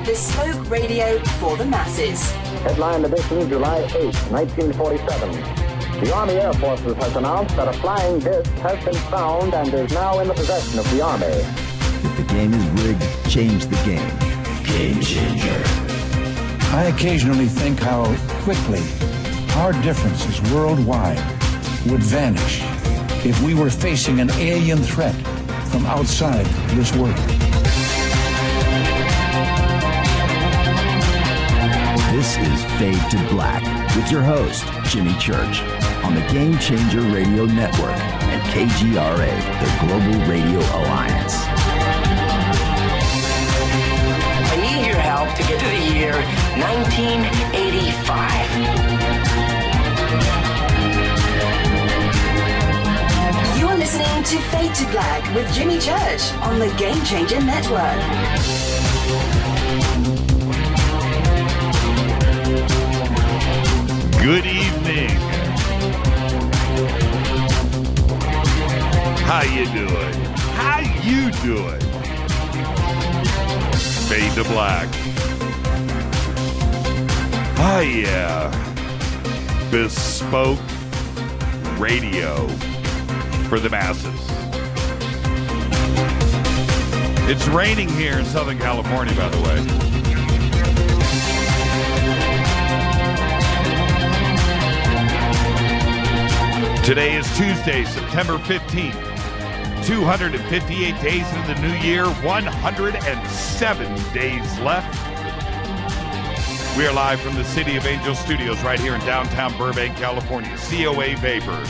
bespoke radio for the masses. Headline edition, July 8, 1947. The Army Air Forces has announced that a flying disc has been found and is now in the possession of the Army. If the game is rigged, change the game. Game changer. I occasionally think how quickly our differences worldwide would vanish if we were facing an alien threat from outside this world. This is Fade to Black with your host, Jimmy Church, on the Game Changer Radio Network and KGRA, the Global Radio Alliance. I need your help to get to the year 1985. You're listening to Fade to Black with Jimmy Church on the Game Changer Network. Good evening. How you doing? How you doing? Fade to Black. Oh yeah. Bespoke radio for the masses. It's raining here in Southern California, by the way. Today is Tuesday, September 15th. 258 days into the new year, 107 days left. We are live from the City of Angels Studios right here in downtown Burbank, California. COA Vapor,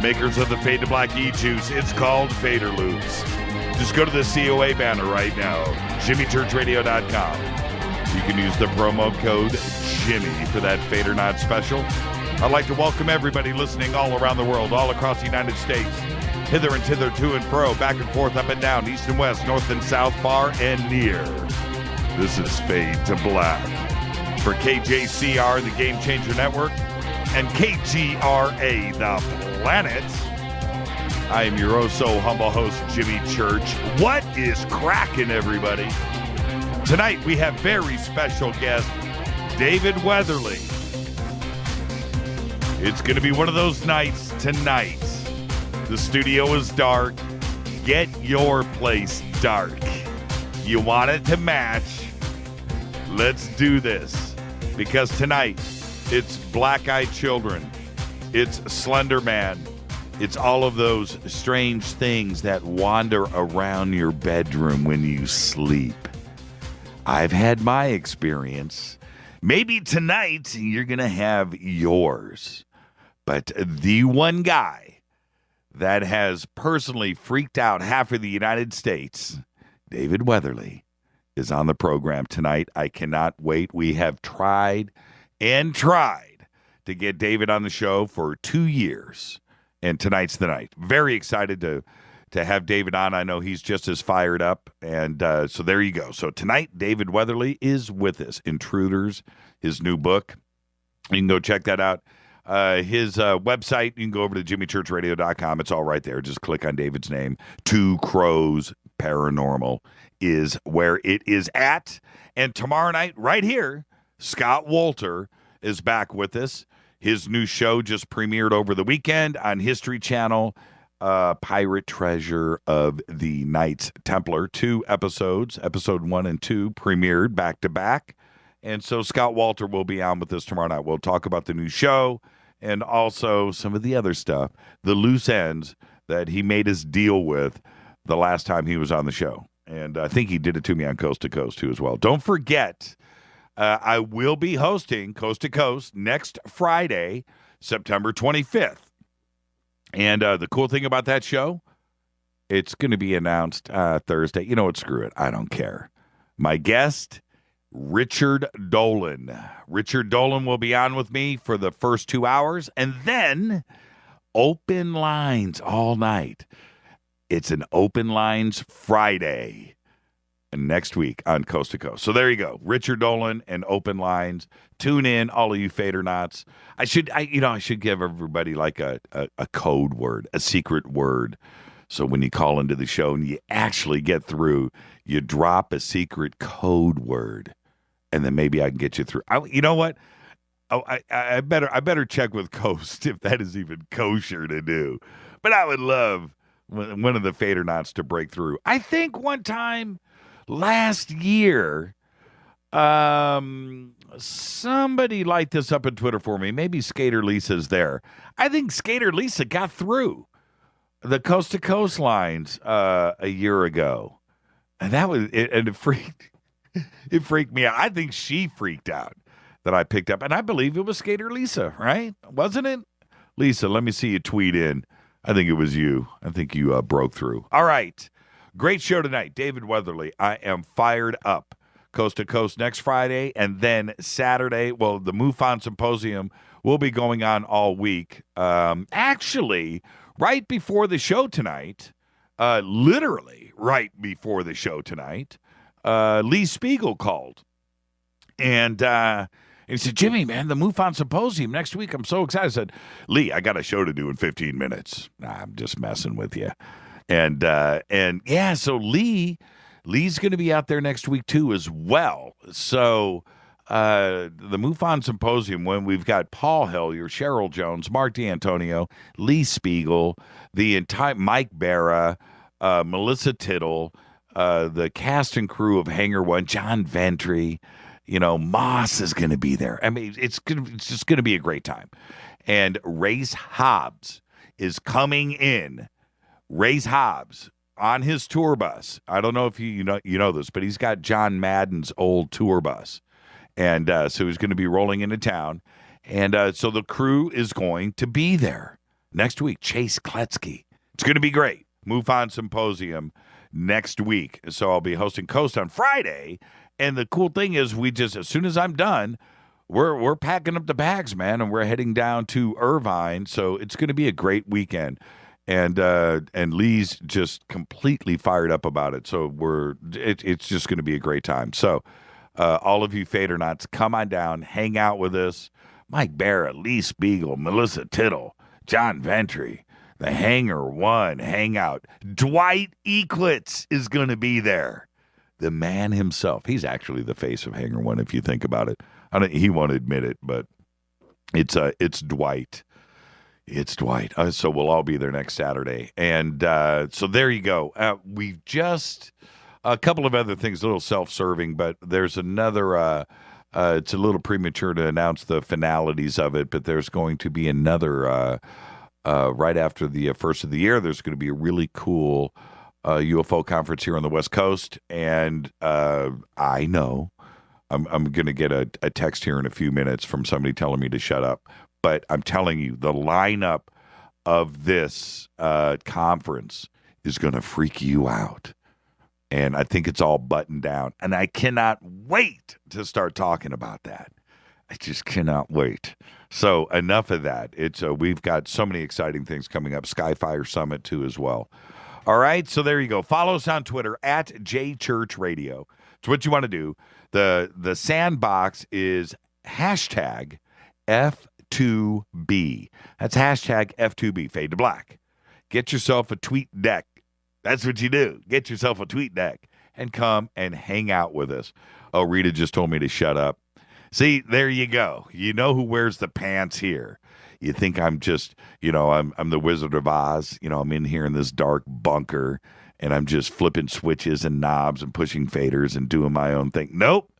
makers of the Fade to Black e-juice. It's called Fader Loops. Just go to the COA banner right now, jimmychurchradio.com. You can use the promo code Jimmy for that Fader Not special. I'd like to welcome everybody listening all around the world, all across the United States, hither and thither, to and fro, back and forth, up and down, east and west, north and south, far and near. This is Fade to Black for KJCR, the Game Changer Network, and KGRA, the Planet. I am your oh-so-humble host, Jimmy Church. What is cracking, everybody? Tonight, we have very special guest, David Weatherley. It's going to be one of those nights tonight. The studio is dark. Get your place dark. You want it to match. Let's do this. Because tonight, it's Black-Eyed Children. It's Slender Man. It's all of those strange things that wander around your bedroom when you sleep. I've had my experience. Maybe tonight you're going to have yours. But the one guy that has personally freaked out half of the United States, David Weatherley, is on the program tonight. I cannot wait. We have tried and tried to get David on the show for 2 years, and tonight's the night. Very excited to have David on. I know he's just as fired up, and so there you go. So tonight, David Weatherley is with us. Intruders, his new book. You can go check that out. His website, you can go over to jimmychurchradio.com. It's all right there. Just click on David's name. Two Crows Paranormal is where it is at. And tomorrow night, right here, Scott Wolter is back with us. His new show just premiered over the weekend on History Channel, Pirate Treasure of the Knights Templar. 2 episodes, episode 1 and 2, premiered back to back. And so Scott Wolter will be on with us tomorrow night. We'll talk about the new show and also some of the other stuff, the loose ends that he made us deal with the last time he was on the show. And I think he did it to me on Coast to Coast, too, as well. Don't forget, I will be hosting Coast to Coast next Friday, September 25th. And the cool thing about that show, it's going to be announced Thursday. You know what? Screw it. I don't care. My guest, Richard Dolan. Richard Dolan will be on with me for the first 2 hours, and then open lines all night. It's an open lines Friday next week on Coast to Coast. So there you go. Richard Dolan and open lines. Tune in, all of you Fader Knots. I should give everybody like a code word, a secret word. So when you call into the show and you actually get through, you drop a secret code word. and then maybe I can get you through. You know what? Oh, I better check with Coast if that is even kosher to do. But I would love one of the Fadernauts to break through. I think one time last year, somebody light this up on Twitter for me. Maybe Skater Lisa's there. I think Skater Lisa got through the Coast to Coast lines a year ago, and that was it. And it freaked me out. I think she freaked out that I picked up, and I believe it was Skater Lisa, right? Wasn't it? Lisa, let me see you tweet in. I think it was you. I think you broke through. All right. Great show tonight. David Weatherley. I am fired up. Coast to Coast next Friday, and then Saturday, well, the MUFON Symposium will be going on all week. Actually, right before the show tonight, literally right before the show tonight, Lee Spiegel called. And he said, Jimmy, man, the MUFON Symposium next week. I'm so excited. I said, Lee, I got a show to do in 15 minutes. Nah, I'm just messing with you. And yeah, so Lee's going to be out there next week too as well. So the MUFON Symposium, when we've got Paul Hellyer, Cheryl Jones, Mark D'Antonio, Lee Spiegel, the entire Mike Barra, Melissa Tittle, the cast and crew of Hangar One, John Ventry, Moss is going to be there. I mean, it's just going to be a great time. And Race Hobbs is coming in. Race Hobbs on his tour bus. I don't know if you know this, but he's got John Madden's old tour bus. And so he's going to be rolling into town. And so the crew is going to be there next week. Chase Kletsky. It's going to be great. MUFON Symposium next week. So I'll be hosting Coast on Friday. And the cool thing is as soon as I'm done, we're packing up the bags, man, and we're heading down to Irvine. So it's going to be a great weekend. And Lee's just completely fired up about it. So it's just going to be a great time. So all of you Fadernauts, come on down, hang out with us. Mike Barrett, Lee Spiegel, Melissa Tittle, John Ventry, the Hangar One hangout. Dwight Eklitz is going to be there. The man himself. He's actually the face of Hangar One, if you think about it. He won't admit it, but it's Dwight. It's Dwight. So we'll all be there next Saturday. And so there you go. We've just a couple of other things, a little self-serving, but there's another, it's a little premature to announce the finalities of it, but there's going to be another, right after the first of the year, there's going to be a really cool UFO conference here on the West Coast. And I know I'm going to get a text here in a few minutes from somebody telling me to shut up. But I'm telling you, the lineup of this conference is going to freak you out. And I think it's all buttoned down. And I cannot wait to start talking about that. I just cannot wait. So enough of that. We've got so many exciting things coming up. Skyfire Summit, too, as well. All right, so there you go. Follow us on Twitter, @JChurchRadio. It's what you want to do. The sandbox is hashtag F2B. That's hashtag F2B, Fade to Black. Get yourself a tweet deck. That's what you do. Get yourself a tweet deck and come and hang out with us. Oh, Rita just told me to shut up. See, there you go. You know who wears the pants here. You think I'm just, I'm the Wizard of Oz. I'm in here in this dark bunker, and I'm just flipping switches and knobs and pushing faders and doing my own thing. Nope.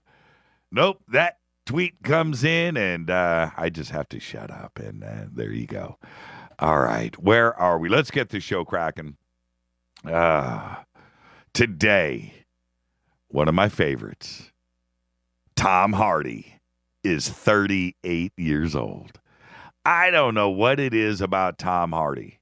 That tweet comes in, and I just have to shut up, and there you go. All right, where are we? Let's get the show cracking. Today, one of my favorites, Tom Hardy, is 38 years old. I don't know what it is about Tom Hardy,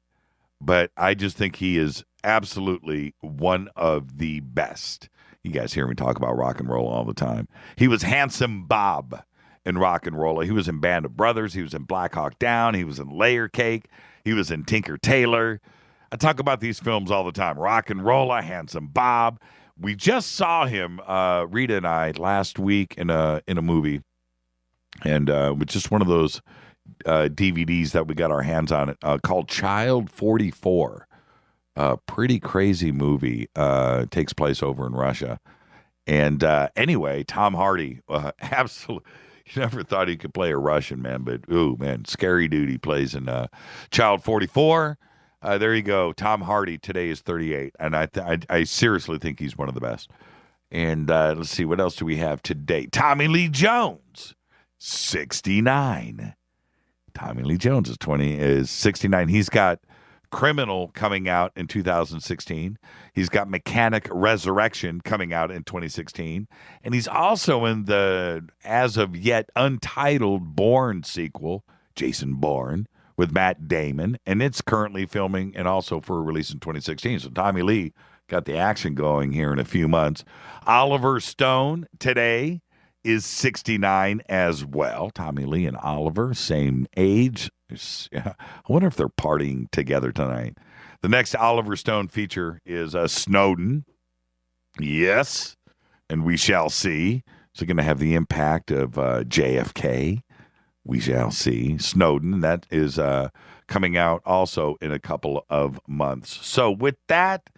but I just think he is absolutely one of the best. You guys hear me talk about rock and roll all the time. He was Handsome Bob in rock and roll. He was in Band of Brothers. He was in Black Hawk Down. He was in Layer Cake. He was in Tinker Tailor. I talk about these films all the time. Rock and Roller, Handsome Bob. We just saw him, Rita and I, last week in a movie, and with just one of those DVDs that we got our hands on, called Child 44. Pretty crazy movie. Takes place over in Russia. And anyway, Tom Hardy, absolutely. You never thought he could play a Russian, man, but, ooh, man, scary dude. He plays in Child 44. There you go. Tom Hardy today is 38, and I seriously think he's one of the best. And let's see, what else do we have today? Tommy Lee Jones, 69. Tommy Lee Jones is 69. He's got Criminal coming out in 2016. He's got Mechanic Resurrection coming out in 2016. And he's also in the, as of yet, untitled Bourne sequel, Jason Bourne, with Matt Damon. And it's currently filming and also for release in 2016. So Tommy Lee got the action going here in a few months. Oliver Stone today is 69 as well. Tommy Lee and Oliver, same age. I wonder if they're partying together tonight. The next Oliver Stone feature is Snowden. Yes, and we shall see. Is it going to have the impact of JFK? We shall see. Snowden, that is coming out also in a couple of months. So with that,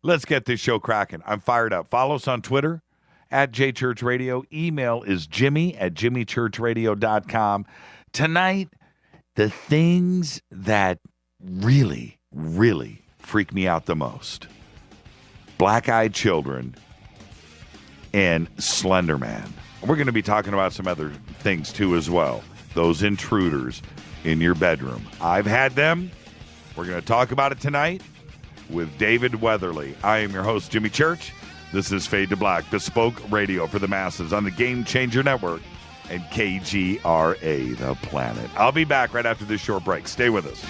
let's get this show cracking. I'm fired up. Follow us on Twitter at JChurchRadio. Email is jimmy@jimmychurchradio.com. Tonight, the things that really, really freak me out the most: black-eyed children and Slender Man. We're going to be talking about some other things, too, as well. Those intruders in your bedroom. I've had them. We're going to talk about it tonight with David Weatherley. I am your host, Jimmy Church. This is Fade to Black, bespoke radio for the masses on the Game Changer Network and KGRA, the planet. I'll be back right after this short break. Stay with us.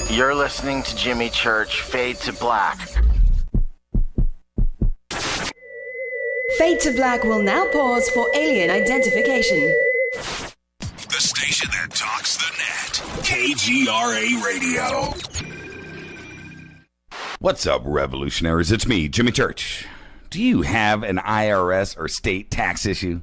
You're listening to Jimmy Church, Fade to Black. Fade to Black will now pause for alien identification. The station that talks the net. KGRA Radio. What's up, revolutionaries? It's me, Jimmy Church. Do you have an IRS or state tax issue?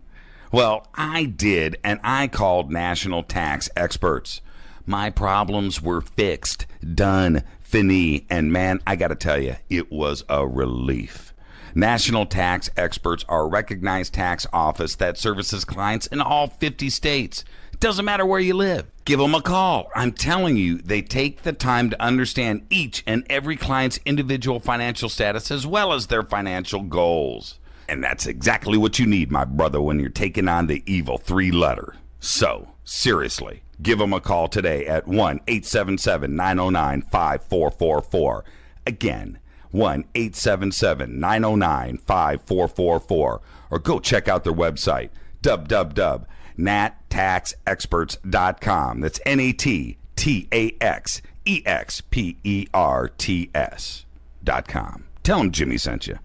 Well, I did, and I called national tax experts. My problems were fixed, done, fini, and man, I gotta tell you, it was a relief. National Tax Experts are a recognized tax office that services clients in all 50 states. Doesn't matter where you live. Give them a call. I'm telling you, they take the time to understand each and every client's individual financial status as well as their financial goals. And that's exactly what you need, my brother, when you're taking on the evil three-letter. So, seriously, give them a call today at 1-877-909-5444. Again, 1-877-909-5444. Or go check out their website, www.nattaxexperts.com. That's NATTAXEXPERTS.com. Tell them Jimmy sent you.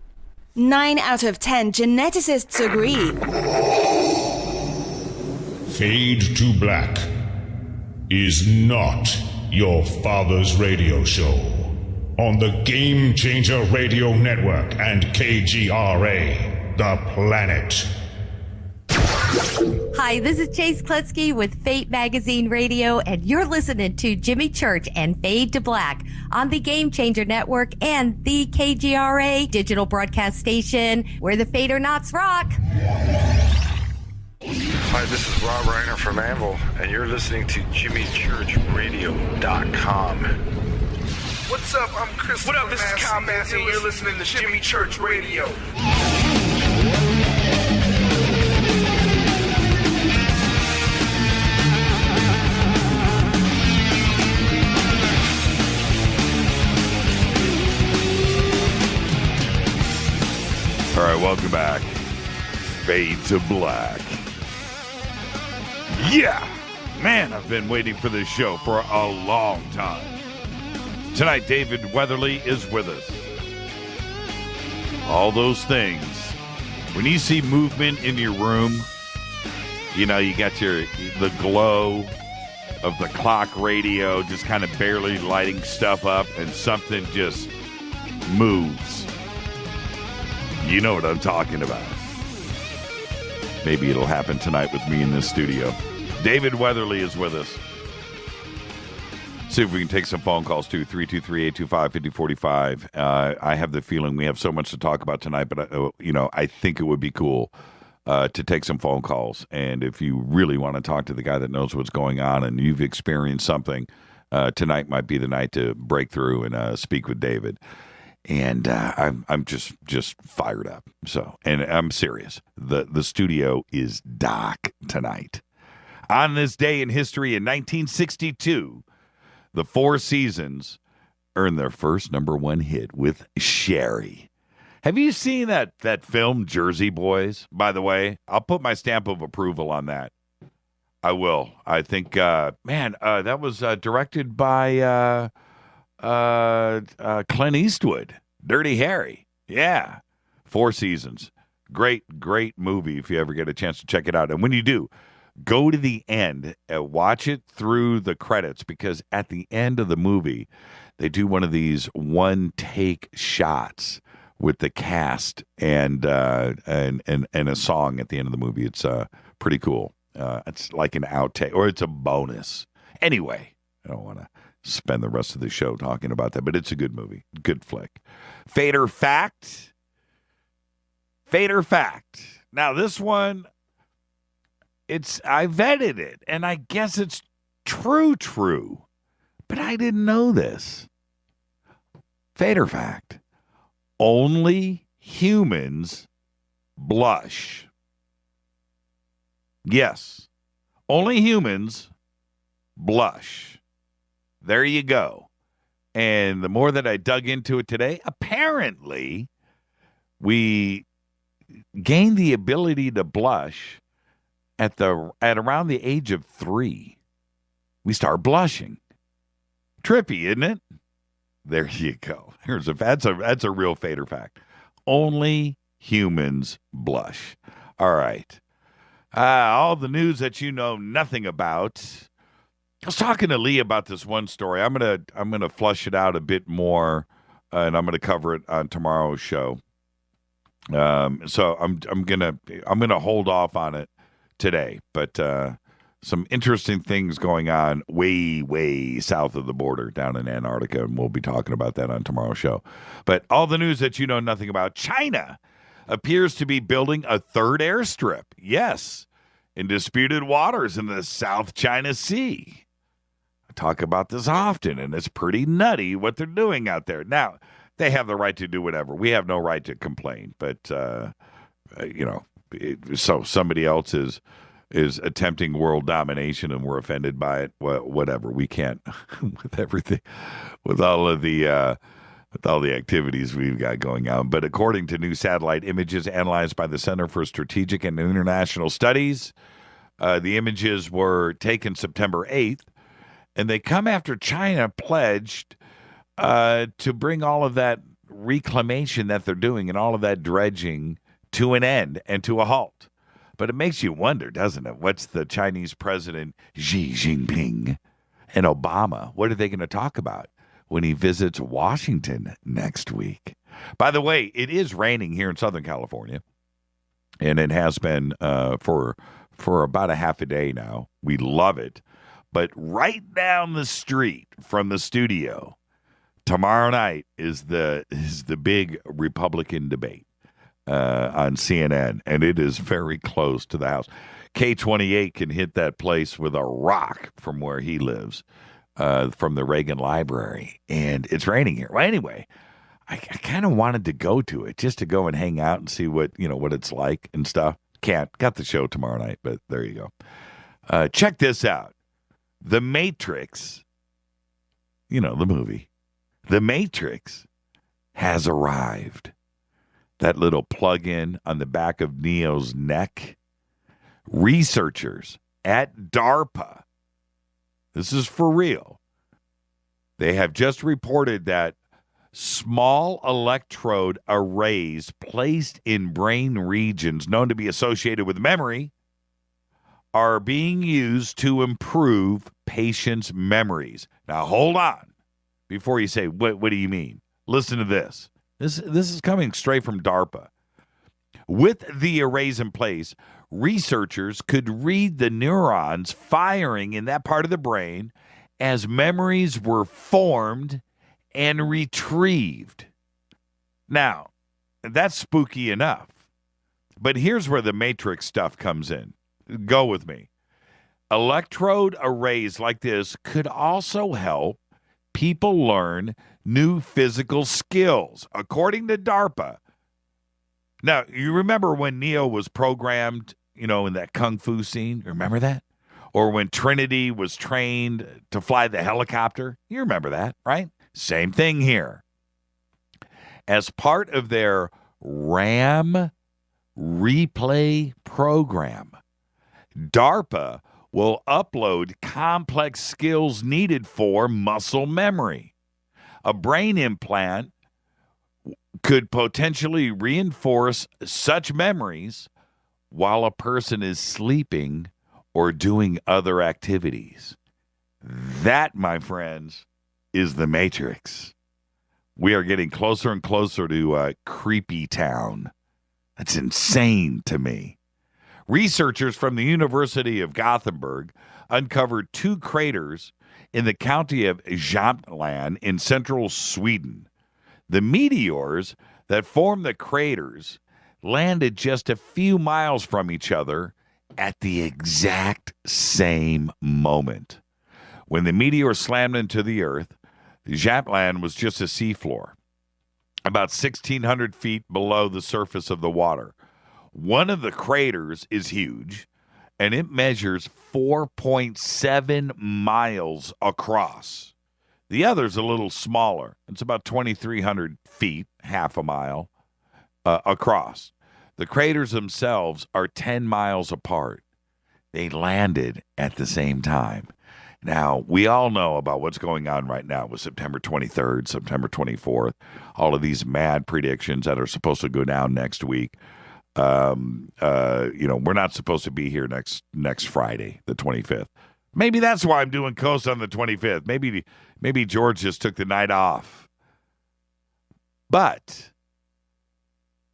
9 out of 10 geneticists agree. Fade to Black is not your father's radio show on the Game Changer Radio Network and KGRA, the planet. Hi, this is Chase Klutsky with Fate Magazine Radio, and you're listening to Jimmy Church and Fade to Black on the Game Changer Network and the KGRA digital broadcast station, where the Fader-Knots rock. Hi, this is Rob Reiner from Anvil, and you're listening to JimmyChurchRadio.com. What's up? I'm Chris. What up? This is Kyle Massey, and you're listening to Jimmy Church Radio. All right, welcome back. Fade to Black. Yeah! Man, I've been waiting for this show for a long time. Tonight, David Weatherley is with us. All those things. When you see movement in your room, you know, you got the glow, of the clock radio, just kind of barely lighting stuff up, and something just moves. You know what I'm talking about. Maybe it'll happen tonight with me in this studio. David Weatherley is with us. See if we can take some phone calls too. 323-825-5045. I have the feeling we have so much to talk about tonight, but I think it would be cool to take some phone calls. And if you really want to talk to the guy that knows what's going on and you've experienced something, tonight might be the night to break through and speak with David. And I'm just fired up. So, and I'm serious. The studio is dark tonight. On this day in history in 1962, the Four Seasons earned their first #1 hit with Sherry. Have you seen that film Jersey Boys? By the way, I'll put my stamp of approval on that. I will. I think, that was directed by Clint Eastwood, Dirty Harry. Yeah, Four Seasons. Great movie if you ever get a chance to check it out. And when you do, go to the end and watch it through the credits, because at the end of the movie, they do one of these one-take shots with the cast and a song at the end of the movie. It's pretty cool. It's like an outtake, or it's a bonus. Anyway, I don't want to spend the rest of the show talking about that, but it's a good movie. Good flick. Fate or fact? Fate or fact? Now, this one, I vetted it, and I guess it's true, but I didn't know this. Fate or fact? Only humans blush. Yes, only humans blush. There you go. And the more that I dug into it today, apparently we gain the ability to blush at around the age of 3. We start blushing. Trippy, isn't it? There you go. That's a real fate or fact. Only humans blush. All right. All the news that you know nothing about. I was talking to Lee about this one story. I'm gonna flush it out a bit more, and I'm gonna cover it on tomorrow's show. So I'm gonna hold off on it today, but some interesting things going on way south of the border down in Antarctica, and we'll be talking about that on tomorrow's show. But all the news that you know nothing about. China appears to be building a third airstrip. Yes, in disputed waters in the South China Sea. I talk about this often, and it's pretty nutty what they're doing out there. Now, they have the right to do whatever. We have no right to complain, but so somebody else is attempting world domination and we're offended by it. Whatever. We can't with everything, with all the activities we've got going on. But according to new satellite images analyzed by the Center for Strategic and International Studies, the images were taken September 8th, and they come after China pledged to bring all of that reclamation that they're doing and all of that dredging to an end and to a halt. But it makes you wonder, doesn't it? What's the Chinese president Xi Jinping and Obama, what are they going to talk about when he visits Washington next week? By the way, it is raining here in Southern California, and it has been for about a half a day now. We love it. But right down the street from the studio, tomorrow night is the big Republican debate on CNN, and it is very close to the house. K28 can hit that place with a rock from where he lives, from the Reagan Library, and it's raining here. Well, anyway, I kind of wanted to go to it just to go and hang out and see what it's like and stuff. Can't. Got the show tomorrow night, but there you go. Check this out. The Matrix, the movie, The Matrix has arrived. That little plug-in on the back of Neo's neck. Researchers at DARPA, this is for real, they have just reported that small electrode arrays placed in brain regions known to be associated with memory are being used to improve patients' memories. Now, hold on before you say, what do you mean? Listen to this. This is coming straight from DARPA. With the arrays in place, researchers could read the neurons firing in that part of the brain as memories were formed and retrieved. Now, that's spooky enough. But here's where the Matrix stuff comes in. Go with me. Electrode arrays like this could also help people learn new physical skills, according to DARPA. Now, you remember when Neo was programmed, in that kung fu scene? Remember that? Or when Trinity was trained to fly the helicopter? You remember that, right? Same thing here. As part of their RAM replay program, DARPA will upload complex skills needed for muscle memory. A brain implant could potentially reinforce such memories while a person is sleeping or doing other activities. That, my friends, is the Matrix. We are getting closer and closer to Creepy Town. That's insane to me. Researchers from the University of Gothenburg uncovered 2 craters in the county of Jämtland in central Sweden. The meteors that formed the craters landed just a few miles from each other at the exact same moment. When the meteor slammed into the earth, Jämtland was just a seafloor, about 1,600 feet below the surface of the water. One of the craters is huge, and it measures 4.7 miles across. The other's a little smaller. It's about 2,300 feet, half a mile, across. The craters themselves are 10 miles apart. They landed at the same time. Now, we all know about what's going on right now with September 23rd, September 24th, all of these mad predictions that are supposed to go down next week. We're not supposed to be here next Friday, the 25th. Maybe that's why I'm doing Coast on the 25th. Maybe George just took the night off. But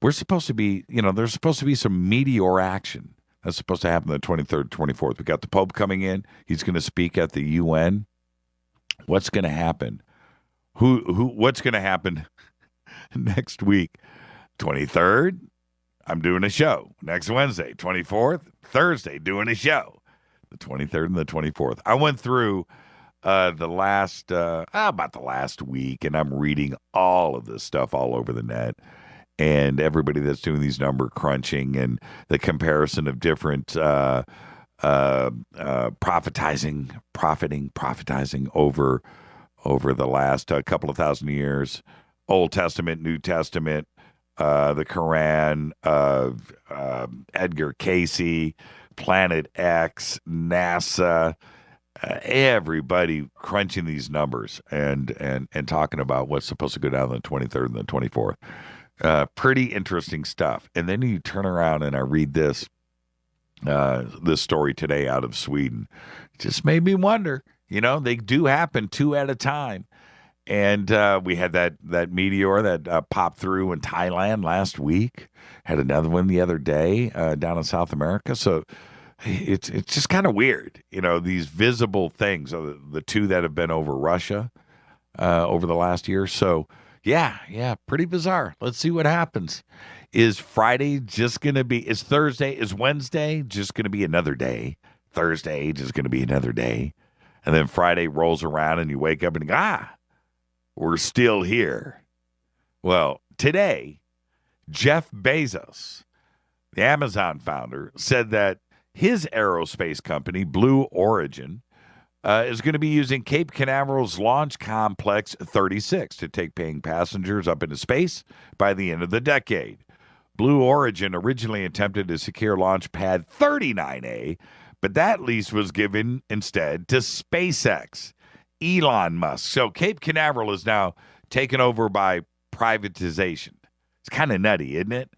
we're supposed to be, there's supposed to be some meteor action. That's supposed to happen the 23rd, 24th. We got the Pope coming in. He's going to speak at the UN. What's going to happen? What's going to happen next week? 23rd, I'm doing a show. Next Wednesday, 24th, Thursday, doing a show. The 23rd and the 24th. I went through about the last week, and I'm reading all of this stuff all over the net. And everybody that's doing these number crunching and the comparison of different profiting over the last couple of thousand years, Old Testament, New Testament, the Quran, Edgar Casey, Planet X, NASA, everybody crunching these numbers and talking about what's supposed to go down on the 23rd and the 24th. Pretty interesting stuff. And then you turn around and I read this story today out of Sweden. It just made me wonder, they do happen 2 at a time. And we had that meteor that popped through in Thailand last week. Had another one the other day down in South America. So it's just kind of weird, these visible things. The 2 that have been over Russia over the last year. So yeah, pretty bizarre. Let's see what happens. Is Friday just going to be, is Wednesday just going to be another day? Thursday just going to be another day? And then Friday rolls around and you wake up and go, we're still here. Well, today, Jeff Bezos, the Amazon founder, said that his aerospace company, Blue Origin, is going to be using Cape Canaveral's Launch Complex 36 to take paying passengers up into space by the end of the decade. Blue Origin originally attempted to secure Launch Pad 39A, but that lease was given instead to SpaceX, Elon Musk. So Cape Canaveral is now taken over by privatization. It's kind of nutty, isn't it?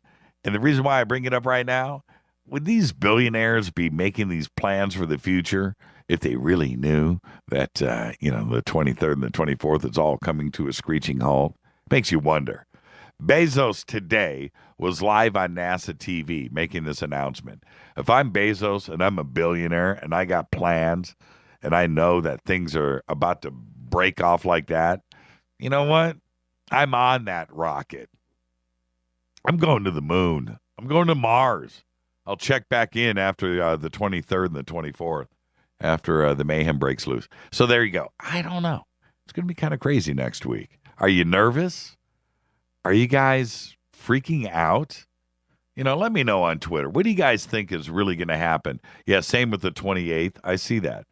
And the reason why I bring it up right now, would these billionaires be making these plans for the future if they really knew that, the 23rd and the 24th is all coming to a screeching halt? Makes you wonder. Bezos today was live on NASA TV making this announcement. If I'm Bezos and I'm a billionaire and I got plans and I know that things are about to break off like that, you know what? I'm on that rocket. I'm going to the moon. I'm going to Mars. I'll check back in after the 23rd and the 24th, after the mayhem breaks loose. So there you go. I don't know. It's going to be kind of crazy next week. Are you nervous? Are you guys freaking out? Let me know on Twitter. What do you guys think is really going to happen? Yeah, same with the 28th. I see that.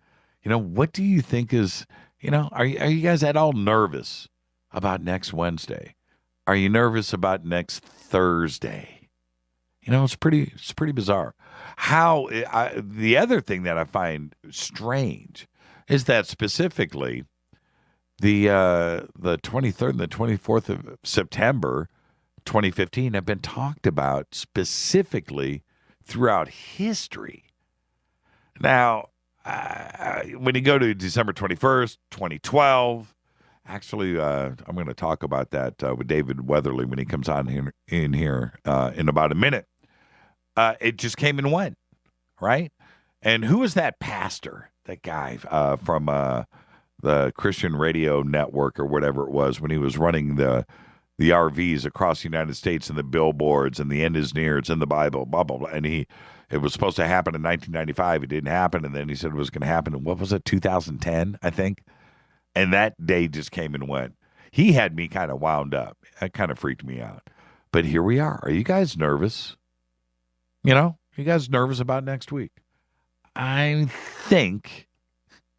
What do you think is, are you guys at all nervous about next Wednesday? Are you nervous about next Thursday? It's pretty bizarre. The other thing that I find strange is that specifically the 23rd and the 24th of September 2015 have been talked about specifically throughout history. Now, when you go to December 21st, 2012, actually, I'm going to talk about that with David Weatherley when he comes on here in about a minute. It just came and went, right? And who was that pastor, that guy from the Christian radio network or whatever it was, when he was running the RVs across the United States and the billboards and the end is near, it's in the Bible, blah, blah, blah. And it was supposed to happen in 1995. It didn't happen. And then he said it was going to happen in, 2010, I think? And that day just came and went. He had me kind of wound up. That kind of freaked me out. But here we are. Are you guys nervous? Are you guys nervous about next week? I think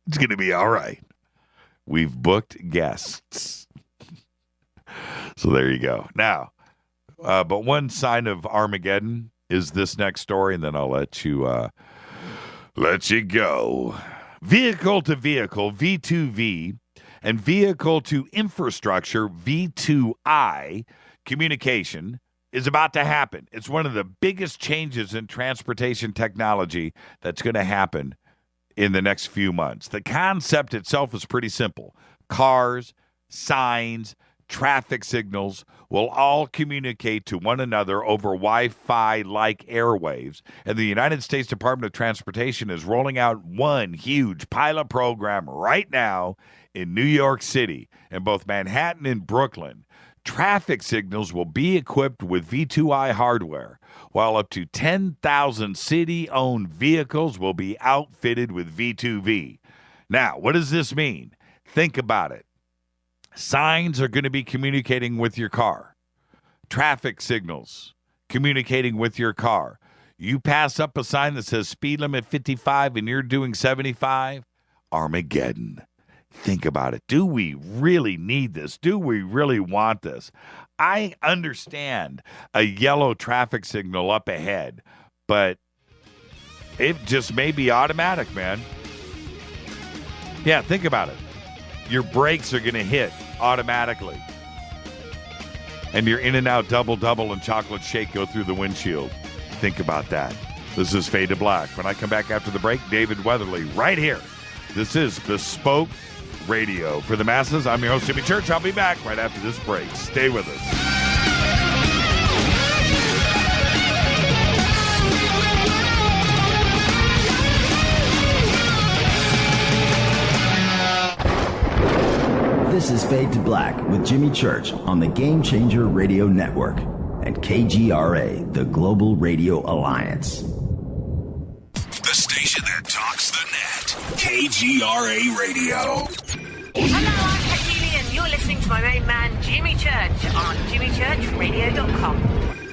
it's going to be all right. We've booked guests. So there you go. Now, but one sign of Armageddon is this next story, and then I'll let you go. Vehicle to vehicle, V2V, and vehicle to infrastructure, V2I, communication is about to happen. It's one of the biggest changes in transportation technology that's going to happen in the next few months. The concept itself is pretty simple. Cars, signs, traffic signals will all communicate to one another over Wi-Fi-like airwaves. And the United States Department of Transportation is rolling out one huge pilot program right now in New York City, in both Manhattan and Brooklyn. Traffic signals will be equipped with V2I hardware, while up to 10,000 city-owned vehicles will be outfitted with V2V. Now, what does this mean? Think about it. Signs are going to be communicating with your car. Traffic signals communicating with your car. You pass up a sign that says speed limit 55 and you're doing 75, Armageddon. Think about it. Do we really need this? Do we really want this? I understand a yellow traffic signal up ahead, but it just may be automatic, man. Yeah, think about it. Your brakes are going to hit automatically. And your in and out double and chocolate shake go through the windshield. Think about that. This is Fade to Black. When I come back after the break, David Weatherley right here. This is Bespoke Radio. For the masses, I'm your host, Jimmy Church. I'll be back right after this break. Stay with us. This is Fade to Black with Jimmy Church on the Game Changer Radio Network and KGRA, the Global Radio Alliance. The station that talks the net. KGRA Radio. Hello, I'm Katie, and you're listening to my main man, Jimmy Church, on jimmychurchradio.com.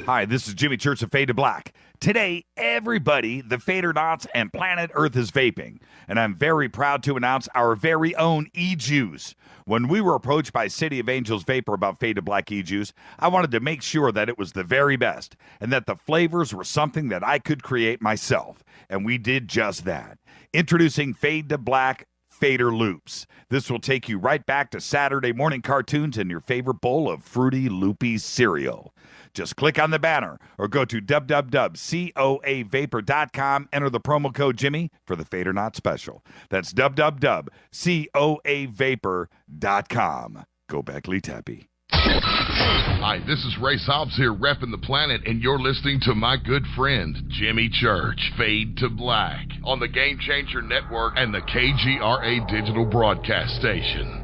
Hi, this is Jimmy Church of Fade to Black. Today, everybody, the Fadernauts and planet Earth is vaping, and I'm very proud to announce our very own e-juice. When we were approached by City of Angels Vapor about Fade to Black e-juice, I wanted to make sure that it was the very best, and that the flavors were something that I could create myself, and we did just that. Introducing Fade to Black Fader Loops. This will take you right back to Saturday morning cartoons and your favorite bowl of fruity, loopy cereal. Just click on the banner or go to www.coavapor.com. Enter the promo code Jimmy for the Fade or Not special. That's www.coavapor.com. Gobekli Tepe. Hi, this is Ray Hobbs here, repping the planet, and you're listening to my good friend, Jimmy Church, Fade to Black, on the Game Changer Network and the KGRA digital broadcast station.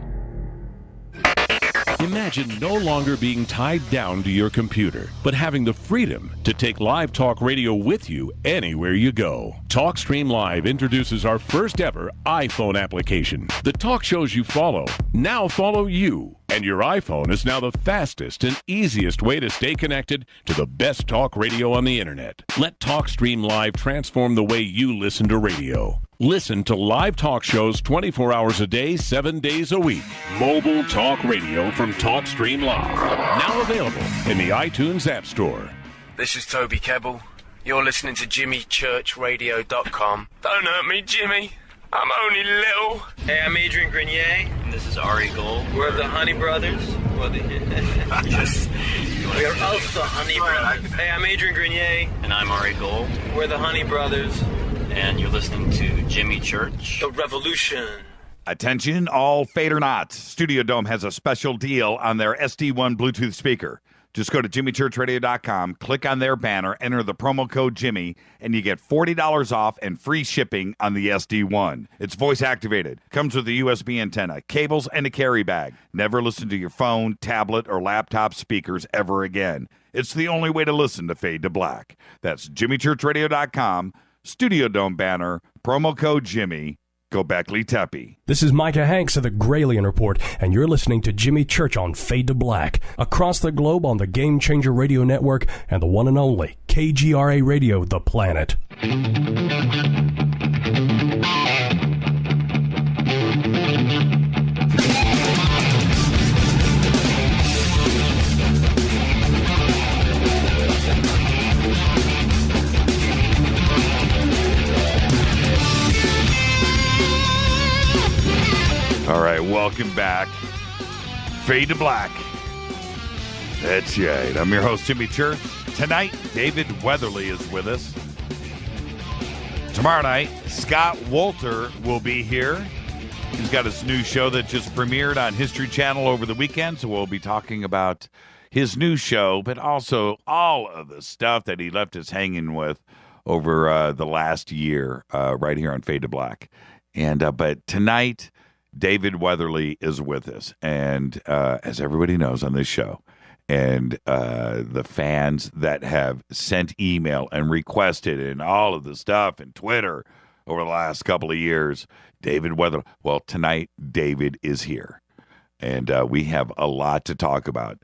Imagine no longer being tied down to your computer, but having the freedom to take live talk radio with you anywhere you go. TalkStream Live introduces our first ever iPhone application. The talk shows you follow now follow you. And your iPhone is now the fastest and easiest way to stay connected to the best talk radio on the internet. Let TalkStream Live transform the way you listen to radio. Listen to live talk shows 24 hours a day, 7 days a week. Mobile talk radio from TalkStream Live. Now available in the iTunes App Store. This is Toby Kebbell. You're listening to JimmyChurchRadio.com. Don't hurt me, Jimmy. I'm only little. Hey, I'm Adrian Grenier. And this is Ari Gold. We're the Honey Brothers. Yes. We're of the Honey Brothers. Hey, I'm Adrian Grenier. And I'm Ari Gold. We're the Honey Brothers. And you're listening to Jimmy Church. The Revolution. Attention, all Fade or Not. Studio Dome has a special deal on their SD1 Bluetooth speaker. Just go to JimmyChurchRadio.com, click on their banner, enter the promo code Jimmy, and you get $40 off and free shipping on the SD1. It's voice activated, comes with a USB antenna, cables, and a carry bag. Never listen to your phone, tablet, or laptop speakers ever again. It's the only way to listen to Fade to Black. That's JimmyChurchRadio.com, Studio Dome banner, promo code Jimmy. Gobekli Tepe. This is Micah Hanks of the Gralien Report, and you're listening to Jimmy Church on Fade to Black, across the globe on the Game Changer Radio Network and the one and only KGRA Radio, The Planet. All right, welcome back. Fade to Black. That's right. I'm your host, Jimmy Church. Tonight, David Weatherley is with us. Tomorrow night, Scott Wolter will be here. He's got his new show that just premiered on History Channel over the weekend, so we'll be talking about his new show, but also all of the stuff that he left us hanging with over the last year right here on Fade to Black. And but tonight, David Weatherley is with us, and as everybody knows on this show, and the fans that have sent email and requested and all of the stuff and Twitter over the last couple of years, David Weatherley. Well, tonight, David is here, and we have a lot to talk about.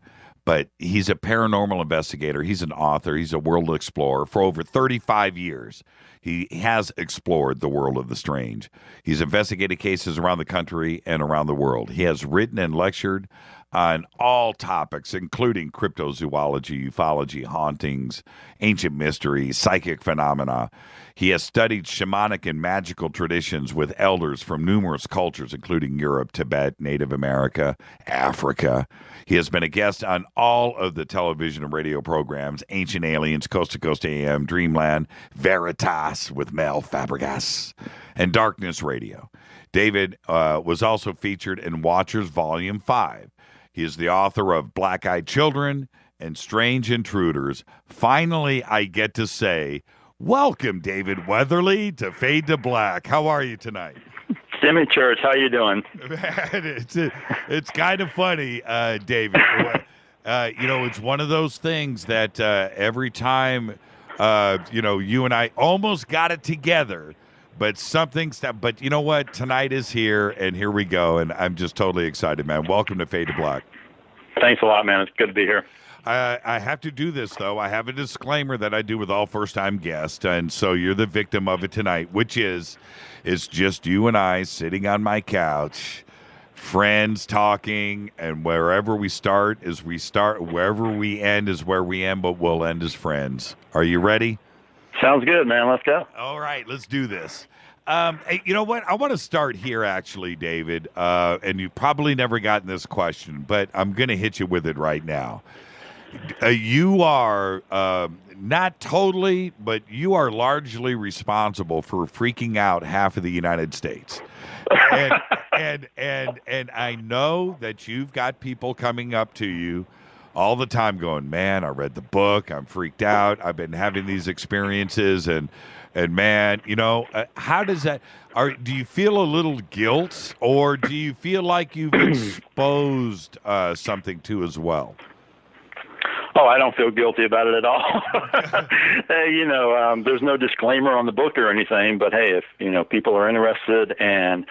But he's a paranormal investigator. He's an author. He's a world explorer. For over 35 years, he has explored the world of the strange. He's investigated cases around the country and around the world. He has written and lectured on all topics, including cryptozoology, ufology, hauntings, ancient mysteries, psychic phenomena. He has studied shamanic and magical traditions with elders from numerous cultures, including Europe, Tibet, Native America, Africa. He has been a guest on all of the television and radio programs, Ancient Aliens, Coast to Coast AM, Dreamland, Veritas with Mel Fabregas, and Darkness Radio. David was also featured in Watchers Volume 5. He is the author of Black-Eyed Children and Strange Intruders. Finally, I get to say, welcome, David Weatherley, to Fade to Black. How are you tonight? Jimmy Church, how you doing? Man, it's kind of funny, David. It's one of those things that every time, you and I almost got it together, but but you know what? Tonight is here, and here we go, and I'm just totally excited, man. Welcome to Fade to Black. Thanks a lot, man. It's good to be here. I have to do this, though. I have a disclaimer that I do with all first-time guests, and so you're the victim of it tonight, which is it's just you and I sitting on my couch, friends talking, and wherever we start is we start, wherever we end is where we end, but we'll end as friends. Are you ready? Sounds good, man. Let's go. All right, let's do this. Hey, you know what? I want to start here, actually, David, and you've probably never gotten this question, but I'm going to hit you with it right now. You are not totally, but you are largely responsible for freaking out half of the United States. And I know that you've got people coming up to you all the time going, man, I read the book, I'm freaked out, I've been having these experiences, and man, how does that, do you feel a little guilt, or do you feel like you've exposed something too as well? Oh, I don't feel guilty about it at all. There's no disclaimer on the book or anything, but hey, if, people are interested and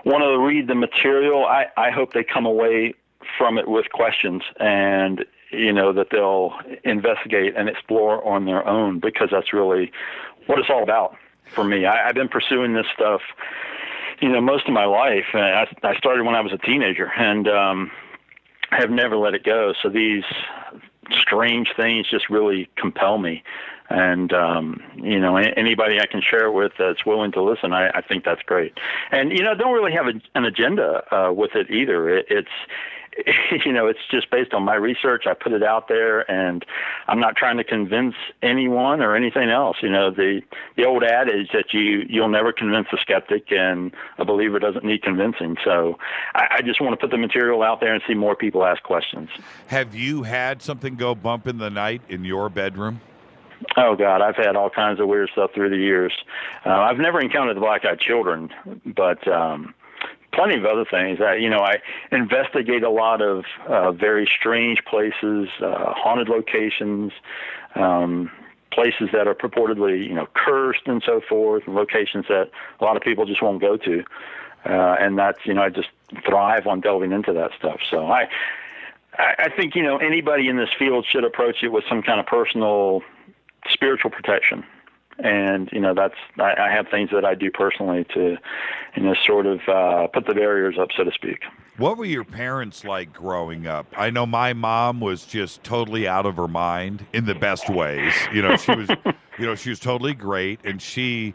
want to read the material, I hope they come away from it with questions and, that they'll investigate and explore on their own, because that's really what it's all about for me. I've been pursuing this stuff, most of my life. I started when I was a teenager and have never let it go. So these strange things just really compel me. And, anybody I can share it with that's willing to listen, I think that's great. And, don't really have an agenda with it either. It's just based on my research. I put it out there, and I'm not trying to convince anyone or anything else. The old adage that you'll never convince a skeptic, and a believer doesn't need convincing. So I just want to put the material out there and see more people ask questions. Have you had something go bump in the night in your bedroom? Oh, God, I've had all kinds of weird stuff through the years. I've never encountered the black-eyed children, but plenty of other things. I investigate a lot of very strange places, haunted locations, places that are purportedly, cursed and so forth, and locations that a lot of people just won't go to. And that's, I just thrive on delving into that stuff. So I think, anybody in this field should approach it with some kind of personal spiritual protection. And, I have things that I do personally to, sort of put the barriers up, so to speak. What were your parents like growing up? I know my mom was just totally out of her mind in the best ways. She was, she was totally great, and she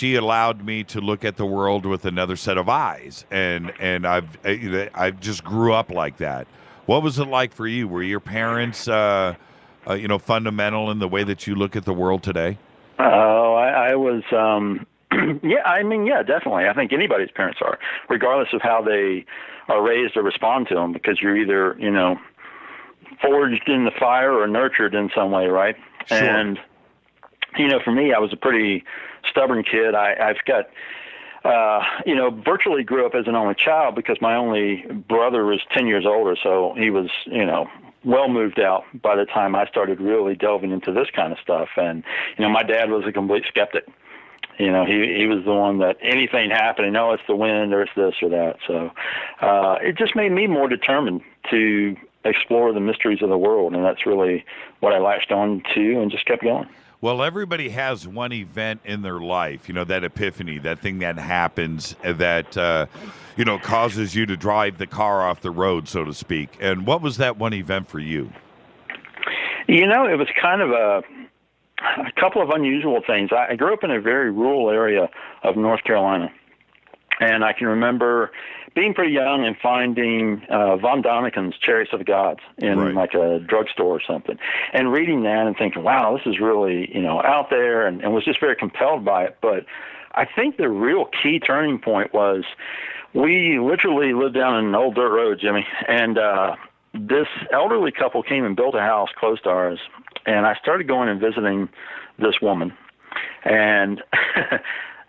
allowed me to look at the world with another set of eyes. And I just grew up like that. What was it like for you? Were your parents, fundamental in the way that you look at the world today? Oh, I was, yeah, definitely. I think anybody's parents are, regardless of how they are raised or respond to them, because you're either, forged in the fire or nurtured in some way, right? Sure. And, for me, I was a pretty stubborn kid. I've got, virtually grew up as an only child because my only brother was 10 years older, so he was, well moved out by the time I started really delving into this kind of stuff. And, my dad was a complete skeptic. He was the one that anything happening, it's the wind or it's this or that. So it just made me more determined to explore the mysteries of the world. And that's really what I latched on to and just kept going. Well, everybody has one event in their life, that epiphany, that thing that happens that, causes you to drive the car off the road, so to speak. And what was that one event for you? It was kind of a couple of unusual things. I grew up in a very rural area of North Carolina, and I can remember being pretty young and finding Von Daniken's Chariots of the Gods in like a drugstore or something, and reading that and thinking, wow, this is really, out there, and was just very compelled by it. But I think the real key turning point was we literally lived down an old dirt road, Jimmy, and this elderly couple came and built a house close to ours, and I started going and visiting this woman, and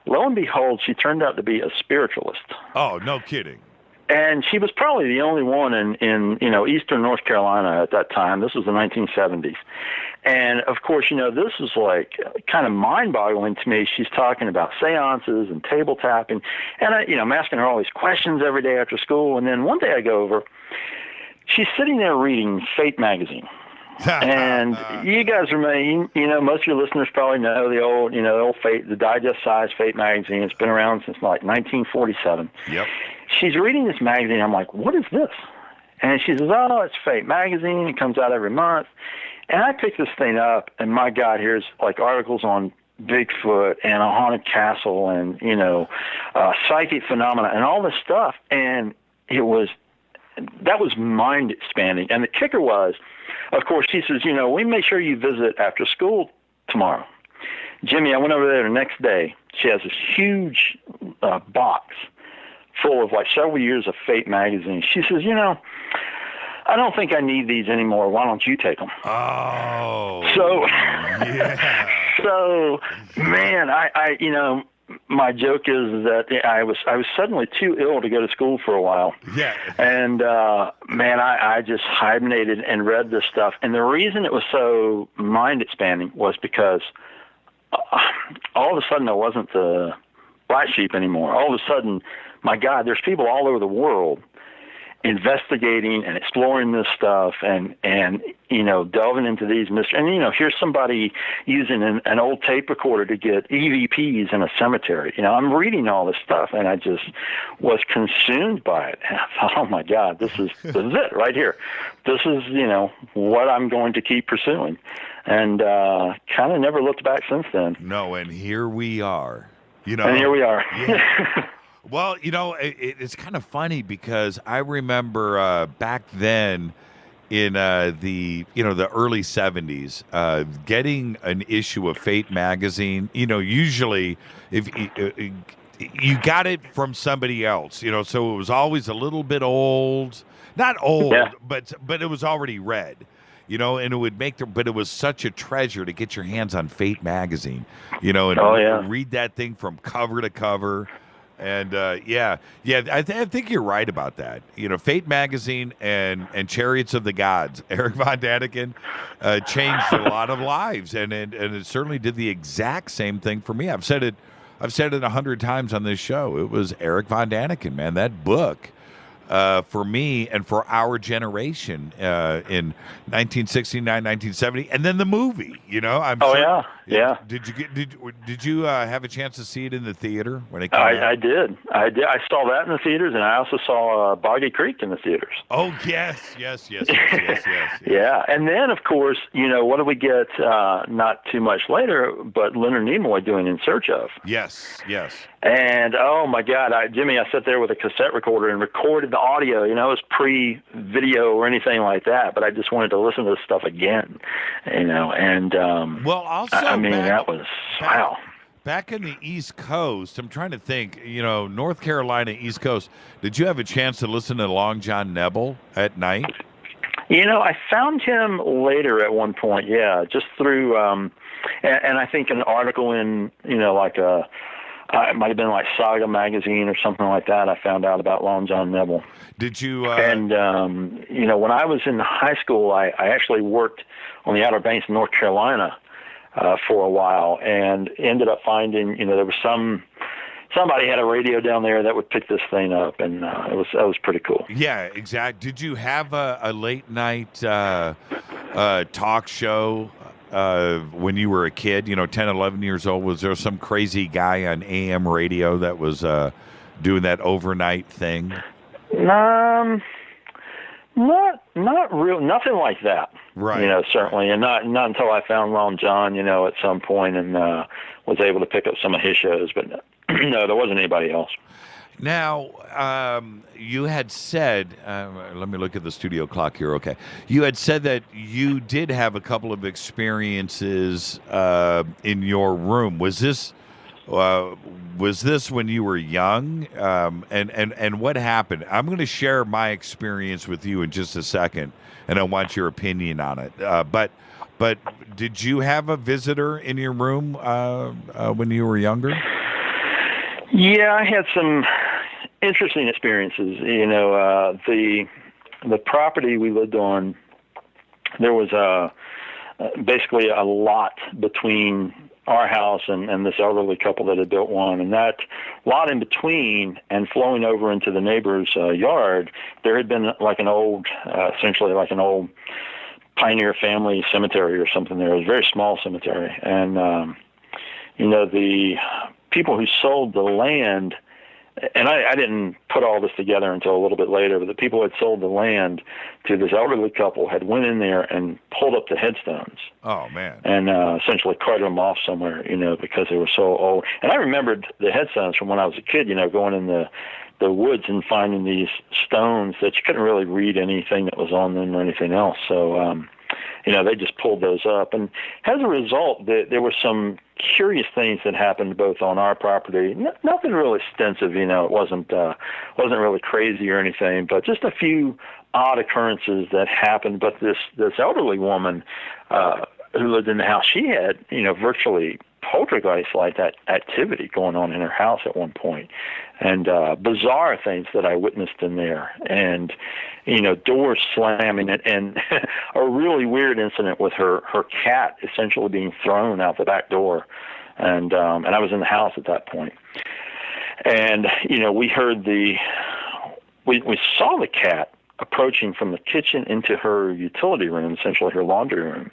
lo and behold, she turned out to be a spiritualist. Oh, no kidding. And she was probably the only one in eastern North Carolina at that time. This was the 1970s. And, of course, this is like kind of mind-boggling to me. She's talking about seances and table tapping. And, I'm asking her all these questions every day after school. And then one day I go over. She's sitting there reading Fate magazine. And you guys are, most of your listeners probably know the old Fate, the digest-sized Fate magazine. It's been around since like 1947. Yep. She's reading this magazine. I'm like, what is this? And she says, oh, it's Fate magazine. It comes out every month. And I pick this thing up, and my God, here's like articles on Bigfoot and a haunted castle and, psychic phenomena and all this stuff. And that was mind expanding. And the kicker was, of course, she says, we make sure you visit after school tomorrow. Jimmy, I went over there the next day. She has this huge box full of like several years of Fate magazine. She says, I don't think I need these anymore. Why don't you take them? Oh. So, yeah. So, man, my joke is that I was suddenly too ill to go to school for a while. Yeah. And, man, I just hibernated and read this stuff. And the reason it was so mind-expanding was because all of a sudden I wasn't the black sheep anymore. All of a sudden, my God, there's people all over the world investigating and exploring this stuff and delving into these mysteries. And, here's somebody using an old tape recorder to get EVPs in a cemetery. I'm reading all this stuff, and I just was consumed by it. And I thought, oh, my God, this is it right here. This is, what I'm going to keep pursuing. And kind of never looked back since then. No, and here we are. And here we are. Yeah. Well, it's kind of funny because I remember back then in the early 70s, getting an issue of Fate magazine. Usually if you got it from somebody else, so it was always a little bit old, not old, yeah. but it was already read. And it would but it was such a treasure to get your hands on Fate magazine, and read that thing from cover to cover. And I think you're right about that. Fate magazine and Chariots of the Gods, Eric Von Daniken, changed a lot of lives, and it certainly did the exact same thing for me. I've said it 100 times on this show. It was Eric Von Daniken, man. That book. For me and for our generation in 1969, 1970, and then the movie. I'm sure. Yeah. Did you have a chance to see it in the theater when it came out? I did. I saw that in the theaters, and I also saw Boggy Creek in the theaters. Oh yes. Yeah, and then of course, what do we get? Not too much later, but Leonard Nimoy doing In Search Of. Yes. And oh my God, Jimmy, I sat there with a cassette recorder and recorded the audio. It was pre-video or anything like that, but I just wanted to listen to this stuff again. And well, also that was wow. Back in the East Coast, I'm trying to think. North Carolina, East Coast. Did you have a chance to listen to Long John Nebel at night? I found him later at one point. Yeah, just through and I think an article in it might have been like Saga magazine or something like that. I found out about Long John Nebel. Did you? And when I was in high school, I actually worked on the Outer Banks of North Carolina for a while, and ended up finding there was somebody had a radio down there that would pick this thing up, and that was pretty cool. Yeah, exactly. Did you have a late night talk show? When you were a kid, 10, 11 years old, was there some crazy guy on AM radio that was doing that overnight thing? Not real, nothing like that. Right. Certainly, and not until I found Long John, at some point, and was able to pick up some of his shows. But no, there wasn't anybody else. Now, you had said, let me look at the studio clock here. Okay. You had said that you did have a couple of experiences in your room. Was this when you were young? And what happened? I'm going to share my experience with you in just a second, and I want your opinion on it. But did you have a visitor in your room when you were younger? Yeah, I had some interesting experiences. The property we lived on, there was basically a lot between our house and this elderly couple that had built one, and that lot in between and flowing over into the neighbor's yard, there had been like an old, essentially like an old pioneer family cemetery or something there. It was a very small cemetery, and the people who sold the land, and I didn't put all this together until a little bit later, but the people who had sold the land to this elderly couple had went in there and pulled up the headstones. Oh, man. And essentially carted them off somewhere, because they were so old. And I remembered the headstones from when I was a kid, going in the woods and finding these stones that you couldn't really read anything that was on them or anything else. So they just pulled those up. And as a result, there were some curious things that happened both on our property. Nothing real extensive, it wasn't really crazy or anything, but just a few odd occurrences that happened. But this elderly woman who lived in the house, she had, virtually poltergeist-like that activity going on in her house at one point, and bizarre things that I witnessed in there, and doors slamming, and a really weird incident with her cat essentially being thrown out the back door, and I was in the house at that point, and we heard we saw the cat approaching from the kitchen into her utility room, essentially her laundry room.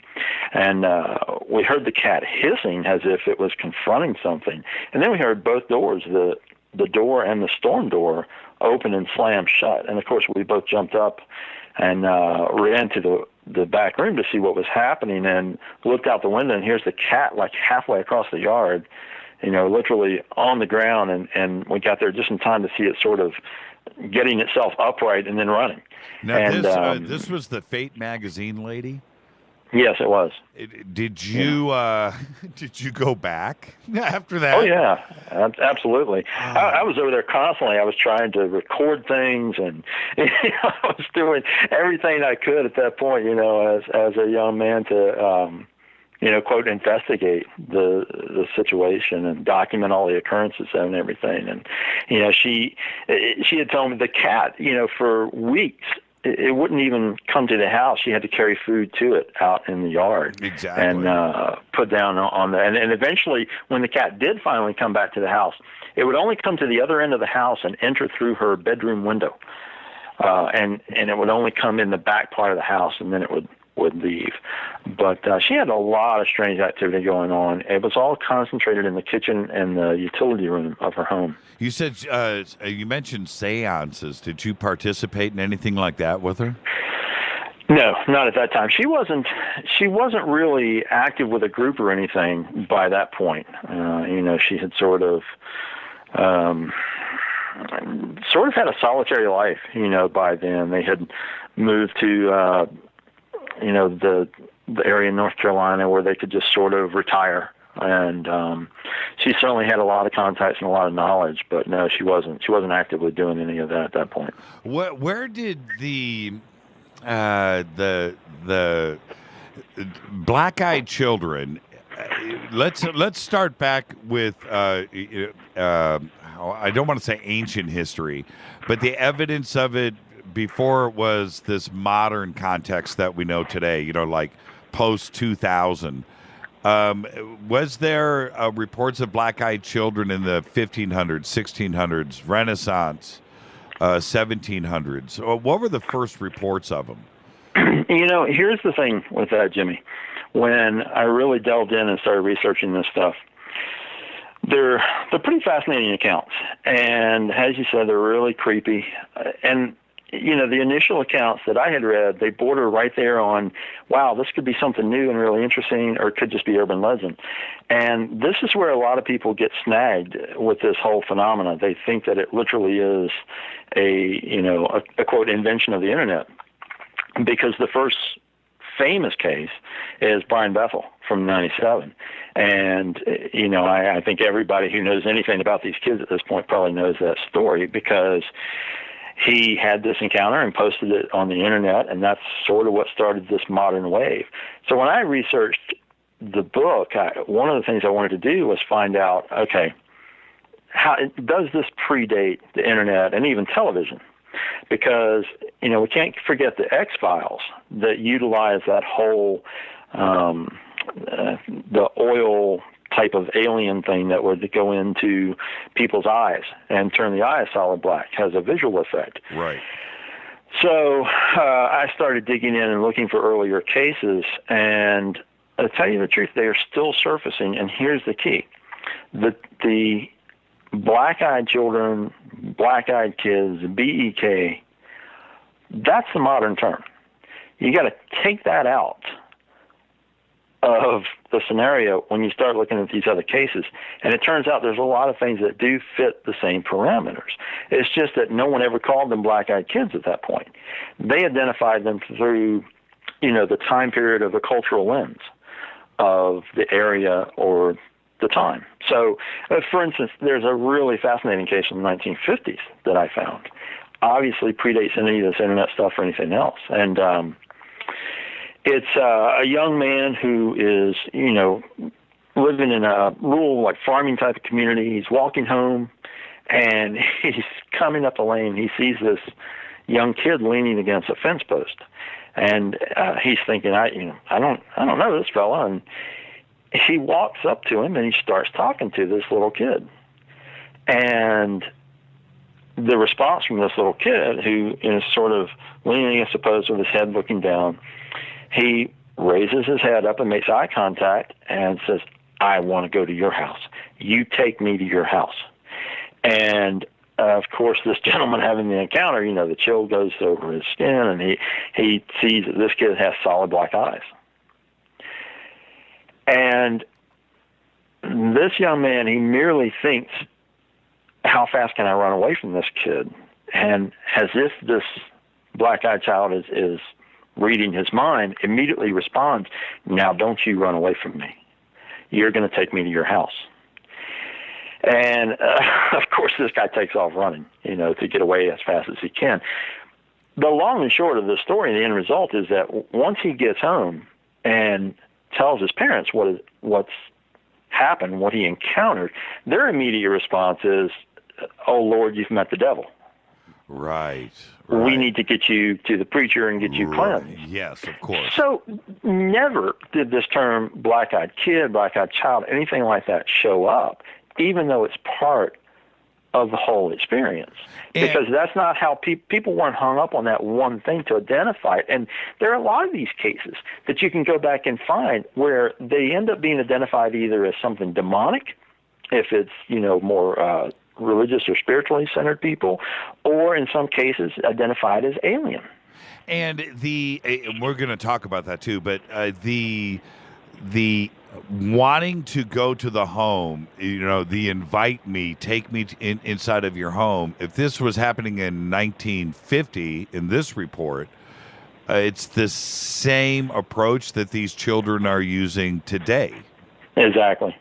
And we heard the cat hissing as if it was confronting something. And then we heard both doors, the door and the storm door, open and slam shut. And, of course, we both jumped up and ran to the back room to see what was happening and looked out the window, and here's the cat like halfway across the yard, literally on the ground. And we got there just in time to see it sort of getting itself upright and then running. Now, and, this was the Fate magazine lady? Yes, it was. Did you did you go back after that? Oh, yeah, absolutely. I was over there constantly. I was trying to record things, and I was doing everything I could at that point, as a young man to, quote, investigate the situation and document all the occurrences and everything. And, she had told me the cat, for weeks, it wouldn't even come to the house. She had to carry food to it out in the yard. Exactly. And put down on the, and eventually when the cat did finally come back to the house, it would only come to the other end of the house and enter through her bedroom window. And it would only come in the back part of the house, and then it would leave. But she had a lot of strange activity going on. It was all concentrated in the kitchen and the utility room of her home. You said you mentioned seances. Did you participate in anything like that with her? No, not at that time. She wasn't really active with a group or anything by that point. She had sort of had a solitary life, by then. They had moved to the area in North Carolina where they could just sort of retire. And she certainly had a lot of contacts and a lot of knowledge, but no, she wasn't actively doing any of that at that point. Where did the black-eyed children? Let's start back with I don't want to say ancient history, but the evidence of it before it was this modern context that we know today, like post-2000. Was there reports of black-eyed children in the 1500s, 1600s, Renaissance, 1700s? What were the first reports of them? Here's the thing with that, Jimmy. When I really delved in and started researching this stuff, they're pretty fascinating accounts. And as you said, they're really creepy. And the initial accounts that I had read, they border right there on, wow, this could be something new and really interesting, or it could just be urban legend. And this is where a lot of people get snagged with this whole phenomena. They think that it literally is a quote, invention of the internet. Because the first famous case is Brian Bethel from 97. And, I think everybody who knows anything about these kids at this point probably knows that story, because he had this encounter and posted it on the internet, and that's sort of what started this modern wave. So when I researched the book, one of the things I wanted to do was find out, okay, how does this predate the internet and even television? Because, we can't forget the X-Files that utilize that whole, the oil type of alien thing that would go into people's eyes and turn the eye solid black, has a visual effect. Right. So I started digging in and looking for earlier cases, and to tell you the truth, they are still surfacing, and here's the key. The black-eyed children, black-eyed kids, BEK, that's the modern term. You got to take that out of the scenario when you start looking at these other cases. And it turns out there's a lot of things that do fit the same parameters. It's just that no one ever called them black-eyed kids at that point. They identified them through the time period of the cultural lens of the area or the time. So, for instance, there's a really fascinating case in the 1950s that I found. Obviously predates any of this internet stuff or anything else. And it's a young man who is, living in a rural, like, farming type of community. He's walking home, and he's coming up the lane. He sees this young kid leaning against a fence post. And he's thinking, I don't know this fella. And he walks up to him and he starts talking to this little kid. And the response from this little kid, who is sort of leaning against the post with his head looking down, he raises his head up and makes eye contact and says, "I want to go to your house. You take me to your house." And of course, this gentleman having the encounter, the chill goes over his skin, and he sees that this kid has solid black eyes. And this young man, he merely thinks, how fast can I run away from this kid? And as if this black-eyed child is reading his mind, immediately responds, "Now don't you run away from me. You're going to take me to your house." And, of course, this guy takes off running, to get away as fast as he can. The long and short of the story, the end result is that once he gets home and tells his parents what's happened, what he encountered, their immediate response is, "Oh, Lord, you've met the devil. Right. We need to get you to the preacher and get you cleansed." Yes, of course. So never did this term black-eyed kid, black-eyed child, anything like that show up, even though it's part of the whole experience. Because that's not how people weren't hung up on that one thing to identify it. And there are a lot of these cases that you can go back and find where they end up being identified either as something demonic, if it's, more religious or spiritually centered people, or in some cases identified as alien. And we're going to talk about that too, but the wanting to go to the home, the invite me, take me inside of your home. If this was happening in 1950 in this report, it's the same approach that these children are using today. Exactly.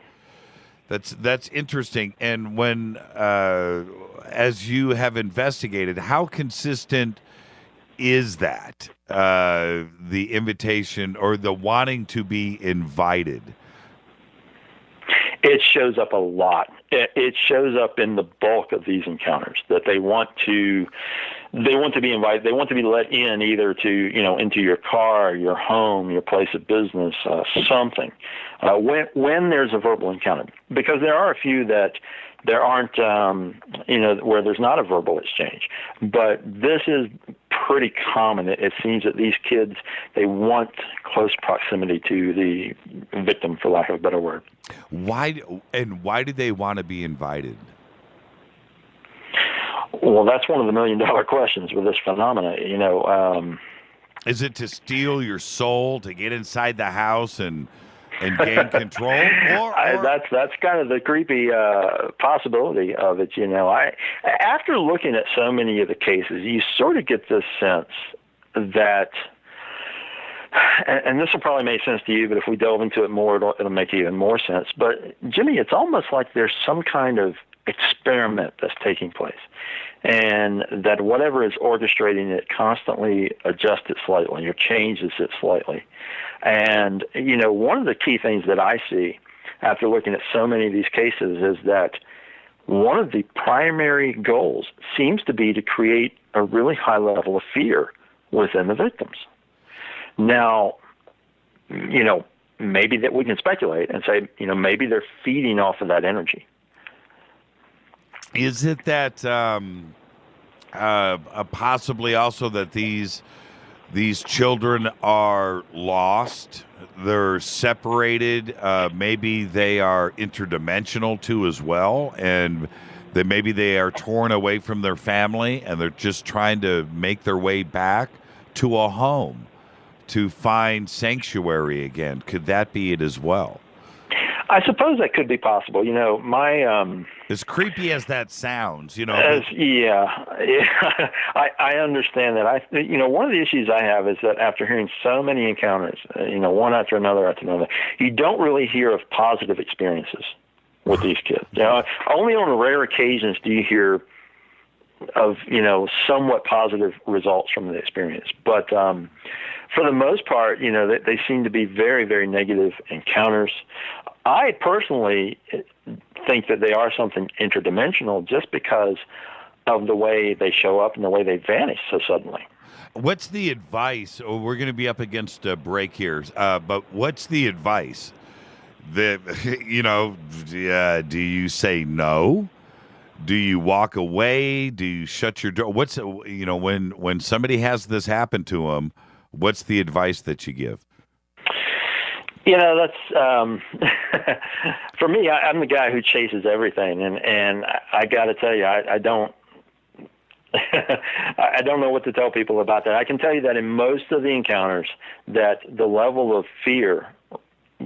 That's interesting. And when, as you have investigated, how consistent is that? The invitation or the wanting to be invited? It shows up a lot. It shows up in the bulk of these encounters that they want to be invited. They want to be let in, either to into your car, your home, your place of business, something. When there's a verbal encounter, because there are a few that there aren't, where there's not a verbal exchange. But this is pretty common. It seems that these kids, they want close proximity to the victim, for lack of a better word. Why do they want to be invited? Well, that's one of the million-dollar questions with this phenomena. Is it to steal your soul, to get inside the house and gain control? That's kind of the creepy possibility of it. After looking at so many of the cases, you sort of get this sense that, and this will probably make sense to you, but if we delve into it more, it'll make even more sense. But Jimmy, it's almost like there's some kind of experiment that's taking place, and that whatever is orchestrating it constantly adjusts it slightly or changes it slightly. And, one of the key things that I see after looking at so many of these cases is that one of the primary goals seems to be to create a really high level of fear within the victims. Now, maybe that we can speculate and say, maybe they're feeding off of that energy. Is it that possibly also that these children are lost? They're separated. Maybe they are interdimensional too as well, and maybe they are torn away from their family, and they're just trying to make their way back to a home to find sanctuary again. Could that be it as well? I suppose that could be possible. As creepy as that sounds, you know. I understand that. One of the issues I have is that after hearing so many encounters, one after another, you don't really hear of positive experiences with these kids. Only on rare occasions do you hear of, somewhat positive results from the experience. But for the most part, they seem to be very, very negative encounters. I personally think that they are something interdimensional just because of the way they show up and the way they vanish so suddenly. What's the advice? Oh, we're going to be up against a break here, but what's the advice? Do you say no? Do you walk away? Do you shut your door? What's when somebody has this happen to them? What's the advice that you give? That's for me. I'm the guy who chases everything, and I got to tell you, I don't. I don't know what to tell people about that. I can tell you that in most of the encounters, that the level of fear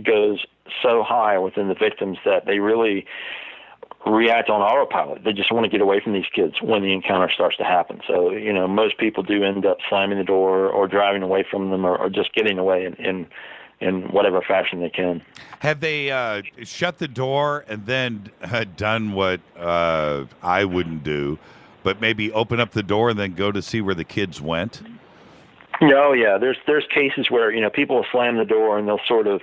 goes so high within the victims that they really react on autopilot. They just want to get away from these kids when the encounter starts to happen. So, most people do end up slamming the door or driving away from them or just getting away in whatever fashion they can. Have they shut the door and then done what I wouldn't do, but maybe open up the door and then go to see where the kids went? No, yeah. There's cases where, people will slam the door and they'll sort of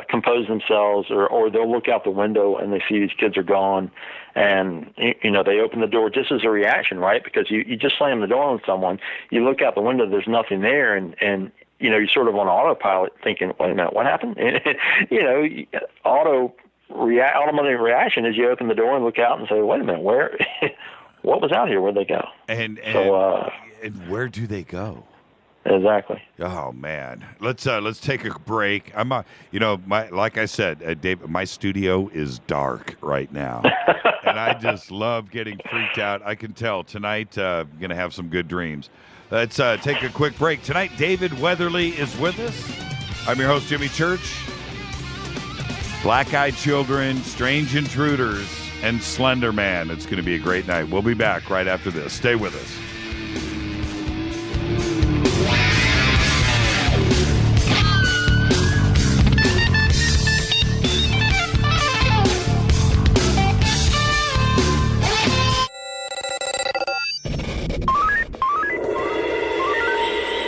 compose themselves or they'll look out the window and they see these kids are gone and, they open the door just as a reaction, right? Because you just slam the door on someone, you look out the window, there's nothing there and you're sort of on autopilot thinking, wait a minute, what happened? Automatic reaction is you open the door and look out and say, wait a minute, what was out here? Where'd they go? And where do they go? Exactly. Oh man, let's take a break. Like I said, Dave, my studio is dark right now, and I just love getting freaked out. I can tell tonight I'm gonna have some good dreams. Let's take a quick break. Tonight, David Weatherley is with us. I'm your host, Jimmy Church. Black-Eyed Children, Strange Intruders, and Slender Man. It's going to be a great night. We'll be back right after this. Stay with us.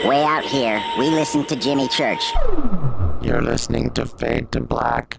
Way out here, we listen to Jimmy Church. You're listening to Fade to Black.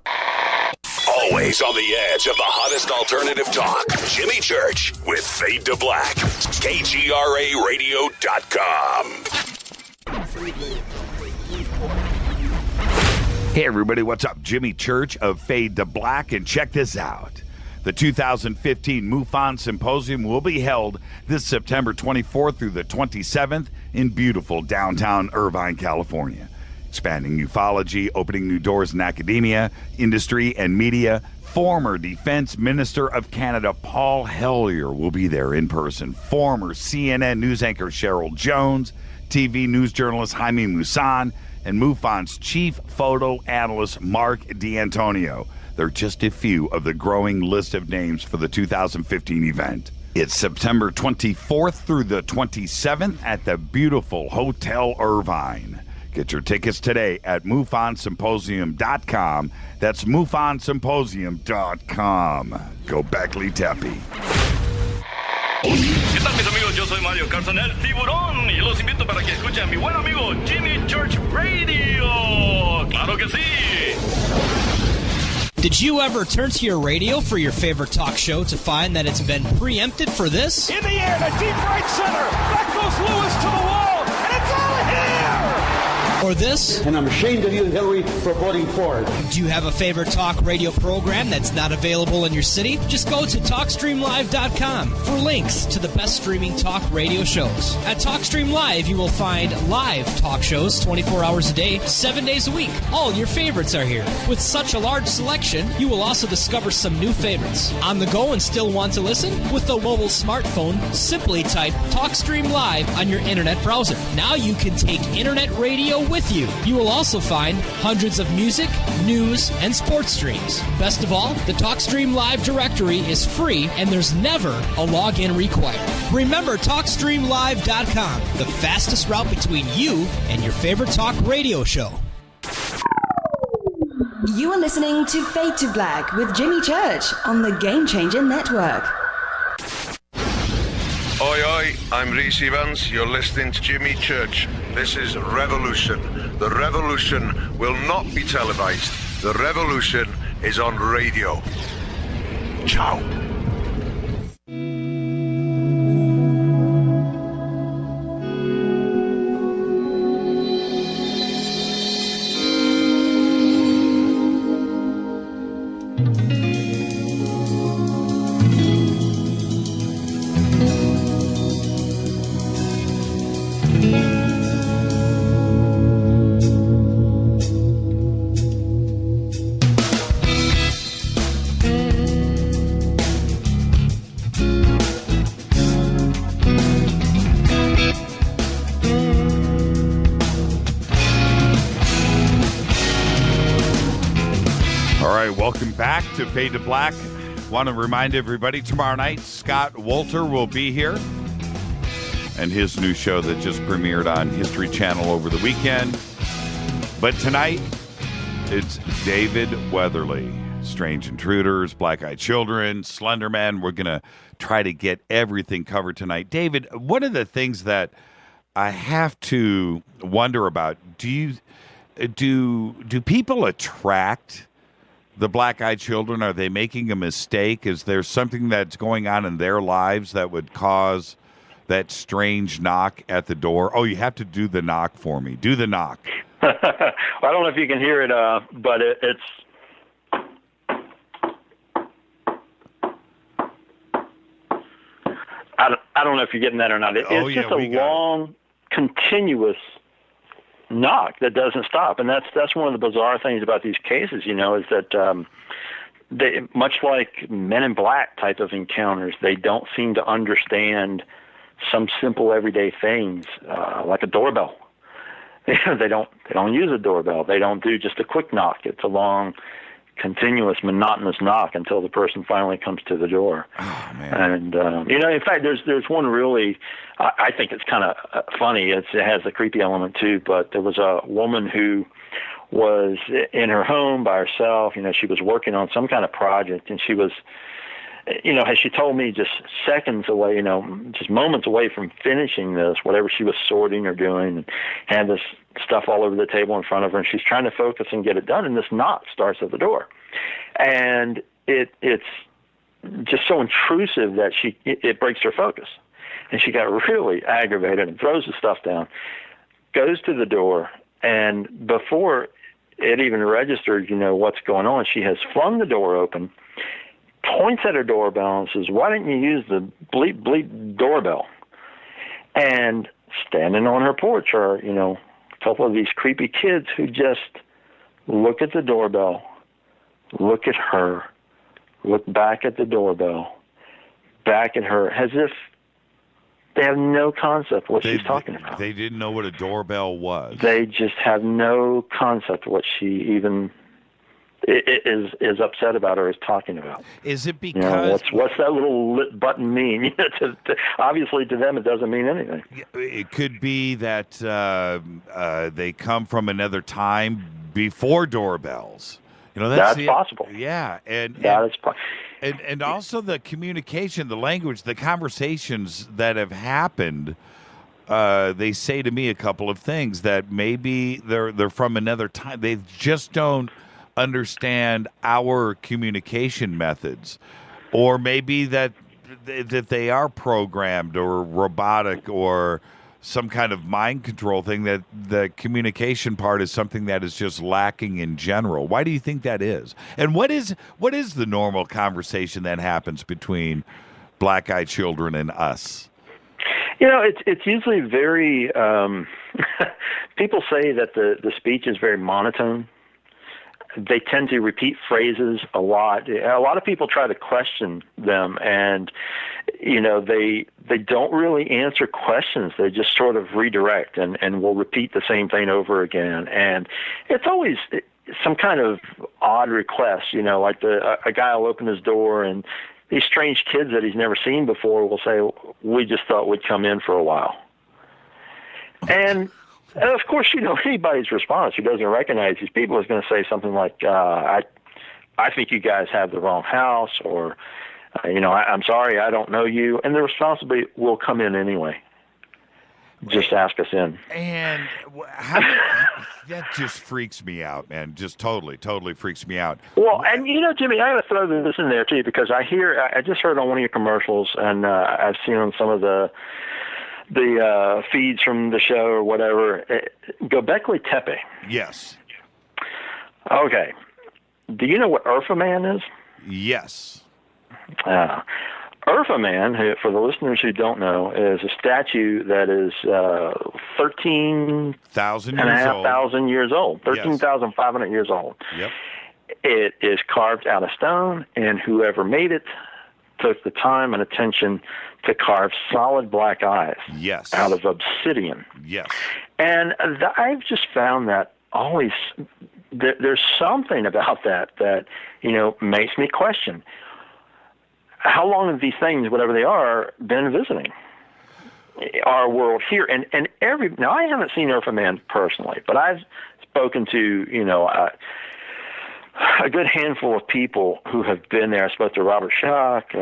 Always on the edge of the hottest alternative talk. Jimmy Church with Fade to Black. KGRAradio.com. Hey everybody, what's up? Jimmy Church of Fade to Black, and check this out. The 2015 MUFON Symposium will be held this September 24th through the 27th in beautiful downtown Irvine, California. Expanding ufology, opening new doors in academia, industry, and media. Former Defense Minister of Canada Paul Hellyer will be there in person. Former CNN news anchor Cheryl Jones, TV news journalist Jaime Maussan, and MUFON's chief photo analyst Mark D'Antonio. They're just a few of the growing list of names for the 2015 event. It's September 24th through the 27th at the beautiful Hotel Irvine. Get your tickets today at MUFONsymposium.com. That's MUFONsymposium.com. Go Beckley Tepe. ¿Qué tal, mis amigos? Yo soy Mario Carson, el tiburón, y los invito para que escuchen a mi buen amigo Jimmy Church Radio. ¡Claro que sí! Did you ever turn to your radio for your favorite talk show to find that it's been preempted for this? In the air, to deep right center. Back goes Lewis to the wall, and it's out of here! Or this? And I'm ashamed of you, Hillary, for voting for it. Do you have a favorite talk radio program that's not available in your city? Just go to TalkStreamLive.com for links to the best streaming talk radio shows. At TalkStream Live, you will find live talk shows 24 hours a day, 7 days a week. All your favorites are here. With such a large selection, you will also discover some new favorites. On the go and still want to listen? With the mobile smartphone, simply type TalkStream Live on your internet browser. Now you can take internet radio with with you. You will also find hundreds of music, news, and sports streams. Best of all, the TalkStream Live directory is free and there's never a login required. Remember TalkStreamLive.com, the fastest route between you and your favorite talk radio show. You are listening to Fade to Black with Jimmy Church on the Game Changer Network. Oi, oi, I'm Reese Evans. You're listening to Jimmy Church. This is Revolution. The revolution will not be televised. The revolution is on radio. Ciao. Welcome back to Fade to Black. Want to remind everybody, tomorrow night, Scott Wolter will be here. And his new show that just premiered on History Channel over the weekend. But tonight, it's David Weatherley. Strange Intruders, Black-Eyed Children, Slender Man. We're going to try to get everything covered tonight. David, one of the things that I have to wonder about, do people attract the Black-Eyed Children? Are they making a mistake? Is there something that's going on in their lives that would cause that strange knock at the door? Oh, you have to do the knock for me. Do the knock. Well, I don't know if you can hear it, but it's... I don't know if you're getting that or not. It's just a long, continuous knock that doesn't stop, and that's one of the bizarre things about these cases, is that they, much like Men in Black type of encounters, they don't seem to understand some simple everyday things like a doorbell. They don't use a doorbell. They don't do just a quick knock. It's a long, continuous, monotonous knock until the person finally comes to the door. Oh, man. And in fact, there's one really. I think it's kind of funny. It has a creepy element too. But there was a woman who was in her home by herself. She was working on some kind of project, and she was, as she told me, just seconds away, just moments away from finishing this, whatever she was sorting or doing, and had this stuff all over the table in front of her, and she's trying to focus and get it done, and this knock starts at the door. And it's just so intrusive that it breaks her focus. And she got really aggravated and throws the stuff down, goes to the door, and before it even registered, what's going on, she has flung the door open, points at her doorbell and says, "Why didn't you use the bleep bleep doorbell?" And standing on her porch are, a couple of these creepy kids who just look at the doorbell, look at her, look back at the doorbell, back at her, as if they have no concept of what she's talking about. They didn't know what a doorbell was. They just have no concept of what she even is upset about or is talking about. Is it because... what's that little lit button mean? Obviously, to them, it doesn't mean anything. It could be that they come from another time before doorbells. That's possible. Yeah, and also the communication, the language, the conversations that have happened. They say to me a couple of things that maybe they're from another time. They just don't understand our communication methods, or maybe that they are programmed or robotic or some kind of mind control thing, that the communication part is something that is just lacking in general. Why do you think that is? And what is the normal conversation that happens between Black-Eyed Children and us? It's usually very, people say that the speech is very monotone. they tend to repeat phrases a lot. A lot of people try to question them, and they don't really answer questions. They just sort of redirect and will repeat the same thing over again. And it's always some kind of odd request, like a guy will open his door and these strange kids that he's never seen before will say, "We just thought we'd come in for a while." And of course, anybody's response who doesn't recognize these people is going to say something like, I think you guys have the wrong house, or, I'm sorry, I don't know you. And the response will come in anyway. Just ask us in. And that just freaks me out, man. Just totally freaks me out. Well, and Jimmy, I got to throw this in there too, because I just heard on one of your commercials, and I've seen on some of the feeds from the show or whatever, Göbekli Tepe. Yes. Okay. Do you know what Urfa Man is? Yes. Urfa Man, for the listeners who don't know, is a statue that is 13,500 years old. 13,500 years old. Yep. It is carved out of stone, and whoever made it took the time and attention to carve solid black eyes out of obsidian. Yes. And I've just found that always there's something about that makes me question, how long have these things, whatever they are, been visiting our world here? And now I haven't seen Urfa Man personally, but I've spoken to, a good handful of people who have been there. I spoke to Robert Schock,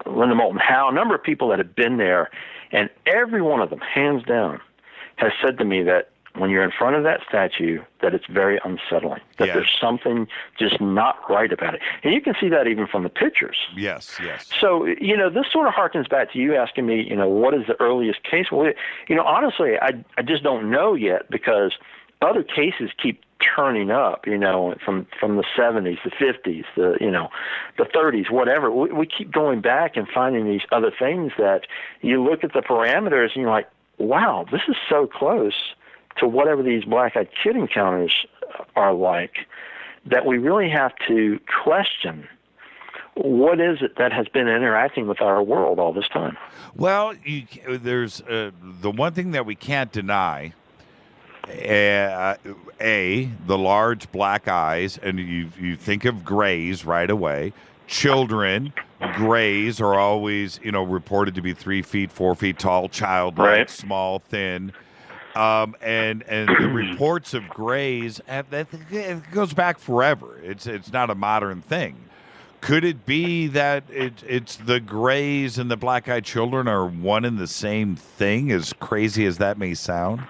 Linda Moulton Howe, a number of people that have been there, and every one of them, hands down, has said to me that when you're in front of that statue, that it's very unsettling, that there's something just not right about it. And you can see that even from the pictures. Yes. So, this sort of harkens back to you asking me, what is the earliest case? Well, honestly, I just don't know yet, because other cases keep turning up, from the 70s, the 50s, the 30s, whatever. We keep going back and finding these other things that you look at the parameters and you're like, wow, this is so close to whatever these black-eyed kid encounters are like, that we really have to question, what is it that has been interacting with our world all this time? Well, there's the one thing that we can't deny, the large black eyes, and you think of grays right away. Children, grays are always, reported to be 3 feet, 4 feet tall, childlike, small, thin. And the reports of grays, it goes back forever. It's not a modern thing. Could it be that it's the grays and the black-eyed children are one and the same thing, as crazy as that may sound?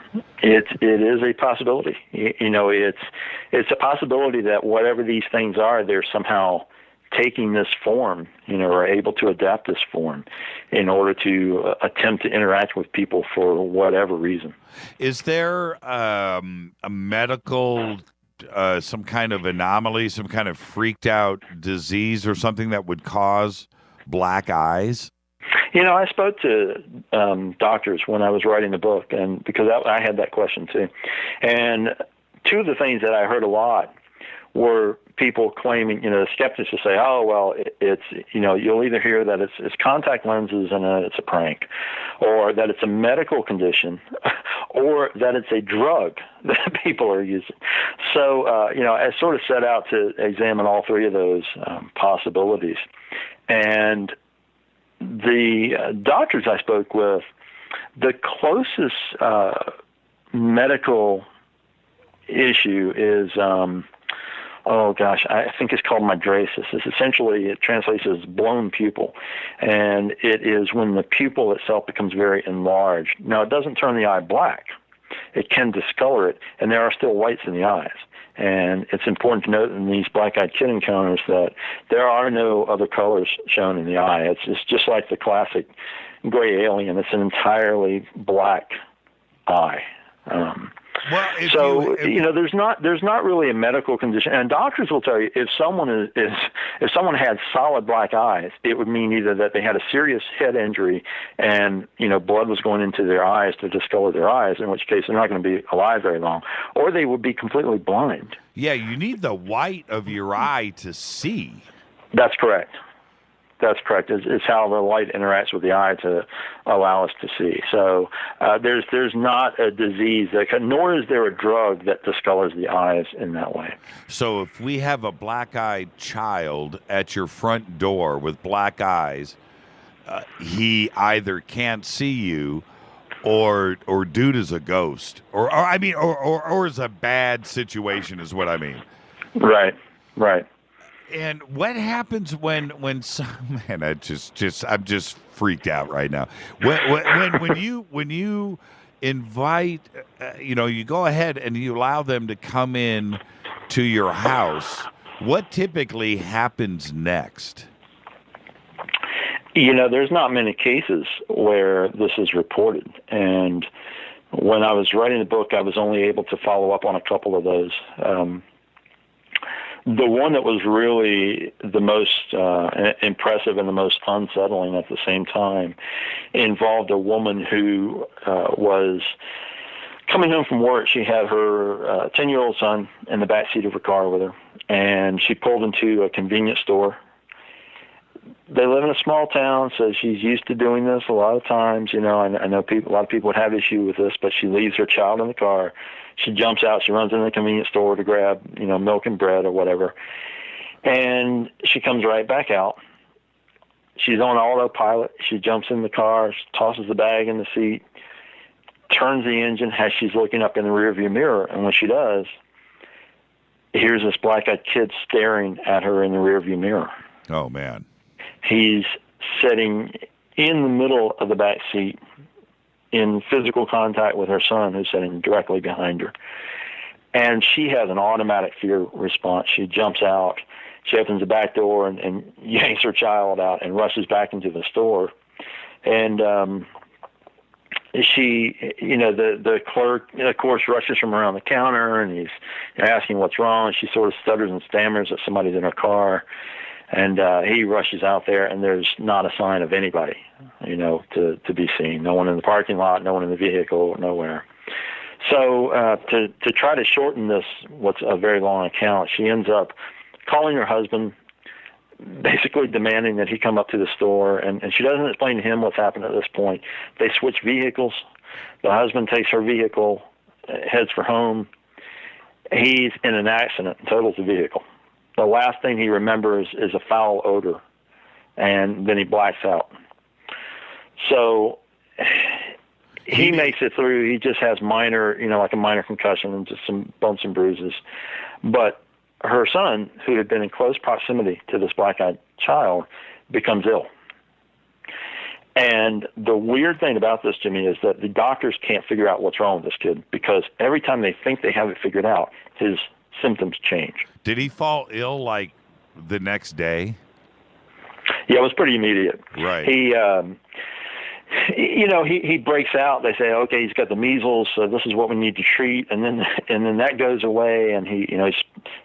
It is a possibility. It's a possibility that whatever these things are, they're somehow taking this form, are able to adapt this form in order to attempt to interact with people for whatever reason. Is there a medical, some kind of anomaly, some kind of freaked out disease or something that would cause black eyes? I spoke to doctors when I was writing the book, and because I had that question too. And two of the things that I heard a lot were people claiming, the skeptics will say, oh, well, it's, you'll either hear that it's contact lenses and it's a prank, or that it's a medical condition, or that it's a drug that people are using. So, I sort of set out to examine all three of those possibilities. And the doctors I spoke with, the closest medical issue is, I think it's called mydriasis. It translates as blown pupil, and it is when the pupil itself becomes very enlarged. Now, it doesn't turn the eye black. It can discolor it, and there are still whites in the eyes. And it's important to note in these black-eyed kid encounters that there are no other colors shown in the eye. It's just like the classic gray alien. It's an entirely black eye. Well, there's not really a medical condition, and doctors will tell you if someone if someone had solid black eyes, it would mean either that they had a serious head injury and blood was going into their eyes to discolor their eyes, in which case they're not going to be alive very long, or they would be completely blind. Yeah, you need the white of your eye to see. That's correct. That's correct. It's how the light interacts with the eye to allow us to see. So there's not a disease nor is there a drug that discolors the eyes in that way. So if we have a black-eyed child at your front door with black eyes, he either can't see you, or dude is a ghost, or is a bad situation, is what I mean. Right. And what happens when man, I'm just freaked out right now. When you invite, you go ahead and you allow them to come in to your house, what typically happens next? There's not many cases where this is reported, and when I was writing the book, I was only able to follow up on a couple of those. The one that was really the most impressive and the most unsettling at the same time involved a woman who was coming home from work. She had her 10-year-old son in the back seat of her car with her, and she pulled into a convenience store. They live in a small town, so she's used to doing this a lot of times. I know a lot of people would have issue with this, but she leaves her child in the car. She jumps out. She runs into the convenience store to grab, milk and bread or whatever. And she comes right back out. She's on autopilot. She jumps in the car, tosses the bag in the seat, turns the engine as she's looking up in the rearview mirror. And when she does, here's this black-eyed kid staring at her in the rearview mirror. Oh, man. He's sitting in the middle of the back seat in physical contact with her son, who's sitting directly behind her. And she has an automatic fear response. She jumps out. She opens the back door and yanks her child out and rushes back into the store. And she, the clerk, of course, rushes from around the counter, and he's asking what's wrong. She sort of stutters and stammers that somebody's in her car. And he rushes out there, and there's not a sign of anybody, to be seen. No one in the parking lot, no one in the vehicle, nowhere. So to try to shorten this, what's a very long account, she ends up calling her husband, basically demanding that he come up to the store. And she doesn't explain to him what's happened at this point. They switch vehicles. The husband takes her vehicle, heads for home. He's in an accident, totals the vehicle. The last thing he remembers is a foul odor, and then he blacks out. So he makes it through. He just has minor, like a minor concussion and just some bumps and bruises. But her son, who had been in close proximity to this black-eyed child, becomes ill. And the weird thing about this, Jimmy, is that the doctors can't figure out what's wrong with this kid, because every time they think they have it figured out, his symptoms change. Did he fall ill like the next day? Yeah, it was pretty immediate. Right. He breaks out. They say, okay, he's got the measles, so this is what we need to treat, and then that goes away, and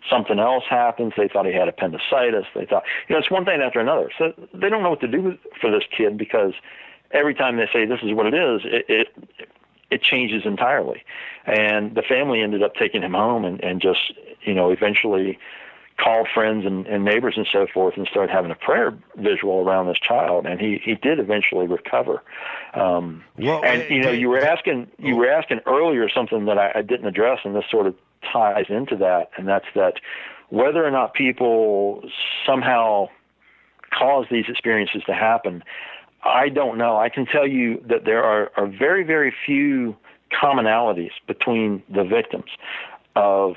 something else happens. They thought he had appendicitis. They thought, it's one thing after another. So they don't know what to do for this kid, because every time they say this is what it is, it changes entirely. And the family ended up taking him home and just, eventually called friends and neighbors and so forth and started having a prayer visual around this child. And he did eventually recover. You were asking earlier something that I didn't address, and this sort of ties into that. And that's that whether or not people somehow cause these experiences to happen, I don't know. I can tell you that there are very, very few commonalities between the victims of,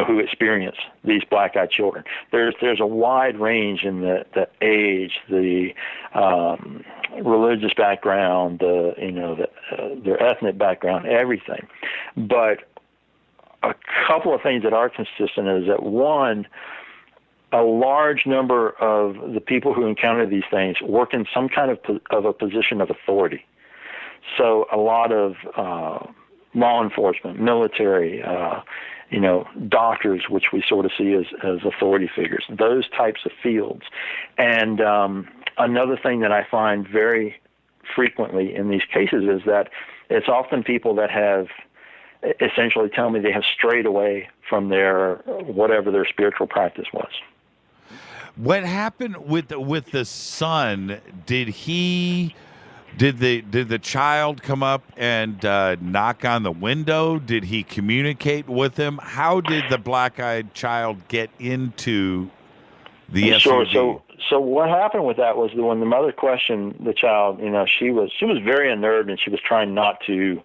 who experience these black-eyed children. There's a wide range in the age, the religious background, their ethnic background, everything. But a couple of things that are consistent is that, one, a large number of the people who encounter these things work in some kind of a position of authority. So a lot of law enforcement, military, doctors, which we sort of see as authority figures, those types of fields. And another thing that I find very frequently in these cases is that it's often people that have essentially tell me they have strayed away from their whatever their spiritual practice was. What happened with the son? Did the child come up and knock on the window? Did he communicate with him? How did the black-eyed child get into the SUV? Sure. So what happened with that was that when the mother questioned the child, she was very unnerved, and she was trying not to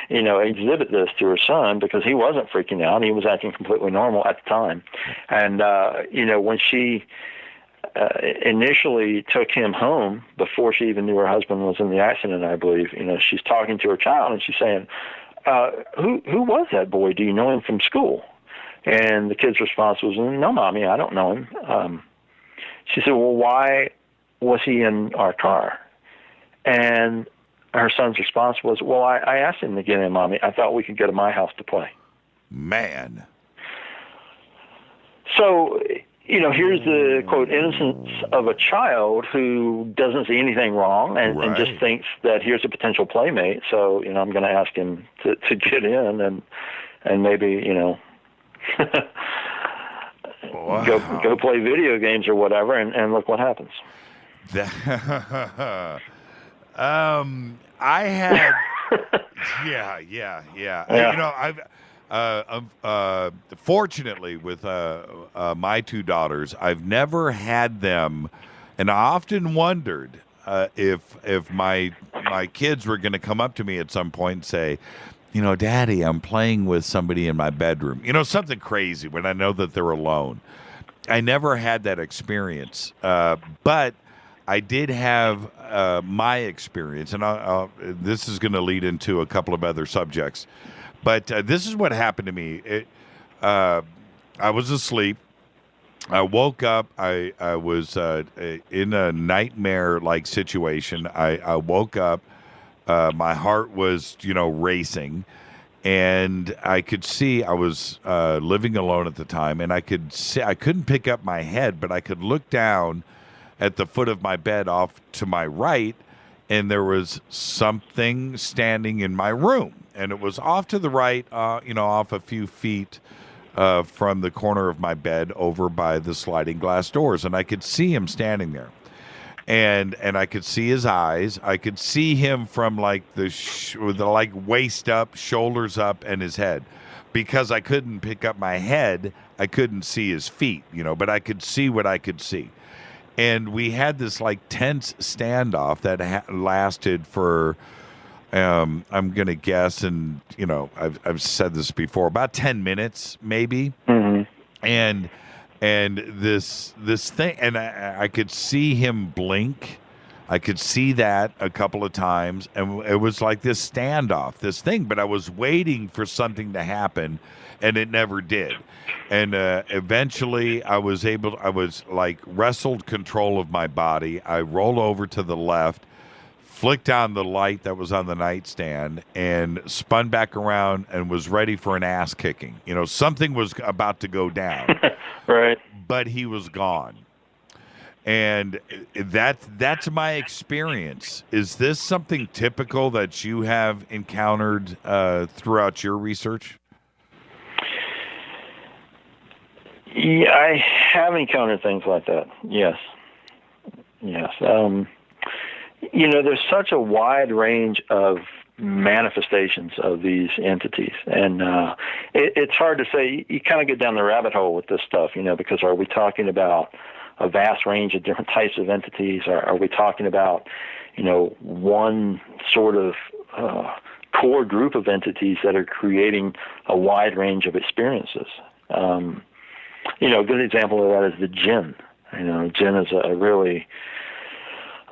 exhibit this to her son because he wasn't freaking out. He was acting completely normal at the time. And, when she initially took him home before she even knew her husband was in the accident, I believe, she's talking to her child and she's saying, who was that boy? Do you know him from school? And the kid's response was, no, Mommy, I don't know him. She said, well, why was he in our car? And her son's response was, well, I asked him to get in, Mommy. I thought we could go to my house to play. Man. So, here's the, quote, innocence of a child who doesn't see anything wrong and just thinks that here's a potential playmate. So, I'm going to ask him to get in and maybe, go play video games or whatever and look what happens. I had, yeah. I've fortunately with my two daughters, I've never had them, and I often wondered if my kids were going to come up to me at some point and say, Daddy, I'm playing with somebody in my bedroom, something crazy when I know that they're alone. I never had that experience, but I did have my experience, and this is going to lead into a couple of other subjects. But this is what happened to me. I was asleep. I woke up. I was in a nightmare-like situation. I woke up. My heart was, racing. And I could see I was living alone at the time, and I could see I couldn't pick up my head, but I could look down at the foot of my bed off to my right, and there was something standing in my room. And it was off to the right, off a few feet from the corner of my bed over by the sliding glass doors. And I could see him standing there. And I could see his eyes. I could see him from like the waist up, shoulders up, and his head. Because I couldn't pick up my head, I couldn't see his feet, but I could see what I could see. And we had this like tense standoff that lasted for, I'm going to guess, and I've said this before, about 10 minutes maybe. Mm-hmm. And this thing, and I could see him blink. I could see that a couple of times, and it was like this standoff, this thing. But I was waiting for something to happen, and it never did. And eventually, I was wrestled control of my body. I rolled over to the left, flicked on the light that was on the nightstand, and spun back around and was ready for an ass kicking. Something was about to go down. Right. But he was gone. And that's my experience. Is this something typical that you have encountered throughout your research? Yeah, I have encountered things like that. Yes. There's such a wide range of manifestations of these entities, and it's hard to say. You kind of get down the rabbit hole with this stuff, because are we talking about a vast range of different types of entities? Are we talking about, one sort of core group of entities that are creating a wide range of experiences? A good example of that is the Jinn. Jinn is a really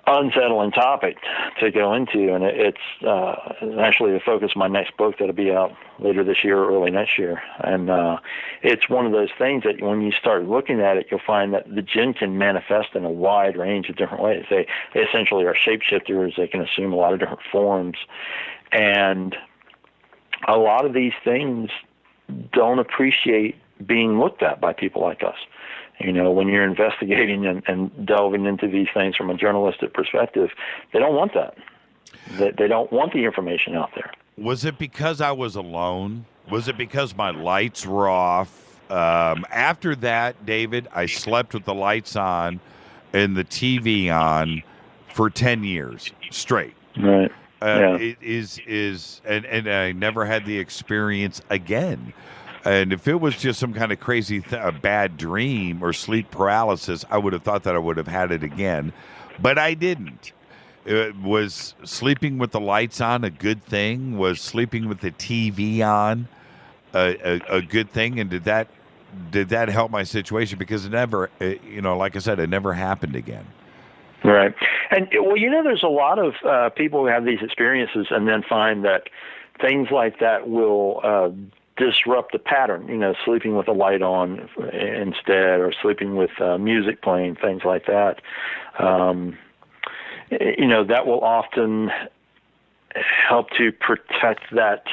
unsettling topic to go into, and it's actually the focus of my next book that'll be out later this year or early next year. And it's one of those things that when you start looking at it, you'll find that the Jinn can manifest in a wide range of different ways. They essentially are shapeshifters. They can assume a lot of different forms. And a lot of these things don't appreciate being looked at by people like us. You know, when you're investigating and delving into these things from a journalistic perspective, they don't want that. They don't want the information out there. Was it because I was alone? Was it because my lights were off? After that, David, I slept with the lights on and the TV on for 10 years straight. Right. It is, and I never had the experience again. And if it was just some kind of crazy, a bad dream or sleep paralysis, I would have thought that I would have had it again. But I didn't. Was sleeping with the lights on a good thing? Was sleeping with the TV on a good thing? And did that help my situation? Because it never, like I said, it never happened again. Right. And, well, there's a lot of people who have these experiences and then find that things like that will disrupt the pattern, sleeping with a light on instead, or sleeping with music playing, things like that. That will often help to protect that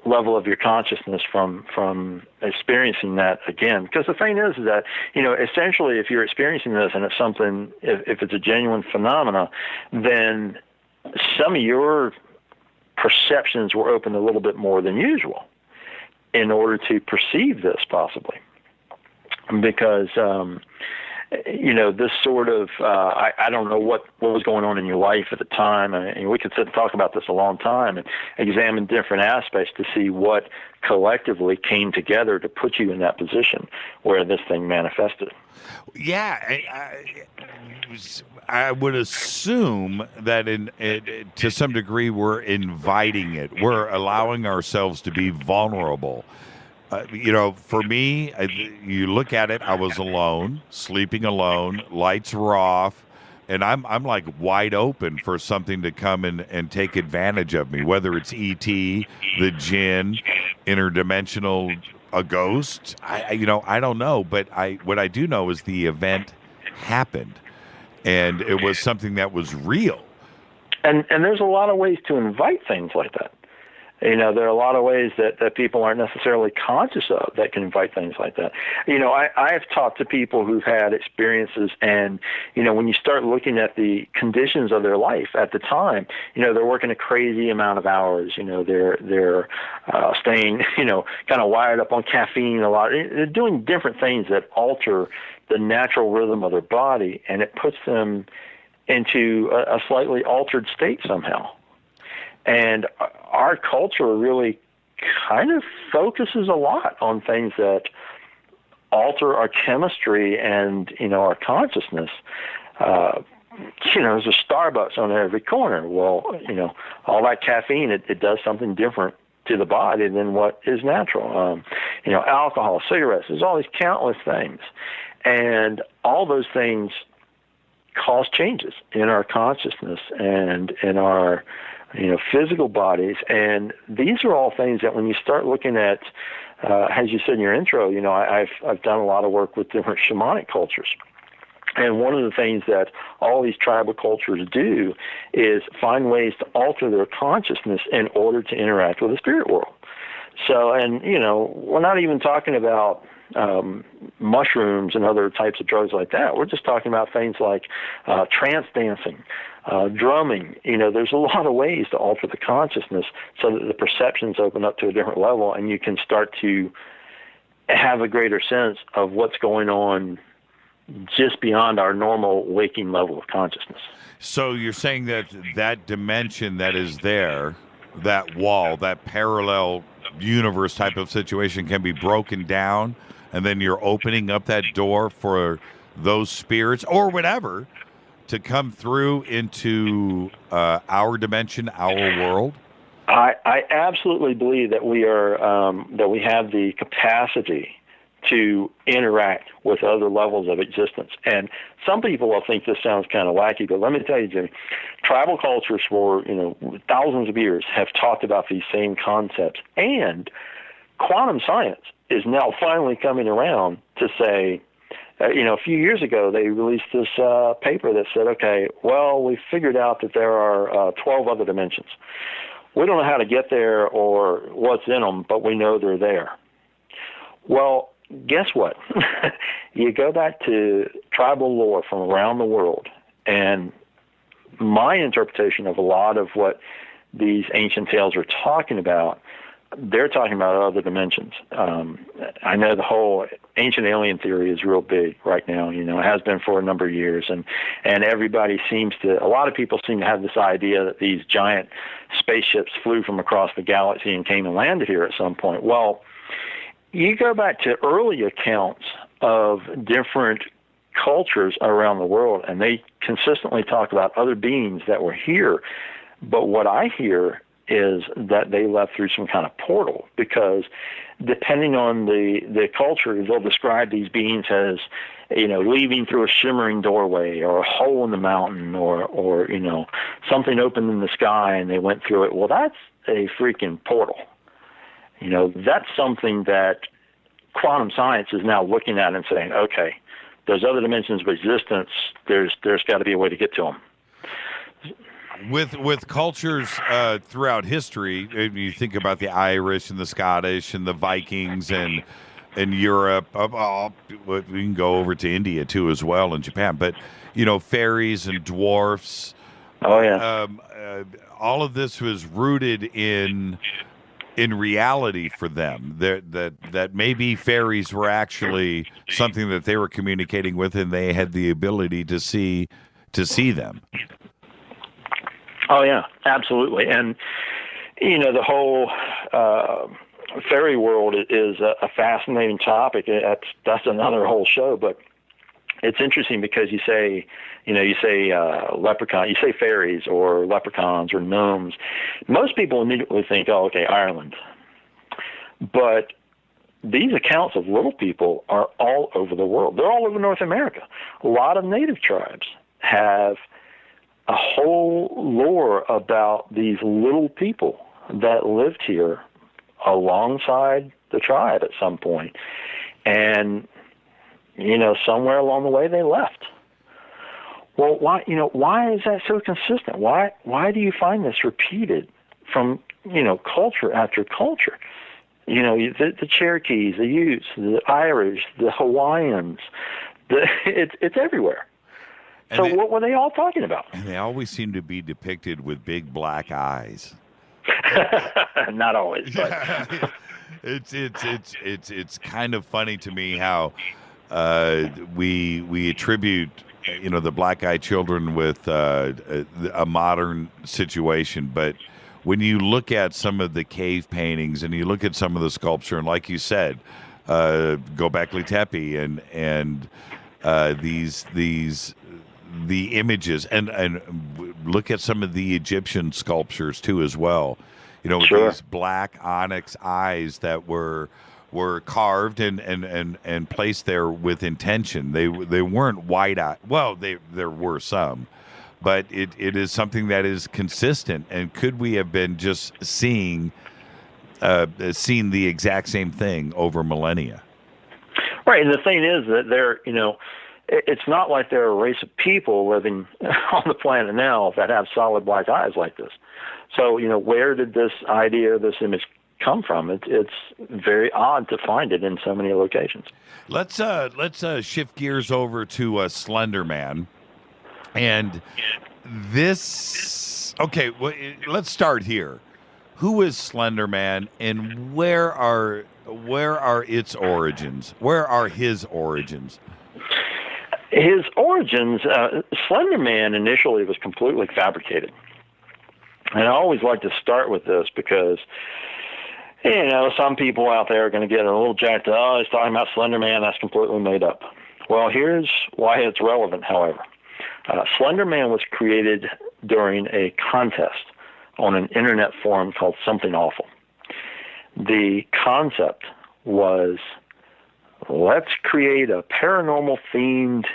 level of your consciousness from experiencing that again. Because the thing is that, essentially if you're experiencing this and it's something, if it's a genuine phenomena, then some of your perceptions were opened a little bit more than usual in order to perceive this possibly. Because, this sort of, I don't know what was going on in your life at the time. And we could sit and talk about this a long time and examine different aspects to see what collectively came together to put you in that position where this thing manifested. Yeah, I would assume that to some degree we're inviting it. We're allowing ourselves to be vulnerable. For me, you look at it, I was alone, sleeping alone, lights were off, and I'm like wide open for something to come and take advantage of me, whether it's E.T., the Jinn, interdimensional, a ghost. I don't know, but what I do know is the event happened, and it was something that was real. And there's a lot of ways to invite things like that. There are a lot of ways that people aren't necessarily conscious of that can invite things like that. I've talked to people who've had experiences, and, when you start looking at the conditions of their life at the time, they're working a crazy amount of hours. They're staying, kind of wired up on caffeine a lot. They're doing different things that alter the natural rhythm of their body, and it puts them into a slightly altered state somehow. And our culture really kind of focuses a lot on things that alter our chemistry and, our consciousness. There's a Starbucks on every corner. Well, all that caffeine, it does something different to the body than what is natural. Alcohol, cigarettes, there's all these countless things. And all those things cause changes in our consciousness and in our physical bodies. And these are all things that when you start looking at, as you said in your intro, I've done a lot of work with different shamanic cultures. And one of the things that all these tribal cultures do is find ways to alter their consciousness in order to interact with the spirit world. So, and, we're not even talking about mushrooms and other types of drugs like that. We're just talking about things like trance dancing, drumming. There's a lot of ways to alter the consciousness so that the perceptions open up to a different level, and you can start to have a greater sense of what's going on just beyond our normal waking level of consciousness. So you're saying that dimension that is there, that wall, that parallel universe type of situation can be broken down, and then you're opening up that door for those spirits or whatever to come through into our dimension, our world? I absolutely believe that we are that we have the capacity to interact with other levels of existence. And some people will think this sounds kind of wacky, but let me tell you, Jimmy, tribal cultures for thousands of years have talked about these same concepts, and quantum science is now finally coming around to say, a few years ago they released this paper that said, okay, well, we figured out that there are 12 other dimensions. we don't know how to get there or what's in them, but we know they're there. Well, guess what? You go back to tribal lore from around the world, and my interpretation of a lot of what these ancient tales are talking about, they're talking about other dimensions. I know the whole ancient alien theory is real big right now. It has been for a number of years, and everybody a lot of people seem to have this idea that these giant spaceships flew from across the galaxy and came and landed here at some point. Well, you go back to early accounts of different cultures around the world, and they consistently talk about other beings that were here. But what I hear is that they left through some kind of portal, because depending on the culture, they'll describe these beings as, leaving through a shimmering doorway or a hole in the mountain or something opened in the sky and they went through it. Well, that's a freaking portal. That's something that quantum science is now looking at and saying, okay, there's other dimensions of existence. There's got to be a way to get to them. With cultures throughout history, you think about the Irish and the Scottish and the Vikings and Europe. We can go over to India too as well, and Japan. But fairies and dwarfs. Oh yeah. All of this was rooted in reality for them. That maybe fairies were actually something that they were communicating with, and they had the ability to see them. Oh yeah, absolutely. And the whole fairy world is a fascinating topic. That's another whole show. But it's interesting because you say leprechaun, you say fairies or leprechauns or gnomes. Most people immediately think, oh, okay, Ireland. But these accounts of little people are all over the world. They're all over North America. A lot of native tribes have a whole lore about these little people that lived here alongside the tribe at some point. And, somewhere along the way they left. Well, why is that so consistent? Why do you find this repeated from, culture after culture? The Cherokees, the Utes, the Irish, the Hawaiians, it's everywhere. So what were they all talking about? And they always seem to be depicted with big black eyes. Not always, but it's kind of funny to me how we attribute the black-eyed children with a modern situation, but when you look at some of the cave paintings and you look at some of the sculpture, and like you said, Göbekli Tepe and the images, and look at some of the Egyptian sculptures too as well. Sure. These black onyx eyes that were carved and placed there with intention. They weren't white eye. Well, there were some, but it is something that is consistent. And could we have been just seen the exact same thing over millennia? Right, and the thing is that they're it's not like they're a race of people living on the planet now that have solid white eyes like this. So, where did this idea, this image come from? It's very odd to find it in so many locations. Let's shift gears over to Slender Man. And this, okay, well, let's start here. Who is Slender Man, and where are its origins? Where are his origins? His origins, Slender Man initially was completely fabricated. And I always like to start with this because, some people out there are going to get a little jacked up. Oh, he's talking about Slender Man. That's completely made up. Well, here's why it's relevant, however. Slender Man was created during a contest on an internet forum called Something Awful. The concept was, let's create a paranormal-themed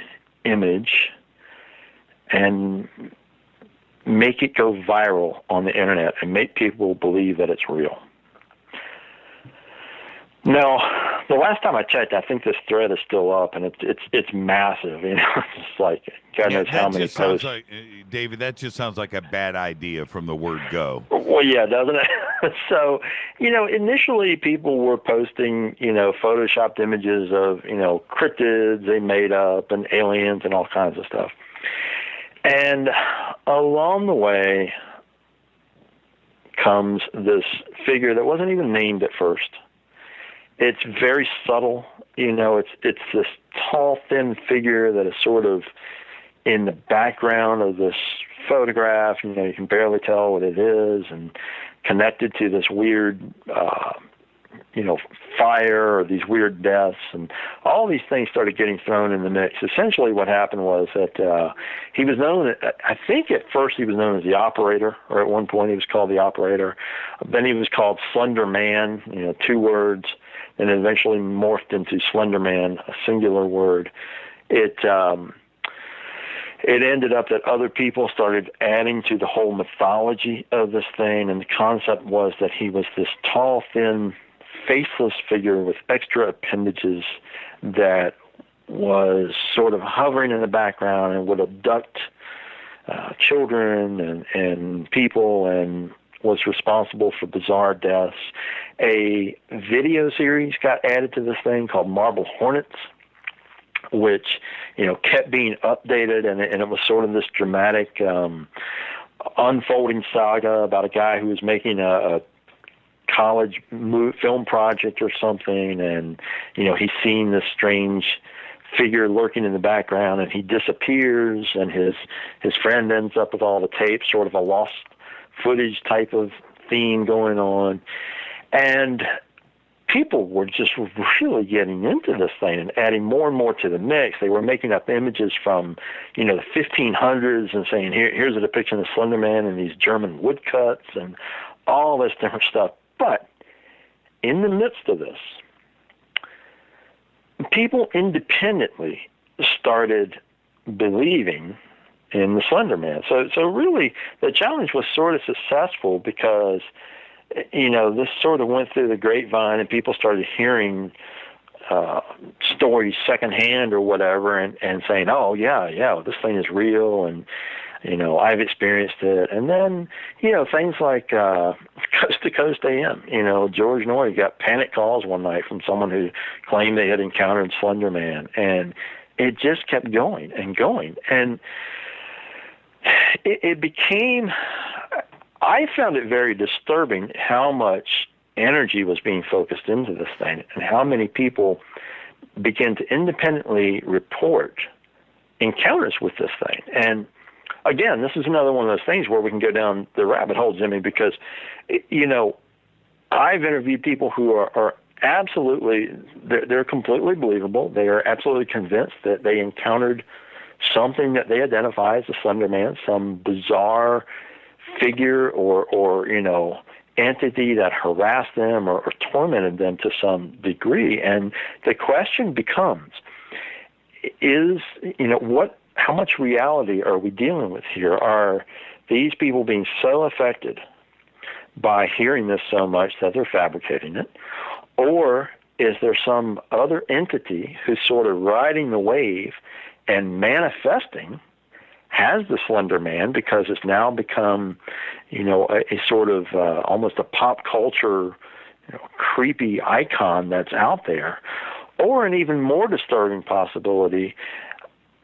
image and make it go viral on the internet and make people believe that it's real. Now, The last time I checked, I think this thread is still up, and it's massive. You know, it's like God knows how many just sounds posts. like, David, that just sounds like a bad idea from the word go. Well, yeah, doesn't it? So, you know, initially people were posting, you know, photoshopped images of, you know, cryptids they made up and aliens and all kinds of stuff. And along the way comes this figure that wasn't even named at first. It's very subtle, you know, it's this tall, thin figure that is sort of in the background of this photograph. You know, you can barely tell what it is, and connected to this weird, you know, fire or these weird deaths, and all these things started getting thrown in the mix. Essentially what happened was that he was known, I think at first he was known as the Operator, or at one point he was called the Operator. Then he was called Slender Man, you know, 2 words, and eventually morphed into Slender Man, a singular word. It ended up that other people started adding to the whole mythology of this thing, and the concept was that he was this tall, thin, faceless figure with extra appendages that was sort of hovering in the background and would abduct children and people, and was responsible for bizarre deaths. A video series got added to this thing called Marble Hornets, which, you know, kept being updated, and it was sort of this dramatic unfolding saga about a guy who was making a college film project or something, and, you know, he's seen this strange figure lurking in the background, and he disappears, and his friend ends up with all the tapes, sort of a lost footage type of theme going on. And people were just really getting into this thing and adding more and more to the mix. They were making up images from, you know, the 1500s and saying, here's a depiction of Slender Man and these German woodcuts and all this different stuff. But in the midst of this, people independently started believing in the Slender Man. So really, the challenge was sort of successful because, you know, this sort of went through the grapevine, and people started hearing stories secondhand or whatever, and saying, oh, yeah, this thing is real, and, you know, I've experienced it. And then, you know, things like Coast to Coast AM, you know, George Norrie got panic calls one night from someone who claimed they had encountered Slender Man, and it just kept going and going. And it became, I found it very disturbing how much energy was being focused into this thing, and how many people began to independently report encounters with this thing. And again, this is another one of those things where we can go down the rabbit hole, Jimmy, because, you know, I've interviewed people who are absolutely, they're completely believable. They are absolutely convinced that they encountered something that they identify as the Slender Man, some bizarre figure or you know, entity that harassed them or tormented them to some degree. And the question becomes, is, you know, how much reality are we dealing with here? Are these people being so affected by hearing this so much that they're fabricating it? Or is there some other entity who's sort of riding the wave and manifesting, has the Slender Man, because it's now become, you know, a sort of almost a pop culture, you know, creepy icon that's out there? Or an even more disturbing possibility,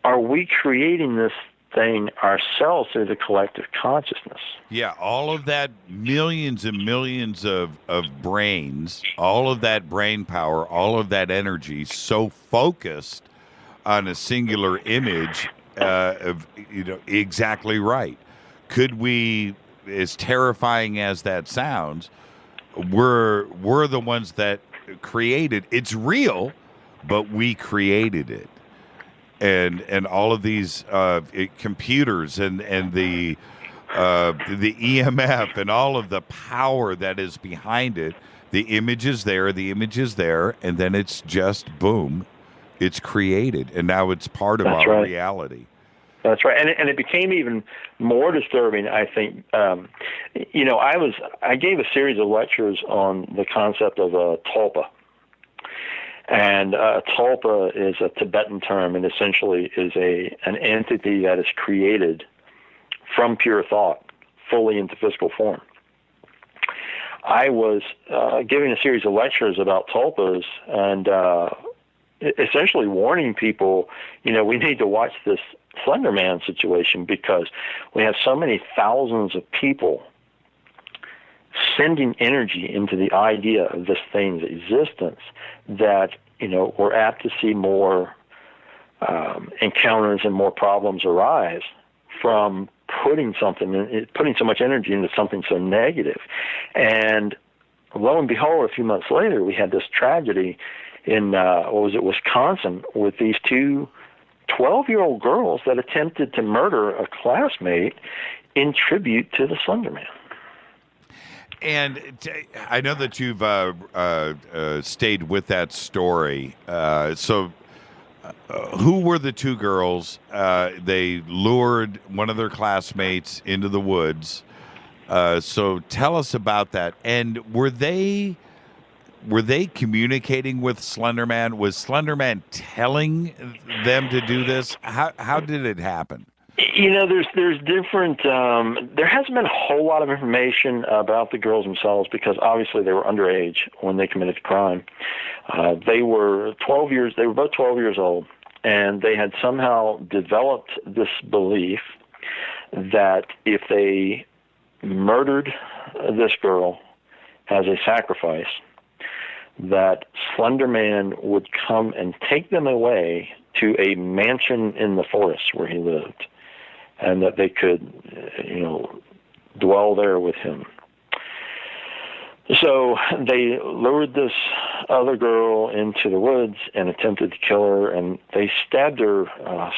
are we creating this thing ourselves through the collective consciousness? Yeah, all of that, millions and millions of brains, all of that brain power, all of that energy, so focused on a singular image, you know, exactly right. Could we, as terrifying as that sounds, we're the ones that created, it's real, but we created it. And all of these computers and the EMF and all of the power that is behind it, the image is there, and then it's just boom, it's created, and now it's part of That's our right. reality. That's right, and it became even more disturbing, I think. You know, I gave a series of lectures on the concept of a tulpa, And tulpa is a Tibetan term, and essentially is an entity that is created from pure thought, fully into physical form. I was giving a series of lectures about tulpas and essentially warning people, we need to watch this Slender Man situation, because we have so many thousands of people sending energy into the idea of this thing's existence that, we're apt to see more encounters and more problems arise from putting so much energy into something so negative. And lo and behold, a few months later, we had this tragedy in, Wisconsin, with these two 12-year-old girls that attempted to murder a classmate in tribute to the Slender Man. And I know that you've stayed with that story. So who were the two girls? They lured one of their classmates into the woods. So tell us about that. And were they communicating with Slender Man? Was Slender Man telling them to do this? How did it happen? There's different. There hasn't been a whole lot of information about the girls themselves, because obviously they were underage when they committed the crime. They were 12 years. They were both 12 years old, and they had somehow developed this belief that if they murdered this girl as a sacrifice, that Slender Man would come and take them away to a mansion in the forest where he lived, and that they could, dwell there with him. So they lured this other girl into the woods and attempted to kill her, and they stabbed her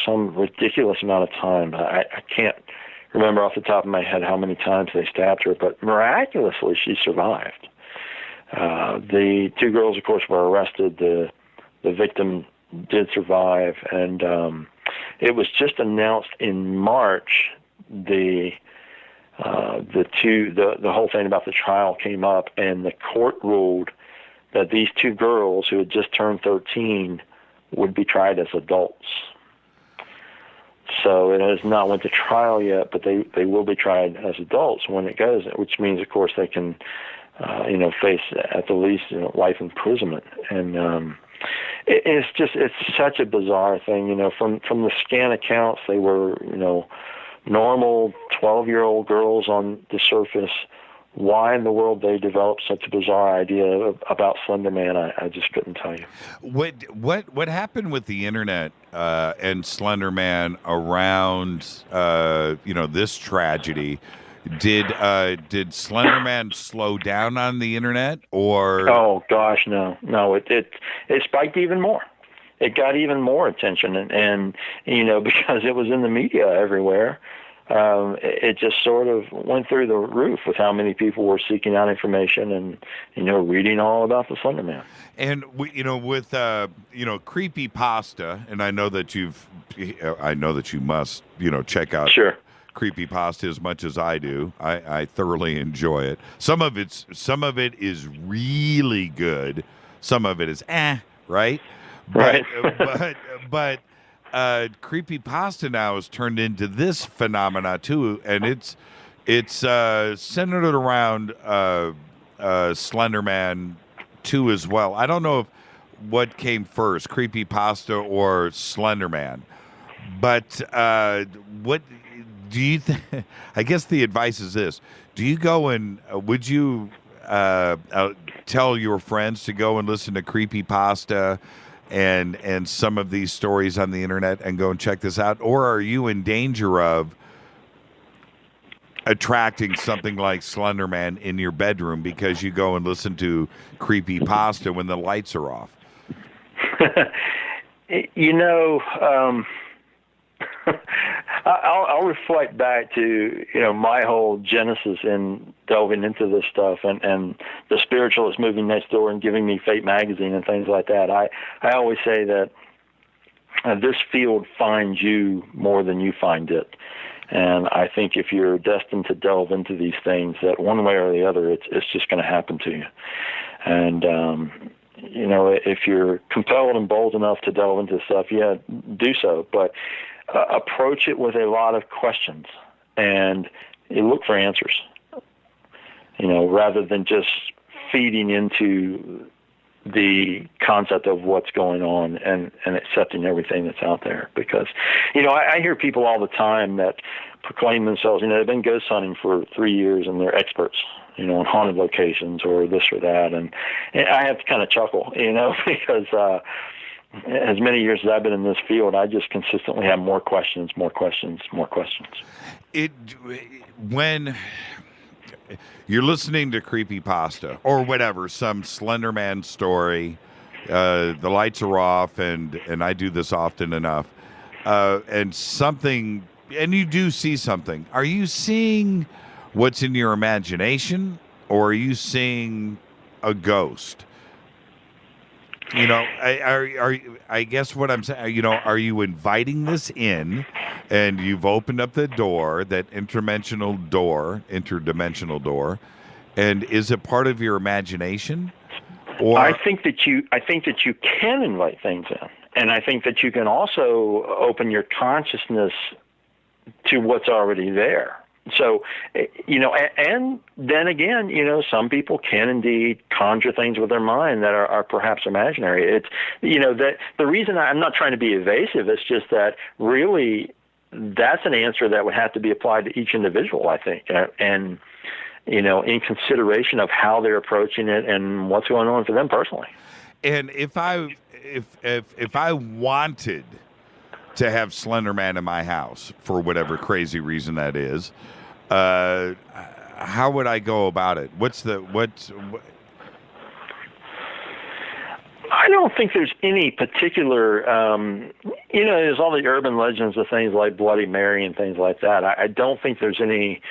some ridiculous amount of time. I can't remember off the top of my head how many times they stabbed her, but miraculously she survived. The two girls, of course, were arrested. The victim did survive, and it was just announced in March. The whole thing about the trial came up, and the court ruled that these two girls who had just turned 13 would be tried as adults. So it has not went to trial yet, but they will be tried as adults when it goes, which means, of course, they can face at the least life imprisonment. And it's such a bizarre thing. From the scan accounts, they were normal 12-year-old girls on the surface. Why in the world they developed such a bizarre idea about Slender Man, I just couldn't tell you. What happened with the internet and Slender Man around this tragedy? Did Slender Man slow down on the internet, or? Oh gosh, no, it spiked even more. It got even more attention, and because it was in the media everywhere. It just sort of went through the roof with how many people were seeking out information and, reading all about the Slender Man. And with creepypasta, and I know that you must, check out creepypasta as much as I do. I thoroughly enjoy it. Some of it is really good. Some of it is right? But creepypasta now has turned into this phenomena too, and it's centered around Slender Man 2 as well. I don't know what came first, creepypasta or Slender Man, but what do you think? I guess the advice is this: do you go and would you tell your friends to go and listen to creepypasta and some of these stories on the internet and go and check this out? Or are you in danger of attracting something like Slender Man in your bedroom because you go and listen to creepypasta when the lights are off? I'll reflect back to my whole genesis in delving into this stuff and the spiritualist moving next door and giving me Fate magazine and things like that. I always say that this field finds you more than you find it, and I think if you're destined to delve into these things, that one way or the other, it's just going to happen to you. And if you're compelled and bold enough to delve into stuff, yeah, do so. But approach it with a lot of questions and look for answers, rather than just feeding into the concept of what's going on and accepting everything that's out there. Because, I hear people all the time that proclaim themselves, they've been ghost hunting for 3 years and they're experts, on haunted locations or this or that. And I have to kind of chuckle, because as many years as I've been in this field, I just consistently have more questions. When you're listening to Creepypasta or whatever, some Slender Man story, the lights are off, and I do this often enough, and you do see something. Are you seeing what's in your imagination, or are you seeing a ghost? I guess what I'm saying, are you inviting this in, and you've opened up the door, that interdimensional door, and is it part of your imagination? Or I think that you can invite things in, and I think that you can also open your consciousness to what's already there. So, and then again, some people can indeed conjure things with their mind that are perhaps imaginary. It's, that the reason I'm not trying to be evasive is just that really that's an answer that would have to be applied to each individual, I think, and in consideration of how they're approaching it and what's going on for them personally. And if I wanted to have Slender Man in my house for whatever crazy reason that is, how would I go about it? I don't think there's any particular, there's all the urban legends of things like Bloody Mary and things like that. I don't think there's any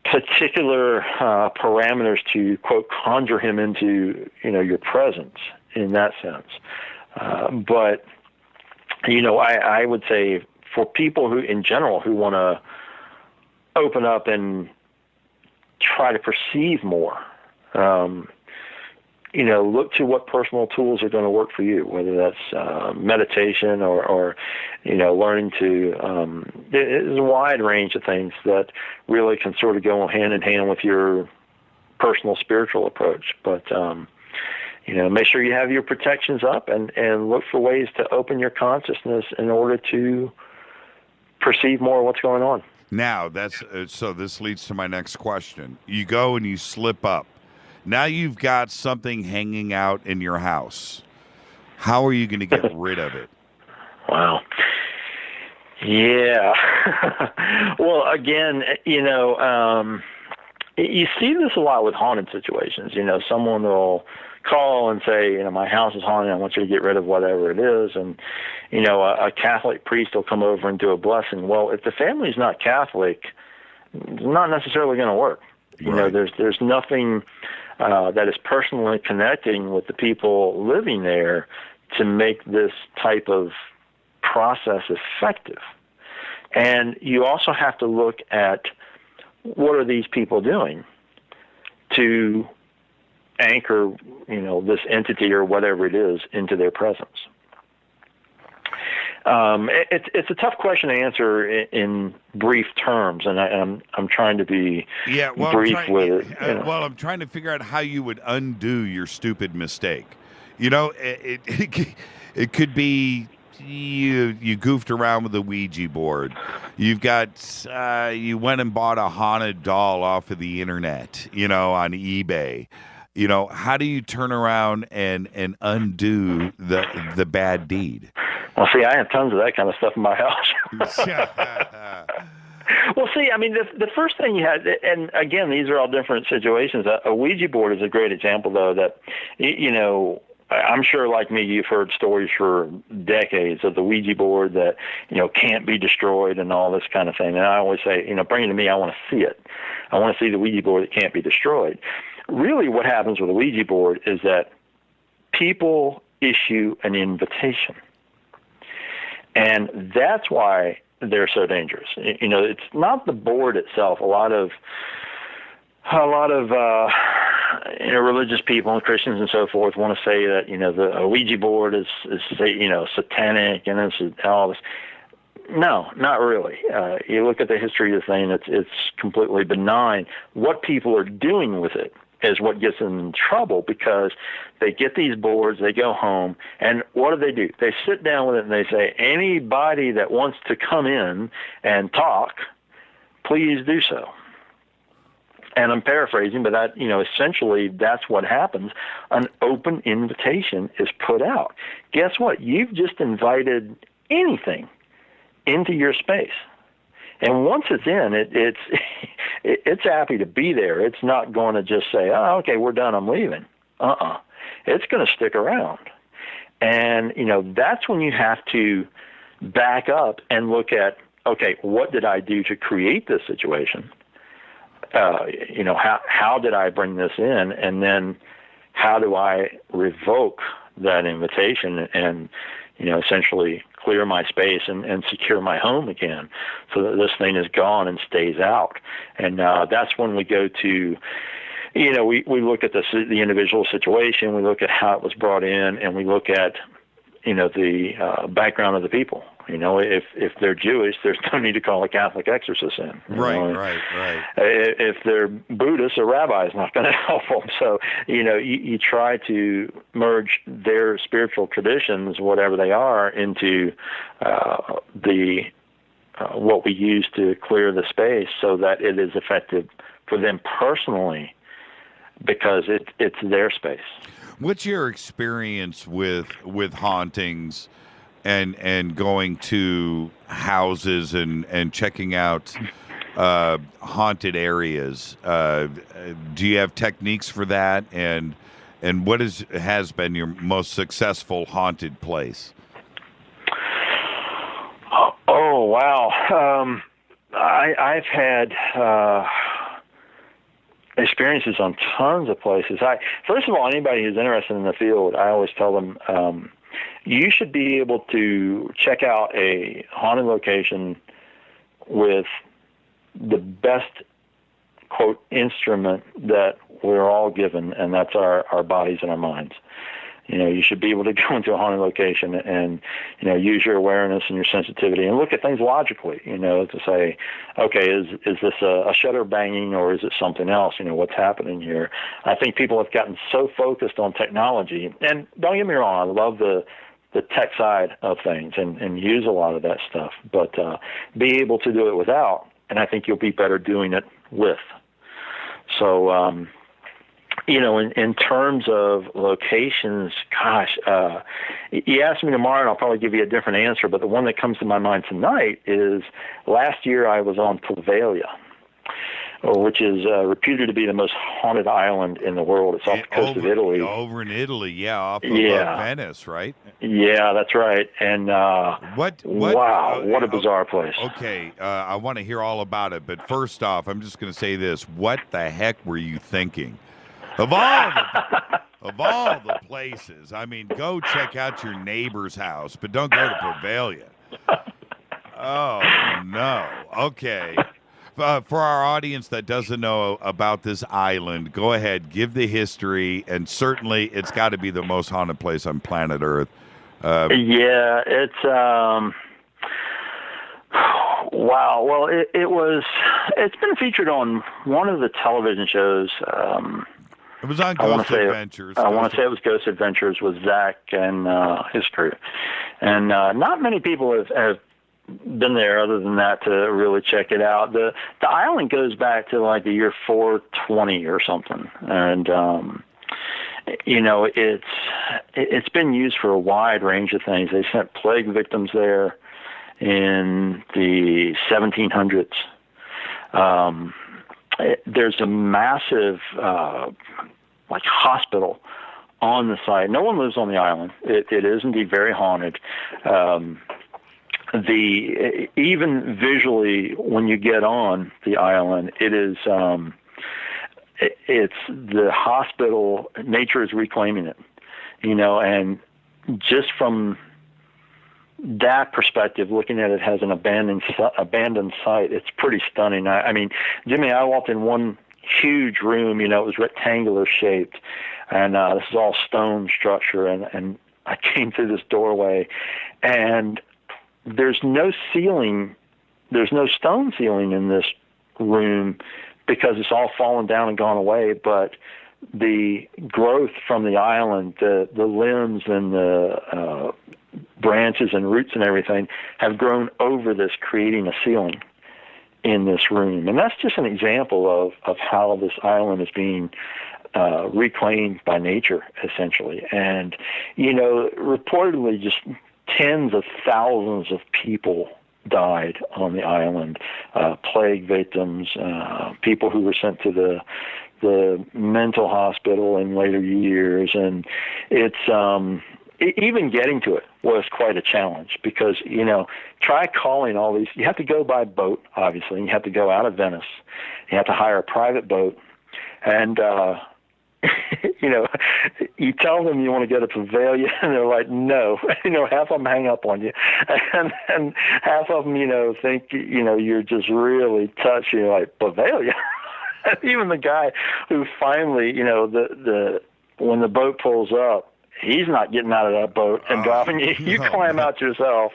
particular parameters to, quote, conjure him into, your presence in that sense. But I would say for people who, in general, who want to open up and try to perceive more, look to what personal tools are going to work for you, whether that's meditation or learning to, there's a wide range of things that really can sort of go hand in hand with your personal spiritual approach. But, make sure you have your protections up and look for ways to open your consciousness in order to perceive more of what's going on. Now, so this leads to my next question. You go and you slip up. Now you've got something hanging out in your house. How are you going to get rid of it? Wow. Yeah. Well, again, you see this a lot with haunted situations. Someone will call and say, my house is haunted, I want you to get rid of whatever it is. And, a Catholic priest will come over and do a blessing. Well, if the family's not Catholic, it's not necessarily going to work. Right. There's nothing that is personally connecting with the people living there to make this type of process effective. And you also have to look at what are these people doing to anchor, this entity or whatever it is into their presence. It's a tough question to answer in brief terms, and I'm trying to be brief with it. Well, I'm trying to figure out how you would undo your stupid mistake. It could be you goofed around with a Ouija board. You've got you went and bought a haunted doll off of the internet, on eBay. How do you turn around and undo the bad deed? Well, see, I have tons of that kind of stuff in my house. Well, see, I mean, the first thing you had, and again, these are all different situations. A Ouija board is a great example, though, that, I'm sure, like me, you've heard stories for decades of the Ouija board that, can't be destroyed and all this kind of thing. And I always say, bring it to me, I want to see it. I want to see the Ouija board that can't be destroyed. Really what happens with a Ouija board is that people issue an invitation. And that's why they're so dangerous. It's not the board itself. A lot of religious people and Christians and so forth want to say that, the Ouija board is satanic and all this. No, not really. You look at the history of the thing, it's completely benign. What people are doing with it is what gets them in trouble, because they get these boards, they go home, and what do? They sit down with it and they say, anybody that wants to come in and talk, please do so. And I'm paraphrasing, but that, essentially that's what happens. An open invitation is put out. Guess what? You've just invited anything into your space. And once it's in, it's happy to be there. It's not going to just say, oh, okay, we're done, I'm leaving. It's going to stick around. And, that's when you have to back up and look at, okay, what did I do to create this situation? How did I bring this in? And then how do I revoke that invitation and, essentially clear my space and secure my home again so that this thing is gone and stays out. And that's when we go to, we look at the individual situation, we look at how it was brought in, and we look at, the background of the people. If they're Jewish, there's no need to call a Catholic exorcist in. Right. If they're Buddhist, a rabbi is not going to help them. So, you try to merge their spiritual traditions, whatever they are, into what we use to clear the space so that it is effective for them personally, because it's their space. What's your experience with hauntings and going to houses and checking out haunted areas? Do you have techniques for that? And what has been your most successful haunted place? Oh wow! I've had experiences on tons of places. First of all, anybody who's interested in the field, I always tell them, you should be able to check out a haunted location with the best, quote, instrument that we're all given, and that's our bodies and our minds. You should be able to go into a haunted location and, use your awareness and your sensitivity and look at things logically, to say, okay, is this a shutter banging or is it something else? What's happening here? I think people have gotten so focused on technology, and don't get me wrong, I love the tech side of things and use a lot of that stuff, but be able to do it without, and I think you'll be better doing it with. So, in terms of locations, gosh, you ask me tomorrow and I'll probably give you a different answer, but the one that comes to my mind tonight is last year I was on Poveglia, which is reputed to be the most haunted island in the world. It's off the coast of Italy. Over in Italy, off of Venice, right? Yeah, that's right. And wow, what a bizarre place. Okay, I want to hear all about it, but first off, I'm just going to say this. What the heck were you thinking? Of all the places, I mean, go check out your neighbor's house, but don't go to Poveglia. Oh, no. Okay. For our audience that doesn't know about this island, go ahead, give the history, and certainly it's got to be the most haunted place on planet Earth. Yeah, it's wow. Well, it's been featured on one of the television shows. It was on Ghost Adventures. I want to say it was Ghost Adventures with Zach and his crew. And not many people have been there other than that to really check it out. The island goes back to like the year 420 or something. And, it's been used for a wide range of things. They sent plague victims there in the 1700s. There's a massive hospital on the site. No one lives on the island. It is indeed very haunted. Even visually, when you get on the island, it is it's the hospital. Nature is reclaiming it, and just from that perspective, looking at it as an abandoned site, it's pretty stunning. I mean, Jimmy, I walked in one huge room. It was rectangular shaped, and this is all stone structure. And I came through this doorway, and there's no ceiling. There's no stone ceiling in this room because it's all fallen down and gone away. But the growth from the island, the limbs and the branches and roots and everything have grown over this, creating a ceiling in this room. And that's just an example of how this island is being reclaimed by nature, essentially. And, reportedly just tens of thousands of people died on the island, plague victims, people who were sent to the mental hospital in later years. And it's even getting to it was quite a challenge because, try calling all these. You have to go by boat, obviously, and you have to go out of Venice. You have to hire a private boat. And, you tell them you want to go to Pavilion, and they're like, no. Half of them hang up on you. And half of them, think, you're just really touchy, like, Pavilion? Even the guy who finally, when the boat pulls up, he's not getting out of that boat and dropping you. You climb out yourself.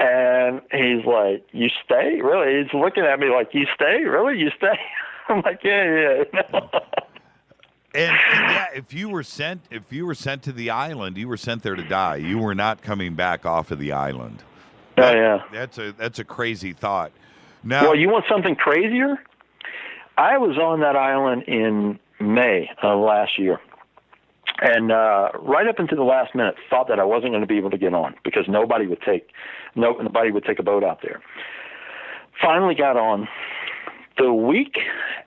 And he's like, you stay? Really? He's looking at me like, you stay? Really? You stay? I'm like, yeah. And yeah, if you were sent to the island, you were sent there to die. You were not coming back off of the island. Yeah. That's a crazy thought. Now, well, you want something crazier? I was on that island in May of last year. And right up into the last minute, thought that I wasn't going to be able to get on because nobody would take a boat out there. Finally got on. The week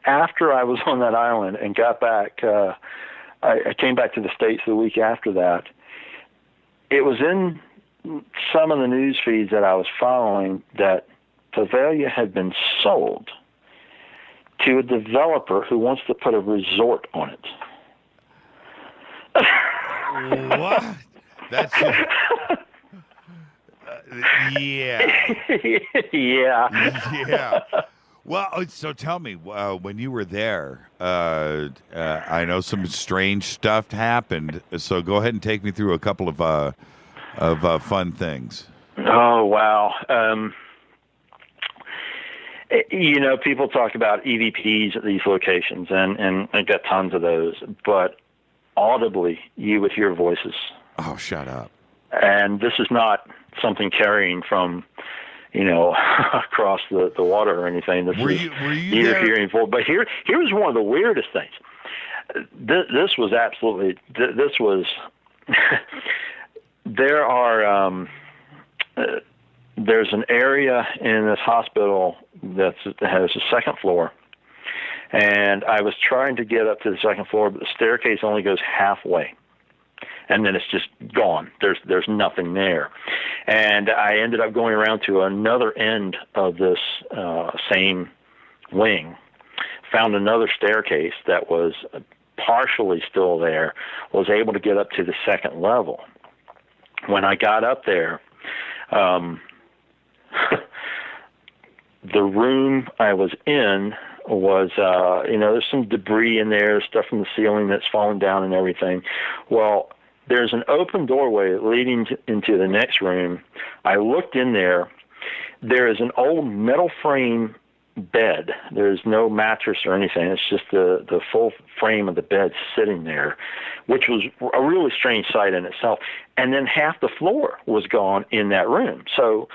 after I was on that island and got back, I came back to the States the week after that. It was in some of the news feeds that I was following that Pavilion had been sold to a developer who wants to put a resort on it. What? That's yeah. Yeah. Well, so tell me, when you were there, I know some strange stuff happened. So go ahead and take me through a couple of fun things. Oh wow! People talk about EVPs at these locations, and I got tons of those. But audibly, you would hear voices. Oh, shut up! And this is not something carrying from, across the water or anything. Were you there? Hearing voice. But here's one of the weirdest things. This was absolutely. This was. There are. There's an area in this hospital that has a second floor, and I was trying to get up to the second floor, but the staircase only goes halfway, and then it's just gone. There's nothing there, and I ended up going around to another end of this same wing, found another staircase that was partially still there, was able to get up to the second level. When I got up there, the room I was in was, there's some debris in there, stuff from the ceiling that's fallen down and everything. Well, there's an open doorway leading into the next room. I looked in there. There is an old metal frame bed. There's no mattress or anything. It's just the full frame of the bed sitting there, which was a really strange sight in itself. And then half the floor was gone in that room. So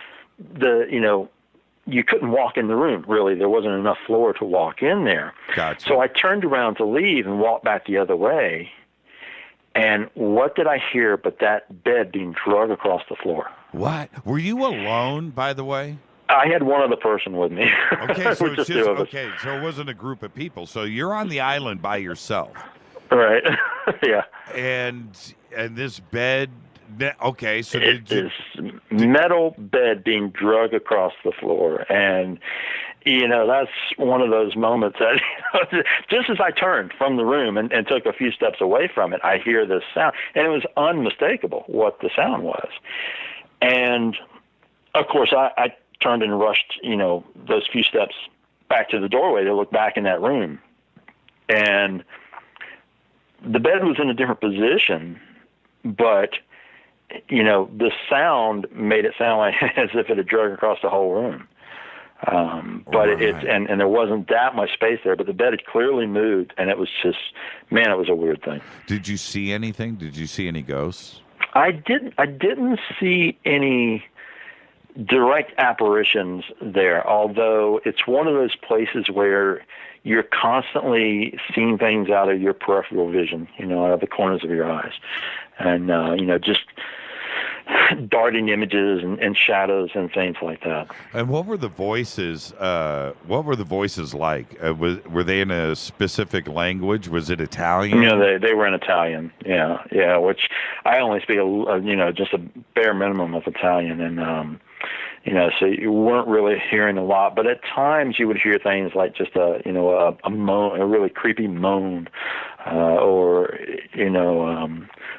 you couldn't walk in the room, really. There wasn't enough floor to walk in there. Gotcha. So I turned around to leave and walked back the other way. And what did I hear but that bed being dragged across the floor? What? Were you alone, by the way? I had one other person with me. Okay, so it's just, okay, so it wasn't a group of people. So you're on the island by yourself. Right. Yeah. And this bed, okay, so this metal bed being dragged across the floor. And, that's one of those moments that just as I turned from the room and took a few steps away from it, I hear this sound. And it was unmistakable what the sound was. And, of course, I turned and rushed, those few steps back to the doorway to look back in that room. And the bed was in a different position, but, you know, the sound made it sound like as if it had drug across the whole room. But and there wasn't that much space there, but the bed had clearly moved, and it was just, man, it was a weird thing. Did you see anything? Did you see any ghosts? I didn't see any direct apparitions there, although it's one of those places where you're constantly seeing things out of your peripheral vision, you know, out of the corners of your eyes, and you know, just darting images and shadows and things like that. And what were the voices? What were the voices like? Were they in a specific language? Was it Italian? You know, they were in Italian. Yeah. Which I only speak just a bare minimum of Italian, and you know, so you weren't really hearing a lot. But at times you would hear things like just a moan, a really creepy moan, or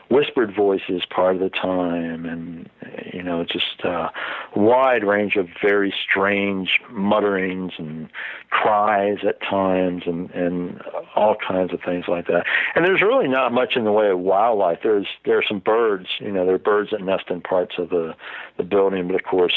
whispered voices part of the time, and you know, just a wide range of very strange mutterings and cries at times, and all kinds of things like that. And there's really not much in the way of wildlife. There are some birds. You know, there are birds that nest in parts of the building, but of course,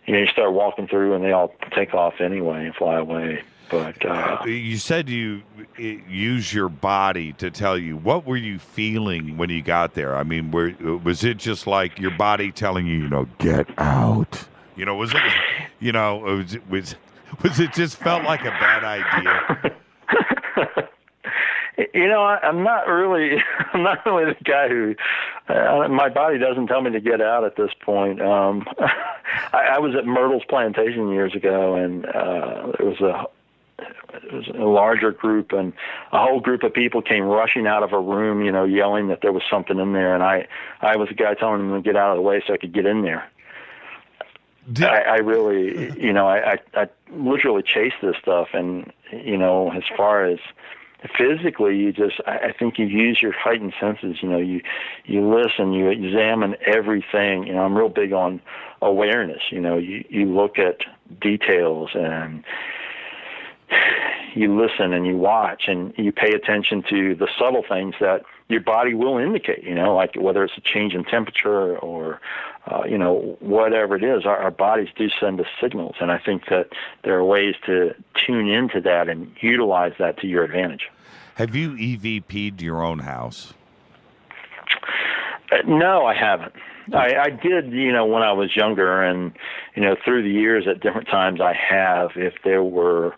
you know, you start walking through and they all take off anyway and fly away. But you said you use your body to tell you. What were you feeling when you got there? I mean, was it just like your body telling you, get out? You know, was it, was it just felt like a bad idea? You know, I'm not really the guy who, my body doesn't tell me to get out at this point. I was at Myrtle's Plantation years ago, and it was a larger group, and a whole group of people came rushing out of a room, you know, yelling that there was something in there, and I was the guy telling them to get out of the way so I could get in there. I really, you know, I literally chased this stuff, and, you know, as far as physically, I think you use your heightened senses. You know, you listen, you examine everything. You know, I'm real big on awareness. You know, you look at details, and you listen and you watch, and you pay attention to the subtle things that your body will indicate, you know, like whether it's a change in temperature or, you know, whatever it is, our bodies do send us signals. And I think that there are ways to tune into that and utilize that to your advantage. Have you EVP'd your own house? No, I haven't. I did, you know, when I was younger, and, you know, through the years at different times I have, if there were,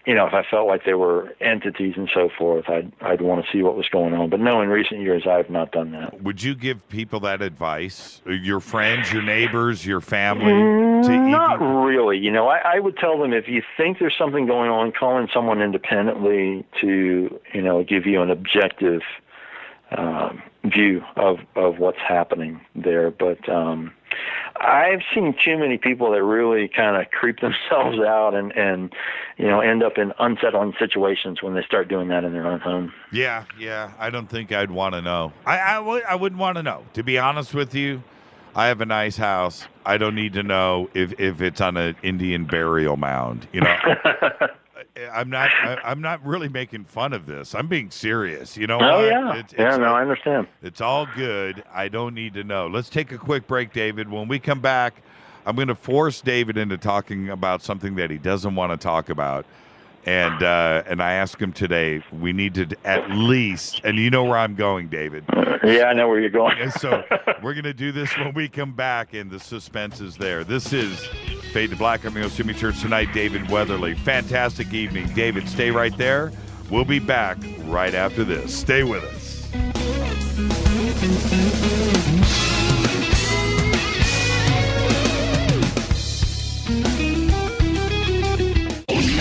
you know, if I felt like there were entities and so forth, I'd want to see what was going on. But no, in recent years, I have not done that. Would you give people that advice? Your friends, your neighbors, your family? Not really. You know, I would tell them, if you think there's something going on, call in someone independently to, you know, give you an objective view of what's happening there. But I've seen too many people that really kind of creep themselves out and you know, end up in unsettling situations when they start doing that in their own home. Yeah. I don't think I'd want to know. I wouldn't want to know. To be honest with you, I have a nice house. I don't need to know if it's on an Indian burial mound. You know, I'm not really making fun of this. I'm being serious. You know. Oh yeah. I understand. It's all good. I don't need to know. Let's take a quick break, David. When we come back, I'm going to force David into talking about something that he doesn't want to talk about. And I asked him today, we need to at least, and you know where I'm going, David. Yeah, I know where you're going. So we're going to do this when we come back, and the suspense is there. This is Fade to Black. I'm your host, Jimmy Church, tonight, David Weatherley. Fantastic evening. David, stay right there. We'll be back right after this. Stay with us.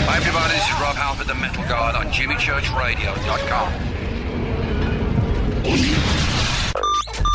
Hi everybody, this is Rob Halford, the Metal God on JimmyChurchRadio.com.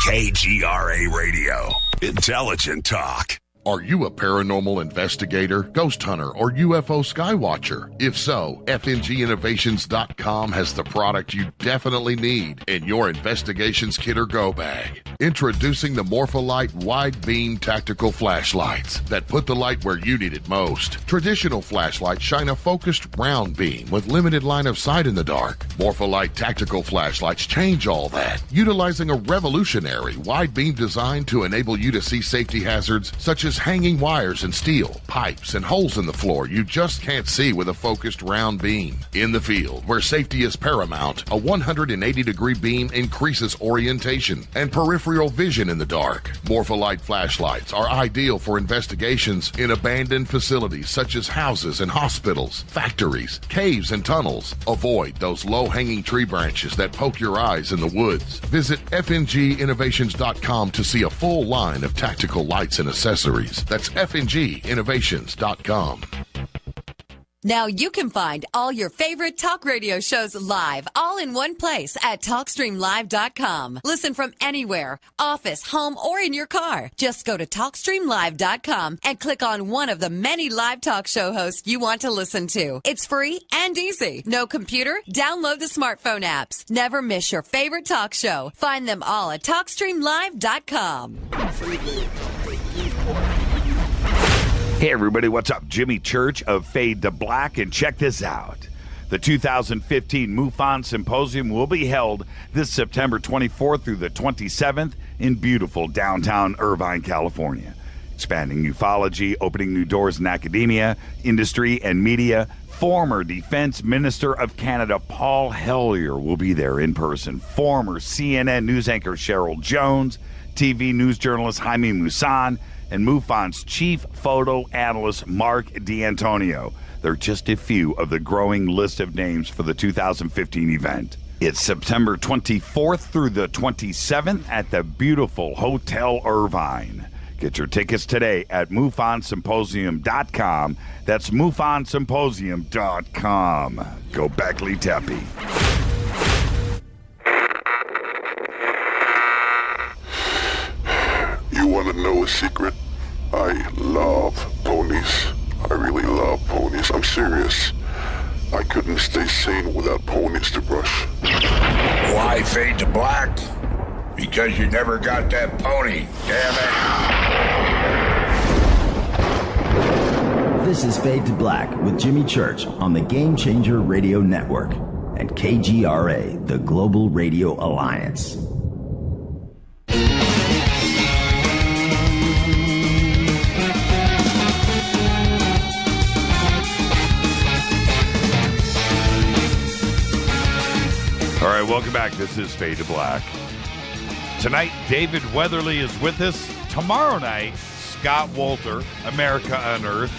KGRA Radio. Intelligent talk. Are you a paranormal investigator, ghost hunter, or UFO skywatcher? If so, FNGinnovations.com has the product you definitely need in your investigations kit or go bag. Introducing the Morpholite Wide Beam Tactical Flashlights that put the light where you need it most. Traditional flashlights shine a focused round beam with limited line of sight in the dark. Morpholite Tactical Flashlights change all that, utilizing a revolutionary wide beam design to enable you to see safety hazards such as hanging wires and steel, pipes, and holes in the floor you just can't see with a focused round beam. In the field, where safety is paramount, a 180-degree beam increases orientation and peripheral vision in the dark. Morpholite flashlights are ideal for investigations in abandoned facilities such as houses and hospitals, factories, caves, and tunnels. Avoid those low-hanging tree branches that poke your eyes in the woods. Visit FNGinnovations.com to see a full line of tactical lights and accessories. That's FNGinnovations.com. Now you can find all your favorite talk radio shows live, all in one place at TalkStreamLive.com. Listen from anywhere, office, home, or in your car. Just go to TalkStreamLive.com and click on one of the many live talk show hosts you want to listen to. It's free and easy. No computer? Download the smartphone apps. Never miss your favorite talk show. Find them all at TalkStreamLive.com. Hey everybody, what's up? Jimmy Church of Fade to Black, and check this out. The 2015 MUFON Symposium will be held this September 24th through the 27th in beautiful downtown Irvine, California. Expanding ufology, opening new doors in academia, industry, and media. Former Defense Minister of Canada Paul Hellyer will be there in person. Former CNN news anchor Cheryl Jones, TV news journalist Jaime Maussan, and MUFON's chief photo analyst, Mark D'Antonio. They're just a few of the growing list of names for the 2015 event. It's September 24th through the 27th at the beautiful Hotel Irvine. Get your tickets today at MUFONSymposium.com. That's MUFONSymposium.com. Go Beckley Teppy. You want to know a secret? I love ponies. I really love ponies. I'm serious. I couldn't stay sane without ponies to brush. Why fade to black? Because you never got that pony, damn it. This is Fade to Black with Jimmy Church on the Game Changer Radio Network and KGRA, the Global Radio Alliance. All right, welcome back. This is Fade to Black. Tonight, David Weatherley is with us. Tomorrow night, Scott Wolter, America Unearthed,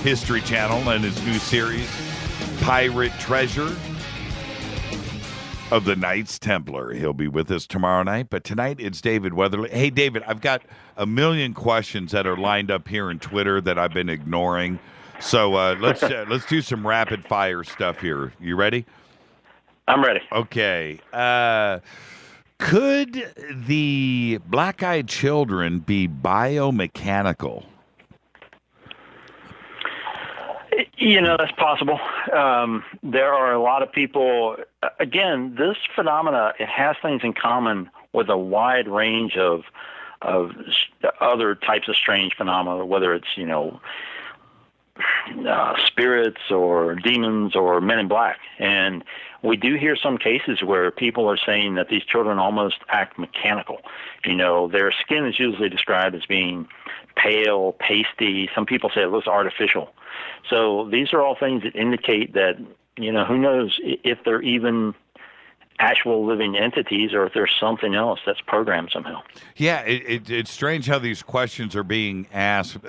History Channel, and his new series, Pirate Treasure of the Knights Templar. He'll be with us tomorrow night, but tonight it's David Weatherley. Hey, David, I've got a million questions that are lined up here in Twitter that I've been ignoring. So let's do some rapid fire stuff here. You ready? I'm ready. Okay. Could the black-eyed children be biomechanical? You know, that's possible. There are a lot of people. Again, this phenomena, it has things in common with a wide range of other types of strange phenomena, whether it's, spirits or demons or men in black. And we do hear some cases where people are saying that these children almost act mechanical. Their skin is usually described as being pale, pasty. Some people say it looks artificial. So these are all things that indicate that, who knows if they're even actual living entities or if there's something else that's programmed somehow. Yeah, it's strange how these questions are being asked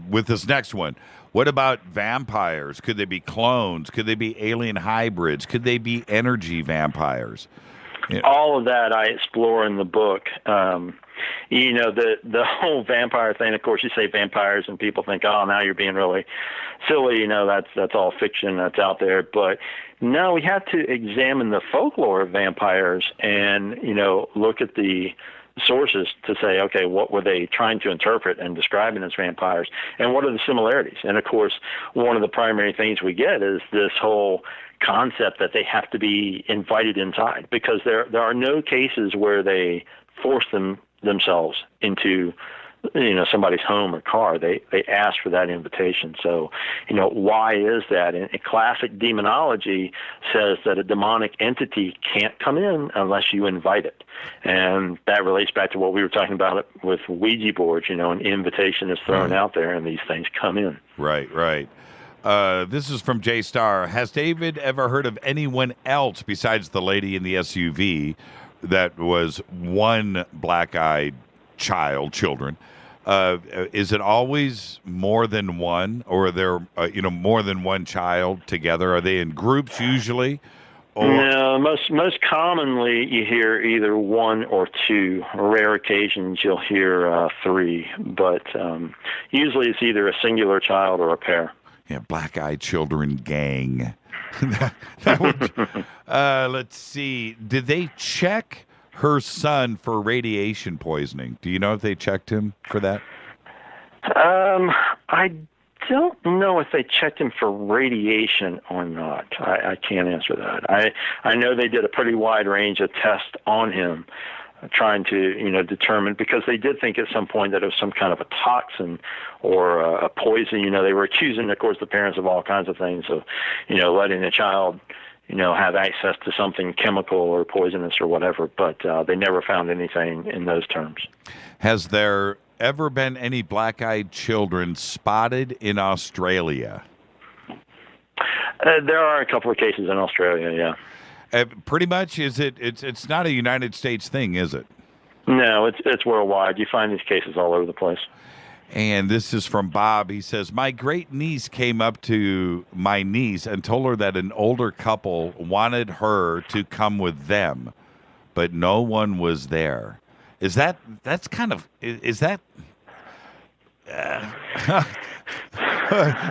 with this next one. What about vampires? Could they be clones? Could they be alien hybrids? Could they be energy vampires? Yeah. All of that I explore in the book. The whole vampire thing, of course, you say vampires and people think, oh, now you're being really silly. That's all fiction that's out there. But no, we have to examine the folklore of vampires and, look at the sources to say, okay, what were they trying to interpret and describing as vampires, and what are the similarities? And of course, one of the primary things we get is this whole concept that they have to be invited inside, because there are no cases where they force themselves into somebody's home or car. They ask for that invitation. So, why is that? And classic demonology says that a demonic entity can't come in unless you invite it. And that relates back to what we were talking about with Ouija boards. An invitation is thrown out there and these things come in. Right. This is from J Star. Has David ever heard of anyone else besides the lady in the SUV that was one black-eyed children? Is it always more than one, or are there more than one child together? Are they in groups usually? Or? No, most commonly you hear either one or two. Rare occasions you'll hear three, but usually it's either a singular child or a pair. Yeah, black-eyed children gang. that would, let's see. Did they check her son for radiation poisoning? Do you know if they checked him for that? I don't know if they checked him for radiation or not. I can't answer that. I know they did a pretty wide range of tests on him, trying to determine, because they did think at some point that it was some kind of a toxin or a poison. They were accusing, of course, the parents of all kinds of things, of letting a child have access to something chemical or poisonous or whatever, but they never found anything in those terms. Has there ever been any black-eyed children spotted in Australia? There are a couple of cases in Australia, yeah. Pretty much, it's not a United States thing, is it? No, it's worldwide. You find these cases all over the place. And this is from Bob. He says, my great niece came up to my niece and told her that an older couple wanted her to come with them, but no one was there. Is that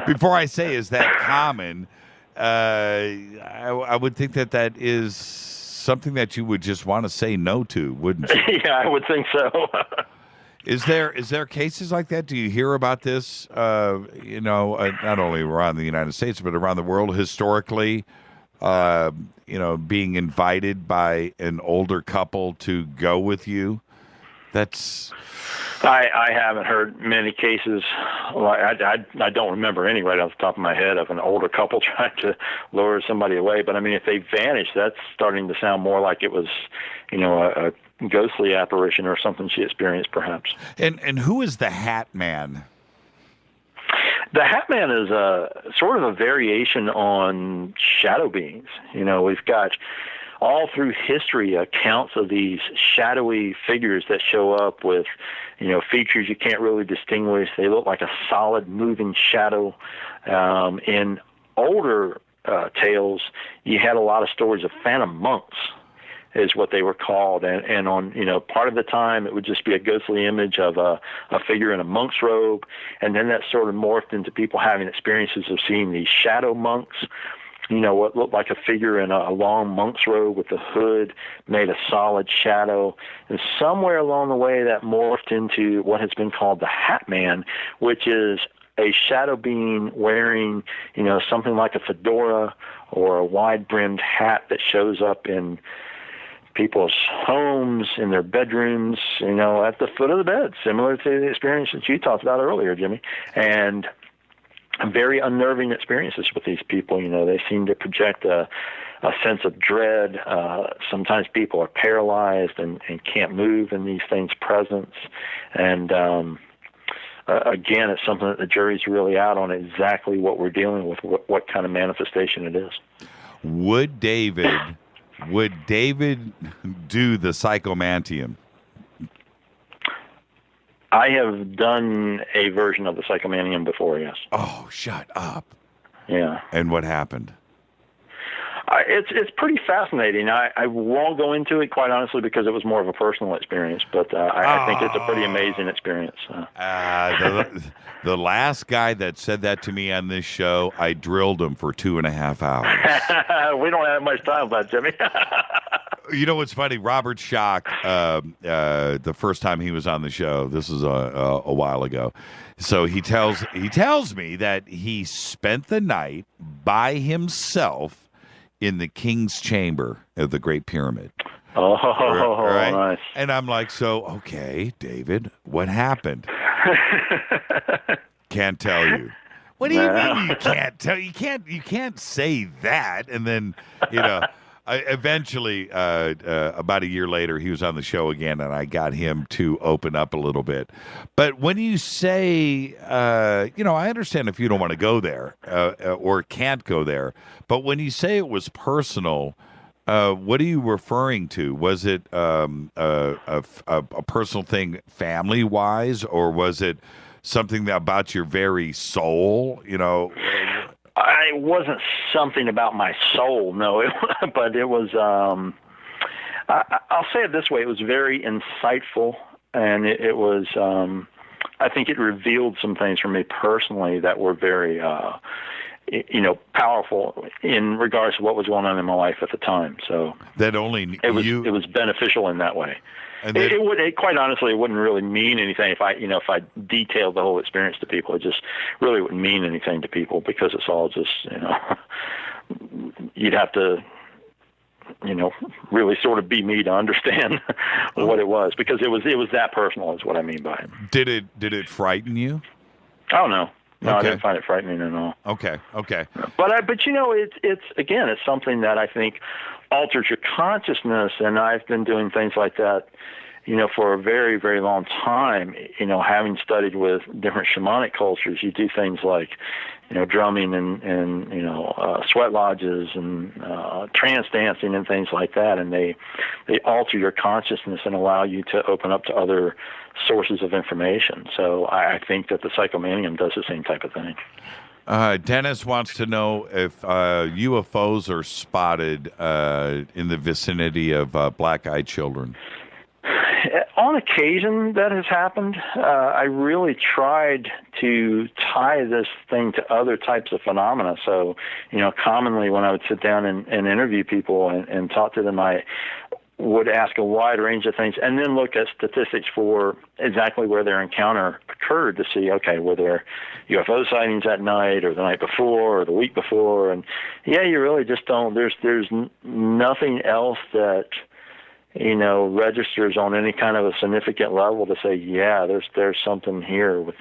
before I say, is that common? I would think that is something that you would just want to say no to, wouldn't you? Yeah, I would think so. Is there cases like that? Do you hear about this, not only around the United States, but around the world historically, being invited by an older couple to go with you? I haven't heard many cases. I don't remember any right off the top of my head of an older couple trying to lure somebody away. But I mean, if they vanish, that's starting to sound more like it was, a ghostly apparition or something she experienced, perhaps. And who is the Hatman? The Hatman is a sort of a variation on shadow beings. We've got all through history accounts of these shadowy figures that show up with, features you can't really distinguish. They look like a solid moving shadow. In older tales, you had a lot of stories of phantom monks, is what they were called. And on, part of the time it would just be a ghostly image of a figure in a monk's robe. And then that sort of morphed into people having experiences of seeing these shadow monks, what looked like a figure in a long monk's robe with a hood made a solid shadow. And somewhere along the way that morphed into what has been called the Hatman, which is a shadow being wearing, something like a fedora or a wide-brimmed hat that shows up in people's homes, in their bedrooms, at the foot of the bed, similar to the experience that you talked about earlier, Jimmy. And very unnerving experiences with these people. They seem to project a sense of dread. Sometimes people are paralyzed and can't move in these things' presence. And again, it's something that the jury's really out on exactly what we're dealing with, what kind of manifestation it is. Would David do the psychomantium? I have done a version of the psychomantium before, yes. Oh, shut up. Yeah. And what happened? It's pretty fascinating. I won't go into it, quite honestly, because it was more of a personal experience, but I think it's a pretty amazing experience. The last guy that said that to me on this show, I drilled him for 2.5 hours. We don't have much time left, Jimmy. You know what's funny? Robert Schock, the first time he was on the show, this was a while ago. So he tells me that he spent the night by himself in the King's Chamber of the Great Pyramid. Oh, right? Nice. And I'm like, so okay, David, what happened? Can't tell you. What do you mean you can't tell? You can't say that. And then, eventually, about a year later, he was on the show again, and I got him to open up a little bit. But when you say, I understand if you don't want to go there or can't go there, but when you say it was personal, what are you referring to? Was it a personal thing family-wise, or was it something about your very soul, It wasn't something about my soul, no. But it was, I'll say it this way, it was very insightful, and it was, I think it revealed some things for me personally that were very, powerful in regards to what was going on in my life at the time. So that only it was beneficial in that way. And it quite honestly, it wouldn't really mean anything if I detailed the whole experience to people. It just really wouldn't mean anything to people because it's all just, you'd have to, really sort of be me to understand what it was, because it was that personal is what I mean by it. Did it frighten you? Oh, no. No, Okay. I didn't find it frightening at all. Okay. But it's something that I think alters your consciousness, and I've been doing things like that, for a very, very long time. Having studied with different shamanic cultures, you do things like, drumming and sweat lodges and trance dancing and things like that, and they alter your consciousness and allow you to open up to other sources of information. So I think that the psychomanium does the same type of thing. Dennis wants to know if UFOs are spotted in the vicinity of black-eyed children. On occasion, that has happened. I really tried to tie this thing to other types of phenomena. So, commonly when I would sit down and interview people and talk to them, I would ask a wide range of things and then look at statistics for exactly where their encounter occurred to see, okay, were there UFO sightings that night or the night before or the week before? And you really just don't, there's nothing else that, registers on any kind of a significant level to say, there's something here with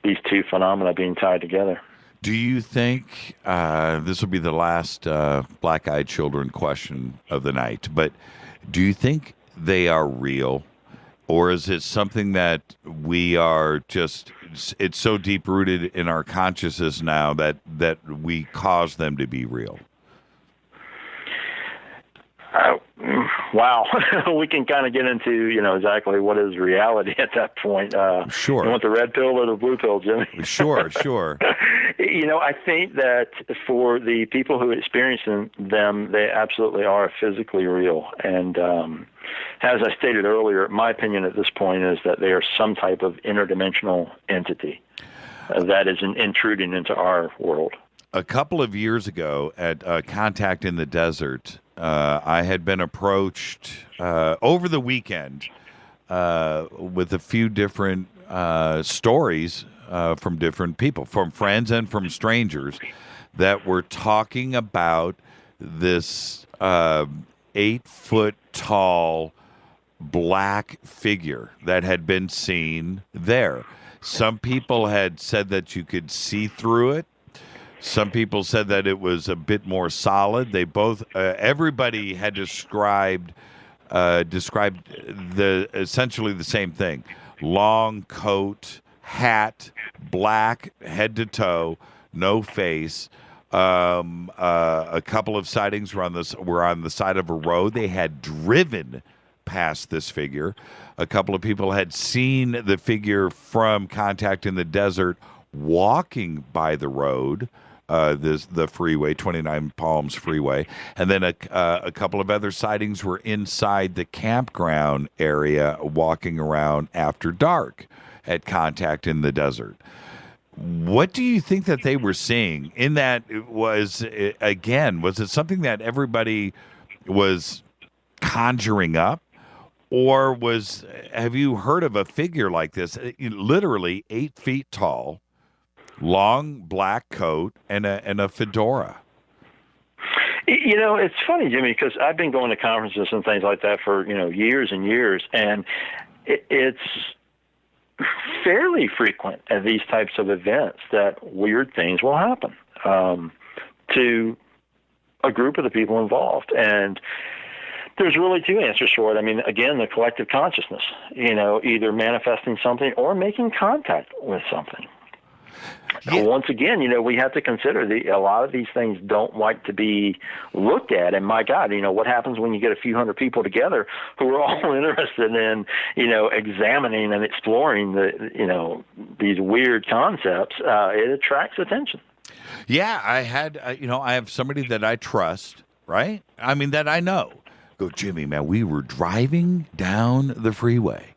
these two phenomena being tied together. Do you think, this will be the last black-eyed children question of the night, but do you think they are real, or is it something that we are just, it's so deep-rooted in our consciousness now that we cause them to be real? Wow. We can kind of get into, exactly what is reality at that point. Sure. You want the red pill or the blue pill, Jimmy? Sure. I think that for the people who experience them, they absolutely are physically real. And as I stated earlier, my opinion at this point is that they are some type of interdimensional entity that is intruding into our world. A couple of years ago at Contact in the Desert, I had been approached over the weekend with a few different stories from different people, from friends and from strangers, that were talking about this 8-foot-tall black figure that had been seen there. Some people had said that you could see through it. Some people said that it was a bit more solid. They both, everybody had described essentially the same thing: long coat, hat, black head to toe, no face. A couple of sightings were on the side of a road. They had driven past this figure. A couple of people had seen the figure from Contact in the Desert walking by the road. The freeway, 29 Palms Freeway. And then a couple of other sightings were inside the campground area walking around after dark at Contact in the Desert. What do you think that they were seeing in that? Was it something that everybody was conjuring up? Or have you heard of a figure like this, literally 8 feet tall, long black coat, and a fedora? It's funny, Jimmy, because I've been going to conferences and things like that for, years and years, and it's fairly frequent at these types of events that weird things will happen to a group of the people involved. And there's really two answers for it. I mean, again, the collective consciousness, either manifesting something or making contact with something. Yeah. Once again, we have to consider a lot of these things don't like to be looked at. And my God, what happens when you get a few hundred people together who are all interested in, examining and exploring these weird concepts? It attracts attention. Yeah, I have somebody that I trust, right? I mean, that I know. Go, Jimmy, man, we were driving down the freeway.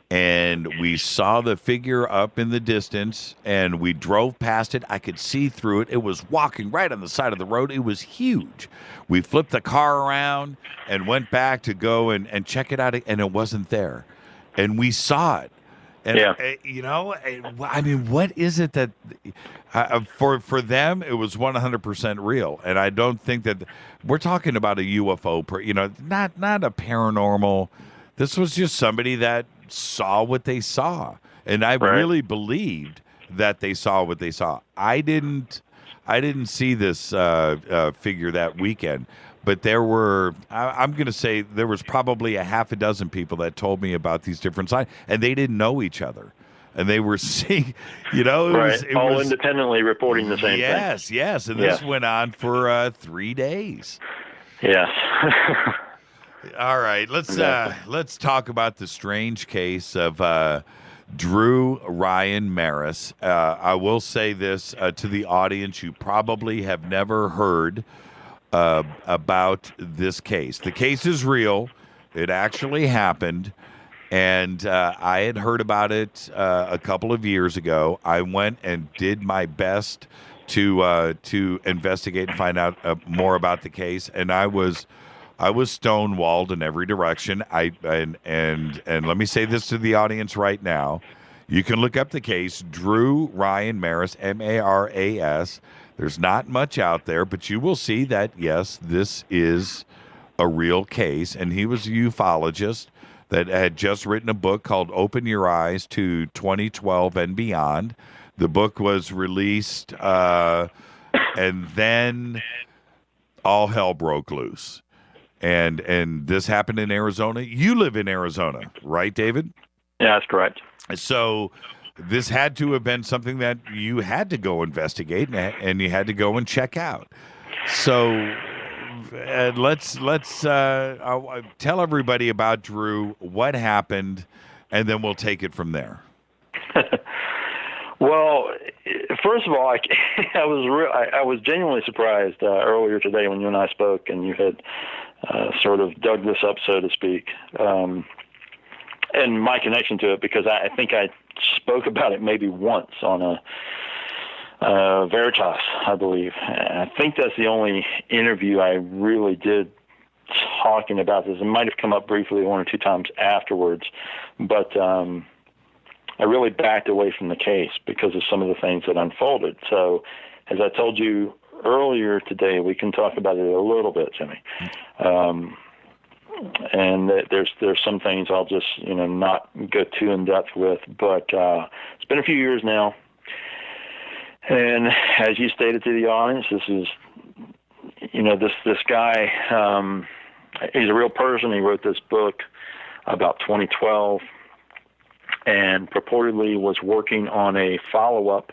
And we saw the figure up in the distance, and we drove past it. I could see through it. It was walking right on the side of the road. It was huge. We flipped the car around and went back to go and check it out, and it wasn't there. And we saw it. And, I mean, what is it that for them, it was 100% real. And I don't think that we're talking about a UFO, not a paranormal. This was just somebody that saw what they saw, and I really believed that they saw what they saw. I didn't see this figure that weekend, but there were, I'm going to say there was probably a half a dozen people that told me about these different signs, and they didn't know each other, and they were seeing, it was independently reporting the same thing. Yes, and this went on for 3 days. Yes. All right, let's talk about the strange case of Drew Ryan Maris. I will say this to the audience: you probably have never heard about this case. The case is real; it actually happened, and I had heard about it a couple of years ago. I went and did my best to investigate and find out more about the case, and I was stonewalled in every direction. And let me say this to the audience right now. You can look up the case, Drew Ryan Maris, Maras. There's not much out there, but you will see that, yes, this is a real case. And he was a ufologist that had just written a book called Open Your Eyes to 2012 and Beyond. The book was released, and then all hell broke loose. And this happened in Arizona. You live in Arizona, right, David? Yeah, that's correct. So this had to have been something that you had to go investigate and you had to go and check out. So let's tell everybody about Drew, what happened, and then we'll take it from there. Well, first of all, I was genuinely surprised earlier today when you and I spoke, and you had sort of dug this up, so to speak, and my connection to it, because I think I spoke about it maybe once on a Veritas, I believe. I think that's the only interview I really did talking about this. It might have come up briefly 1 or 2 times afterwards, but I really backed away from the case because of some of the things that unfolded. So, as I told you earlier today, we can talk about it a little bit, Jimmy. And there's some things I'll just not go too in depth with, but it's been a few years now. And as you stated to the audience, this is this guy. He's a real person. He wrote this book about 2012. And purportedly was working on a follow-up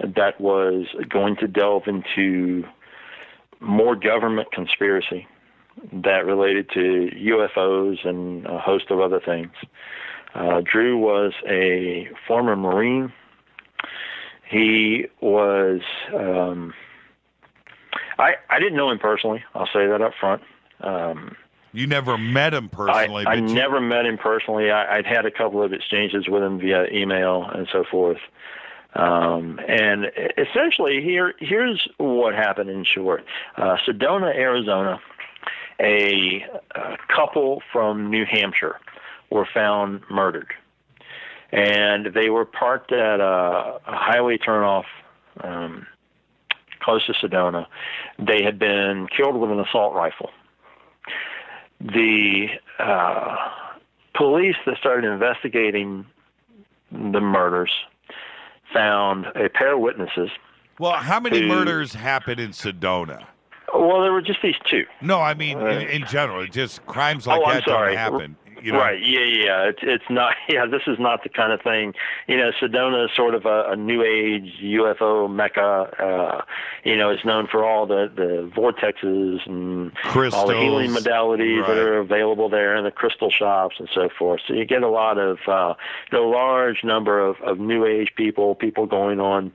that was going to delve into more government conspiracy that related to UFOs and a host of other things. Drew was a former Marine. He was, I didn't know him personally. I'll say that up front. You never met him personally? I never met him personally. I'd had a couple of exchanges with him via email and so forth. And essentially, here's what happened in short. Sedona, Arizona a couple from New Hampshire were found murdered. And they were parked at a highway turnoff close to Sedona. They had been killed with an assault rifle. The police that started investigating the murders found a pair of witnesses. Well, how many murders happened in Sedona? Well, there were just these two. No, I mean in general, just crimes like that don't happen. You know? Right? Yeah. It's not. Yeah, this is not the kind of thing. Sedona is sort of a new age UFO mecca. It's known for all the vortexes and crystals, all the healing modalities that are available there, and the crystal shops and so forth. So you get a lot of a large number of new age people going on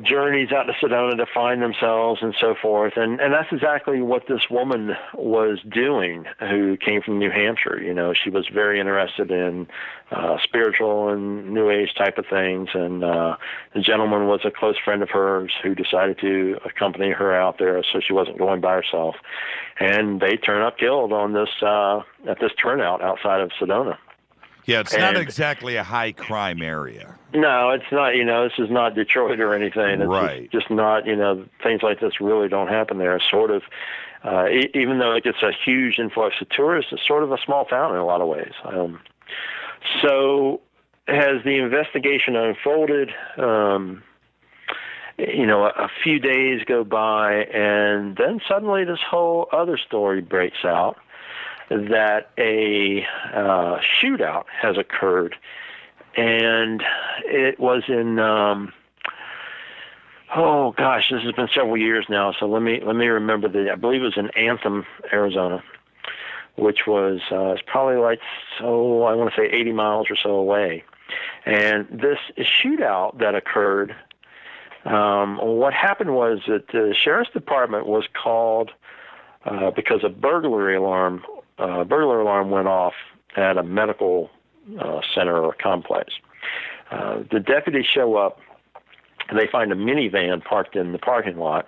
journeys out to Sedona to find themselves and so forth. And that's exactly what this woman was doing who came from New Hampshire. She was very interested in spiritual and New Age type of things. And the gentleman was a close friend of hers who decided to accompany her out there so she wasn't going by herself. And they turned up killed on this at this turnout outside of Sedona. Yeah, it's not exactly a high crime area. No, it's not. This is not Detroit or anything. It's just not. Things like this really don't happen there. It's sort of, even though it gets a huge influx of tourists, it's sort of a small town in a lot of ways. So, as the investigation unfolded, a few days go by, and then suddenly this whole other story breaks out. That a shootout has occurred, and it was in this has been several years now. So let me remember I believe it was in Anthem, Arizona, which was it's probably I want to say 80 miles or so away. And this shootout that occurred, what happened was that the sheriff's department was called because a burglar alarm went off at a medical center or complex. The deputies show up. They find a minivan parked in the parking lot,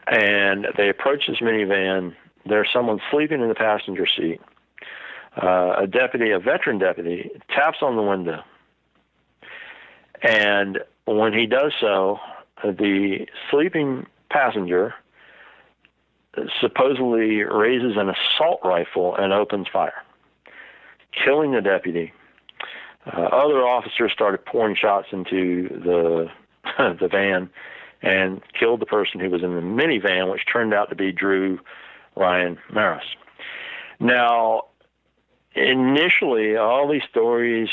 and they approach this minivan. There's someone sleeping in the passenger seat. A veteran deputy, taps on the window, and when he does so, the sleeping passenger supposedly raises an assault rifle and opens fire, killing the deputy. Other officers started pouring shots into the van and killed the person who was in the minivan, which turned out to be Drew Ryan Maris. Now, initially, all these stories,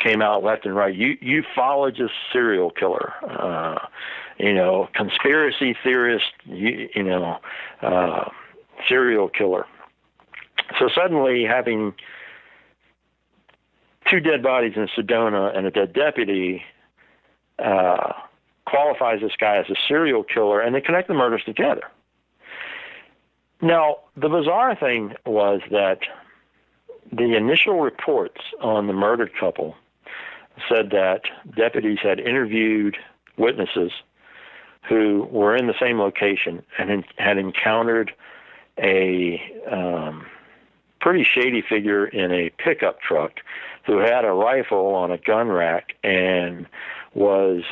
came out left and right. Ufologist serial killer, conspiracy theorist, serial killer. So suddenly having two dead bodies in Sedona and a dead deputy qualifies this guy as a serial killer, and they connect the murders together. Now, the bizarre thing was that the initial reports on the murdered couple said that deputies had interviewed witnesses who were in the same location and had encountered a pretty shady figure in a pickup truck who had a rifle on a gun rack and was,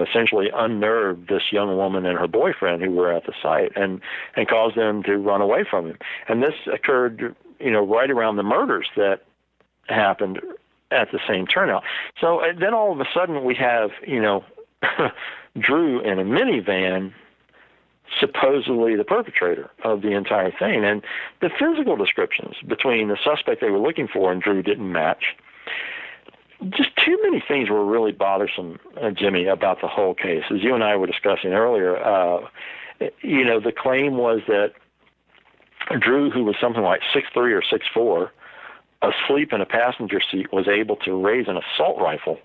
essentially unnerved this young woman and her boyfriend who were at the site and caused them to run away from him. And this occurred, right around the murders that happened at the same turnout. So then all of a sudden we have, Drew in a minivan, supposedly the perpetrator of the entire thing. And the physical descriptions between the suspect they were looking for and Drew didn't match. Just too many things were really bothersome, Jimmy, about the whole case. As you and I were discussing earlier, the claim was that Drew, who was something like 6'3" or 6'4", asleep in a passenger seat, was able to raise an assault rifle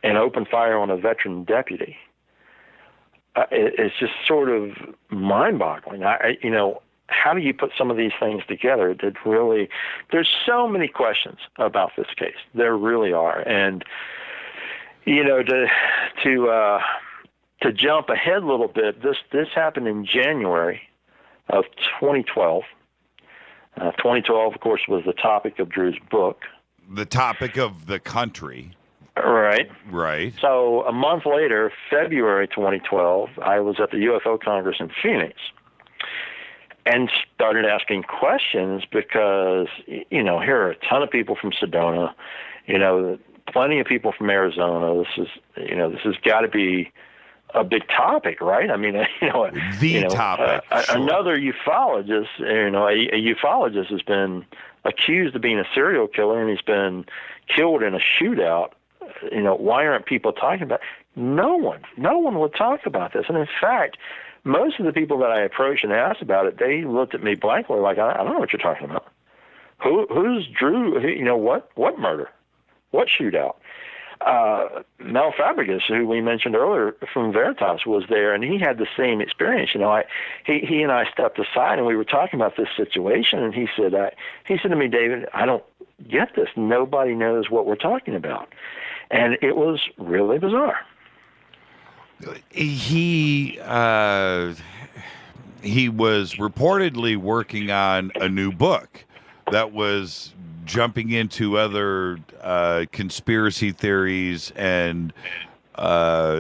and open fire on a veteran deputy. It's just sort of mind-boggling. How do you put some of these things together? There's so many questions about this case. There really are. And, to jump ahead a little bit, this happened in January of 2012. 2012, of course, was the topic of Drew's book. The topic of the country. Right. Right. So a month later, February 2012, I was at the UFO Congress in Phoenix and started asking questions because, here are a ton of people from Sedona, plenty of people from Arizona. This has got to be a big topic, right? I mean, topic. Sure. Another ufologist, a ufologist has been accused of being a serial killer, and he's been killed in a shootout. Why aren't people talking about it? No one would talk about this. And in fact, most of the people that I approached and asked about it, they looked at me blankly like, I don't know what you're talking about. Who's Drew? What murder? What shootout? Mel Fabregas, who we mentioned earlier from Veritas, was there, and he had the same experience. He and I stepped aside, and we were talking about this situation, and he said to me, David, I don't get this. Nobody knows what we're talking about. And it was really bizarre. He was reportedly working on a new book that was jumping into other conspiracy theories and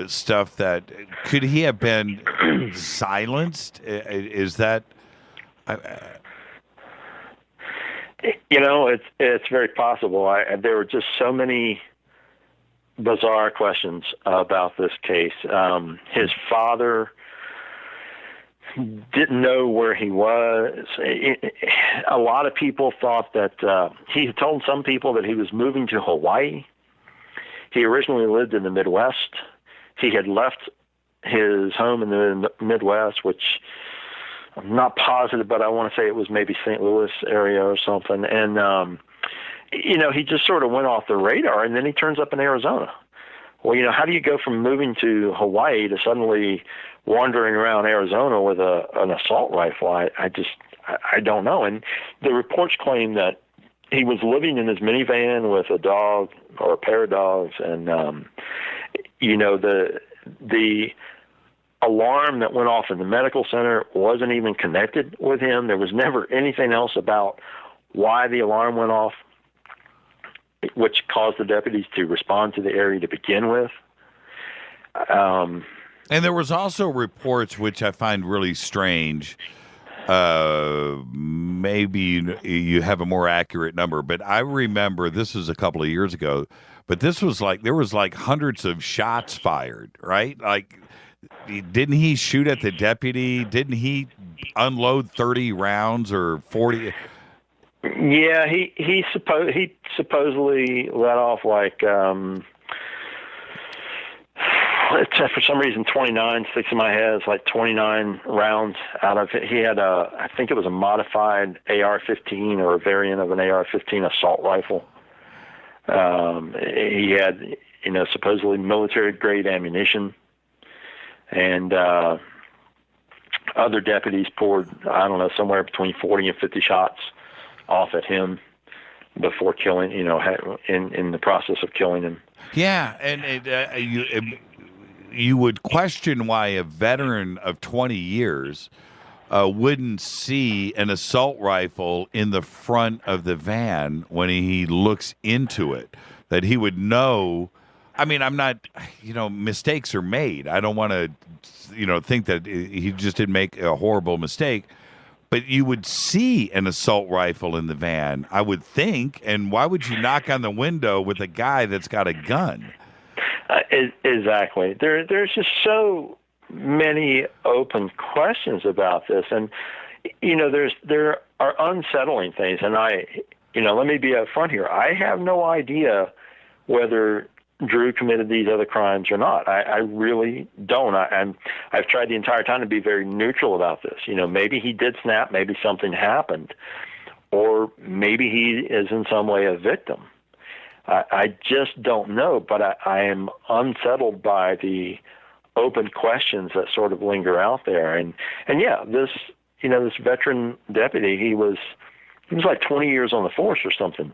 stuff that could he have been silenced? Is that? It's very possible. There were just so many bizarre questions about this case. His father didn't know where he was. A lot of people thought that he had told some people that he was moving to Hawaii. He originally lived in the Midwest. He had left his home in the Midwest, which I'm not positive, but I want to say it was maybe St. Louis area or something. And, he just sort of went off the radar, and then he turns up in Arizona. Well, how do you go from moving to Hawaii to suddenly wandering around Arizona with an assault rifle? I don't know. And the reports claim that he was living in his minivan with a dog or a pair of dogs, and the alarm that went off in the medical center wasn't even connected with him. There was never anything else about why the alarm went off, which caused the deputies to respond to the area to begin with. And there was also reports, which I find really strange. Maybe you have a more accurate number, but I remember this was a couple of years ago, but there was hundreds of shots fired, right? Like, didn't he shoot at the deputy? Didn't he unload 30 rounds or 40? Yeah, he supposedly let off for some reason 29 sticks in my head. It's like 29 rounds out of it. He had I think it was a modified AR-15 or a variant of an AR-15 assault rifle. He had supposedly military grade ammunition, and other deputies poured, I don't know, somewhere between 40 and 50 shots off at him before killing, in the process of killing him. Yeah, and you would question why a veteran of 20 years wouldn't see an assault rifle in the front of the van when he looks into it, that he would know. I mean, I'm not, mistakes are made. I don't want to, think that he just didn't make a horrible mistake. But you would see an assault rifle in the van, I would think. And why would you knock on the window with a guy that's got a gun? Exactly. There's just so many open questions about this. And, there are unsettling things. And let me be upfront here. I have no idea whether Drew committed these other crimes or not. I really don't. I've tried the entire time to be very neutral about this. Maybe he did snap, maybe something happened, or maybe he is in some way a victim. I just don't know, but I am unsettled by the open questions that sort of linger out there. And yeah, this veteran deputy, he was like 20 years on the force or something.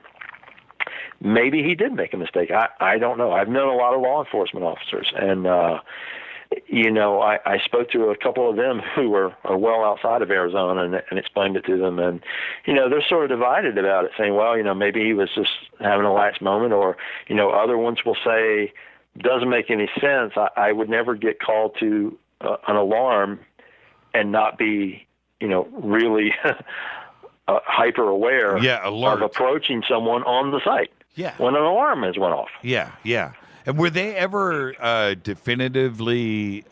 Maybe he did make a mistake. I don't know. I've known a lot of law enforcement officers, and I spoke to a couple of them who are well outside of Arizona and explained it to them. And, they're sort of divided about it, saying, well, maybe he was just having a lax moment, or, other ones will say, doesn't make any sense. I would never get called to an alarm and not be, really hyper aware of approaching someone on the site when an alarm has went off. Yeah, yeah. And were they ever definitively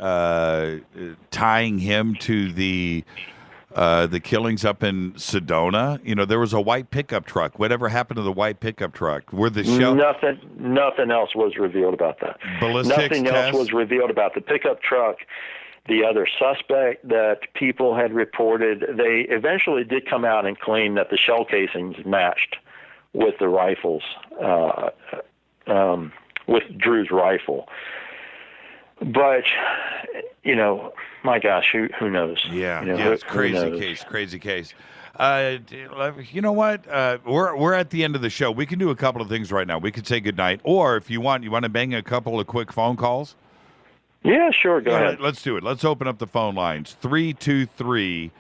tying him to the killings up in Sedona? There was a white pickup truck. Whatever happened to the white pickup truck? Were the Nothing else was revealed about that. Nothing else was revealed about the pickup truck. The other suspect that people had reported, they eventually did come out and claim that the shell casings matched with the rifles, with Drew's rifle. But, my gosh, who knows? Yeah, it's crazy case. You know what? We're at the end of the show. We can do a couple of things right now. We could say goodnight, or if you want to bang a couple of quick phone calls? Yeah, sure. Go ahead. Let's do it. Let's open up the phone lines. 323-825-5045.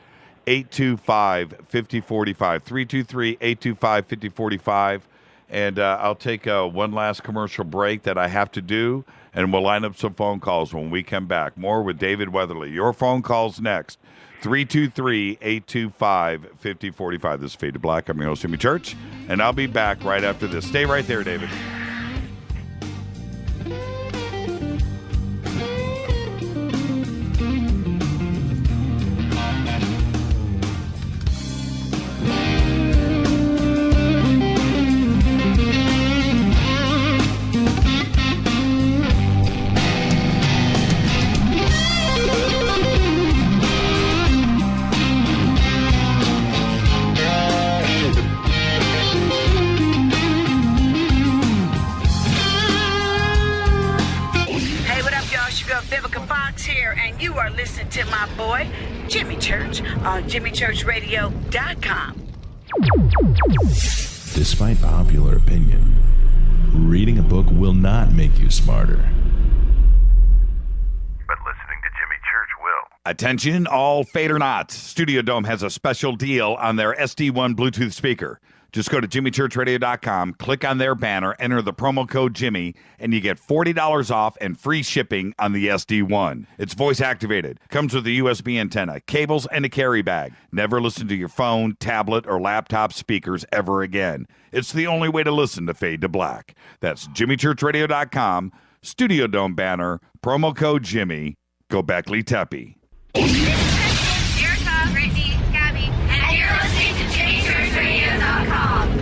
323-825-5045. And I'll take one last commercial break that I have to do, and we'll line up some phone calls when we come back. More with David Weatherley. Your phone calls next. 323-825-5045. This is Fade to Black. I'm your host, Jimmy Church, and I'll be back right after this. Stay right there, David. To my boy, Jimmy Church, on JimmyChurchRadio.com. Despite popular opinion, reading a book will not make you smarter. But listening to Jimmy Church will. Attention, all Fader Knots. Studio Dome has a special deal on their SD1 Bluetooth speaker. Just go to JimmyChurchRadio.com, click on their banner, enter the promo code Jimmy, and you get $40 off and free shipping on the SD1. It's voice activated, comes with a USB antenna, cables, and a carry bag. Never listen to your phone, tablet, or laptop speakers ever again. It's the only way to listen to Fade to Black. That's JimmyChurchRadio.com, Studio Dome banner, promo code Jimmy. Go Beckley Teppy. Erica, Brittany, Gabby, and you're listening to JimmyChurchRadio.com.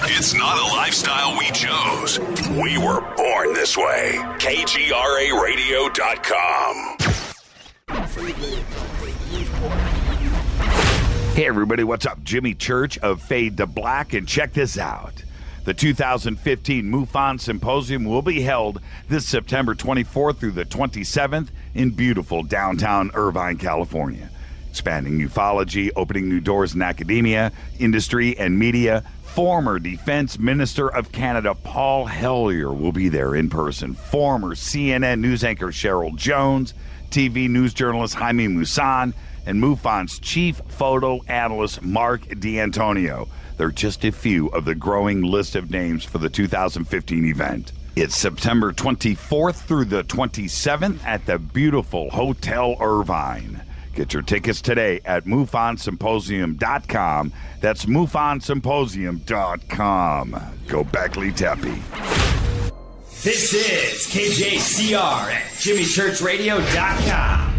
It's not a lifestyle we chose. We were born this way. KGRARadio.com. Hey, everybody, what's up? Jimmy Church of Fade to Black, and check this out. The 2015 MUFON Symposium will be held this September 24th through the 27th in beautiful downtown Irvine, California. Expanding ufology, opening new doors in academia, industry, and media. Former Defense Minister of Canada Paul Hellyer will be there in person. Former CNN news anchor Cheryl Jones, TV news journalist Jaime Maussan, and MUFON's chief photo analyst Mark D'Antonio. They're just a few of the growing list of names for the 2015 event. It's September 24th through the 27th at the beautiful Hotel Irvine. Get your tickets today at MUFONSymposium.com. That's MUFONSymposium.com. Go Beckley Teppy. This is KJCR at JimmyChurchRadio.com.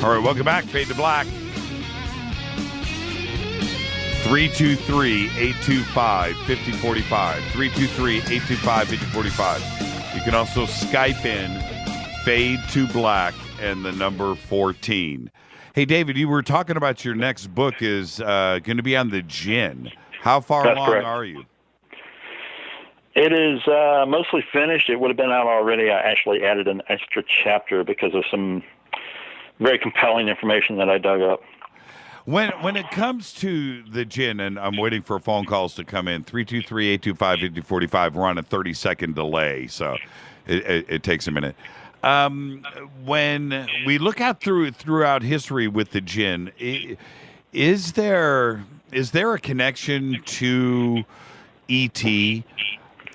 All right, welcome back. Fade to Black. 323-825-5045. 323-825-5045. You can also Skype in Fade to Black and the number 14. Hey, David, you were talking about your next book is going to be on the Jinn. How far That's along correct. are you? It is mostly finished. It would have been out already. I actually added an extra chapter because of some very compelling information that I dug up. When it comes to the Jinn, and I'm waiting for phone calls to come in, 323-825-5045. We're on a 30-second delay, so it takes a minute. When we look out throughout history with the Jinn, is there a connection to E.T.?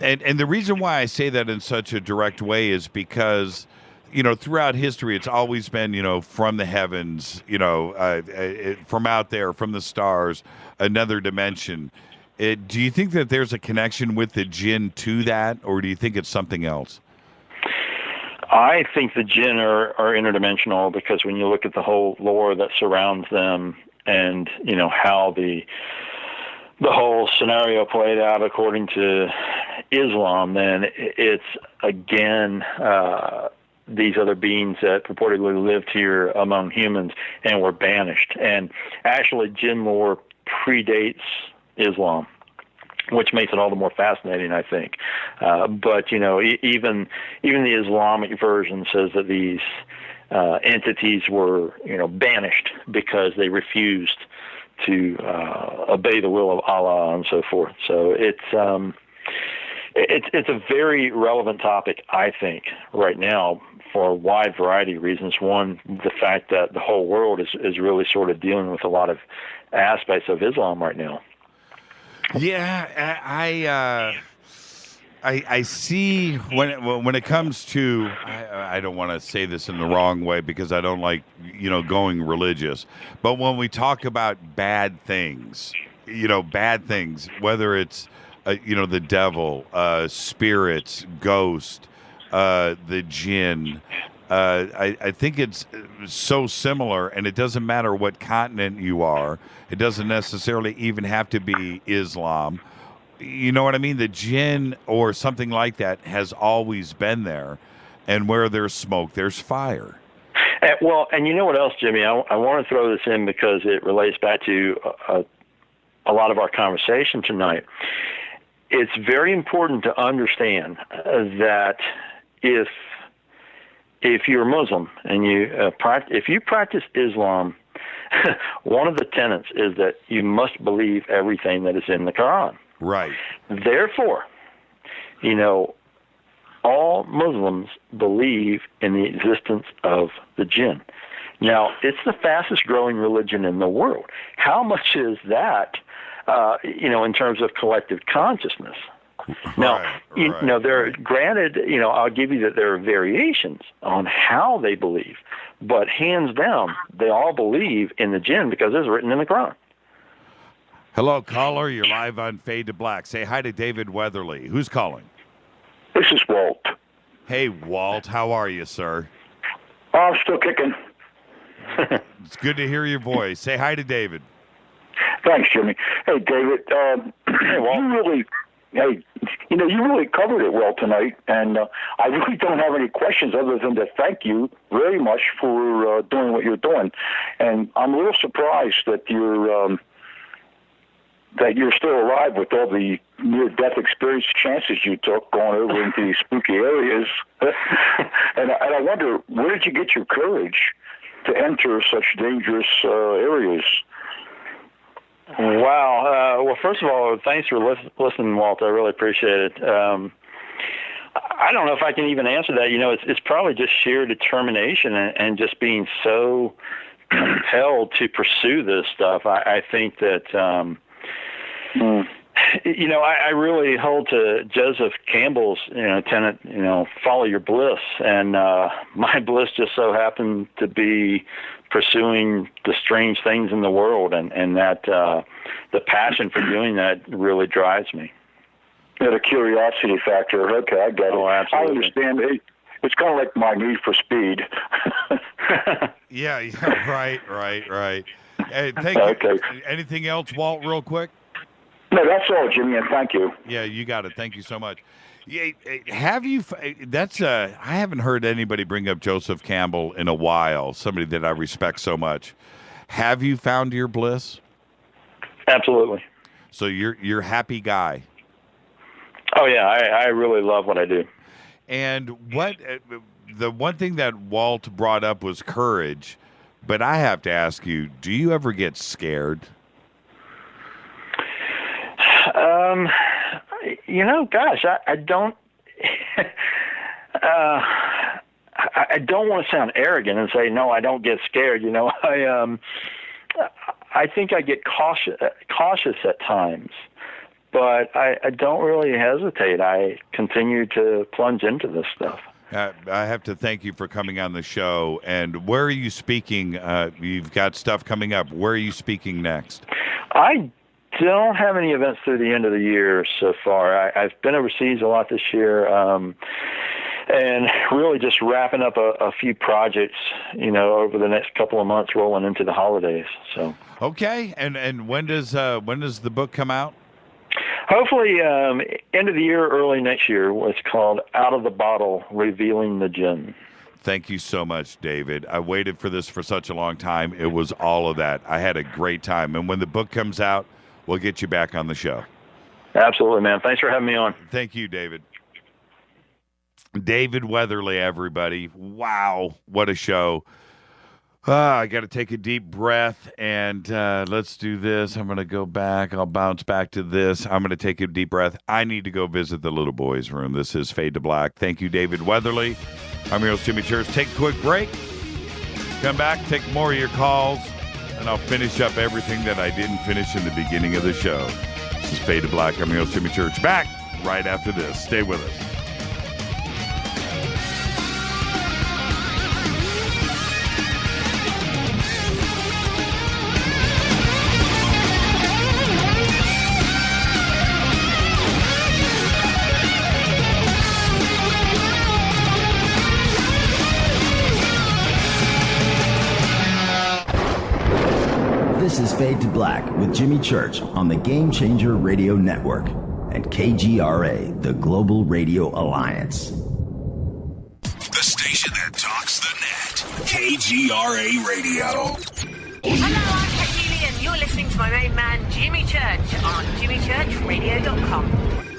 And the reason why I say that in such a direct way is because, throughout history, it's always been, from the heavens, from out there, from the stars, another dimension. Do you think that there's a connection with the Jinn to that, or do you think it's something else? I think the Jinn are interdimensional, because when you look at the whole lore that surrounds them, and how the whole scenario played out according to Islam, then it's again these other beings that purportedly lived here among humans and were banished. And actually, Jinn lore predates Islam, which makes it all the more fascinating, I think. But even the Islamic version says that these entities were banished because they refused to obey the will of Allah and so forth. So it's a very relevant topic, I think, right now, for a wide variety of reasons. One, the fact that the whole world is really sort of dealing with a lot of aspects of Islam right now. Yeah, I see when it comes to, I don't want to say this in the wrong way because I don't like, going religious, but when we talk about bad things, whether it's, the devil, spirits, ghost, the Jinn, I think it's so similar, and it doesn't matter what continent you are. It doesn't necessarily even have to be Islam. You know what I mean? The Jinn or something like that has always been there, and where there's smoke, there's fire. And you know what else, Jimmy? I want to throw this in because it relates back to a lot of our conversation tonight. It's very important to understand that if you're Muslim and if you practice Islam, one of the tenets is that you must believe everything that is in the Quran. Right. Therefore, all Muslims believe in the existence of the Jinn. Now, it's the fastest growing religion in the world. How much is that, in terms of collective consciousness? Now, granted, I'll give you that there are variations on how they believe, but hands down, they all believe in the Jinn because it's written in the Quran. Hello, caller. You're live on Fade to Black. Say hi to David Weatherley. Who's calling? This is Walt. Hey, Walt. How are you, sir? Oh, I'm still kicking. It's good to hear your voice. Say hi to David. Thanks, Jimmy. Hey, David. Hey, Walt. You really covered it well tonight, and I really don't have any questions other than to thank you very much for doing what you're doing. And I'm a little surprised that you're still alive with all the near-death experience chances you took going over into these spooky areas. and I wonder, where did you get your courage to enter such dangerous areas? Wow. Well, first of all, thanks for listening, Walt. I really appreciate it. I don't know if I can even answer that. It's probably just sheer determination and just being so compelled to pursue this stuff. I think that... I really hold to Joseph Campbell's, tenet, follow your bliss. And my bliss just so happened to be pursuing the strange things in the world, and that the passion for doing that really drives me. Yeah, the curiosity factor. Okay, I get it. Oh, absolutely. I understand. It's kind of like my need for speed. Yeah, right. Hey, thank you. Okay. Anything else, Walt, real quick? No, that's all, Jimmy, and thank you. Yeah, you got it. Thank you so much. Yeah, have you? I haven't heard anybody bring up Joseph Campbell in a while. Somebody that I respect so much. Have you found your bliss? Absolutely. So you're a happy guy. Oh yeah, I really love what I do. And the one thing that Walt brought up was courage. But I have to ask you, do you ever get scared? Gosh, I don't. I don't want to sound arrogant and say no, I don't get scared. I think I get cautious at times, but I don't really hesitate. I continue to plunge into this stuff. I have to thank you for coming on the show. And where are you speaking? You've got stuff coming up. Where are you speaking next? I don't have any events through the end of the year so far. I've been overseas a lot this year, and really just wrapping up a few projects, over the next couple of months, rolling into the holidays. So okay, and when does the book come out? Hopefully, end of the year, early next year. It's called Out of the Bottle: Revealing the Jinn. Thank you so much, David. I waited for this for such a long time. It was all of that. I had a great time, and when the book comes out, we'll get you back on the show. Absolutely, man. Thanks for having me on. Thank you, David. David Weatherley, everybody. Wow, what a show. I got to take a deep breath, and let's do this. I'm going to go back. I'll bounce back to this. I'm going to take a deep breath. I need to go visit the little boy's room. This is Fade to Black. Thank you, David Weatherley. I'm your host, Jimmy Church. Take a quick break. Come back, take more of your calls, and I'll finish up everything that I didn't finish in the beginning of the show. This is Fade to Black. I'm your host, Jimmy Church. Back right after this. Stay with us. This is Fade to Black with Jimmy Church on the Game Changer Radio Network and KGRA, the Global Radio Alliance. The station that talks the net. KGRA Radio. Hello, I'm Katie, and you're listening to my main man, Jimmy Church, on jimmychurchradio.com.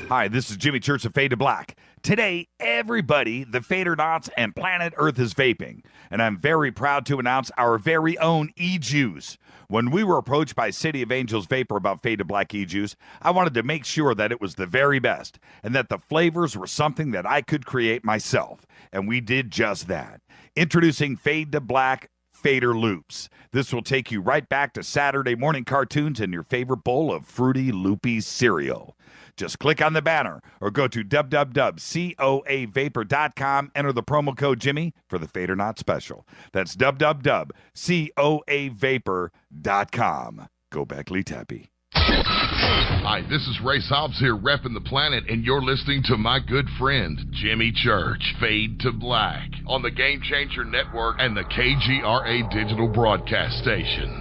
Hi, this is Jimmy Church of Fade to Black. Today, everybody, the Fadernauts and planet Earth is vaping, and I'm very proud to announce our very own e-juice. When we were approached by City of Angels Vapor about Fade to Black e-juice, I wanted to make sure that it was the very best and that the flavors were something that I could create myself, and we did just that. Introducing Fade to Black Fader Loops. This will take you right back to Saturday morning cartoons and your favorite bowl of fruity, loopy cereal. Just click on the banner or go to www.coavapor.com. Enter the promo code Jimmy for the Fadernaut special. That's www.coavapor.com. Go back, Lee Tappy. Hi, this is Ray Hobbs here, repping the planet, and you're listening to my good friend, Jimmy Church, Fade to Black, on the Game Changer Network and the KGRA Digital Broadcast Station.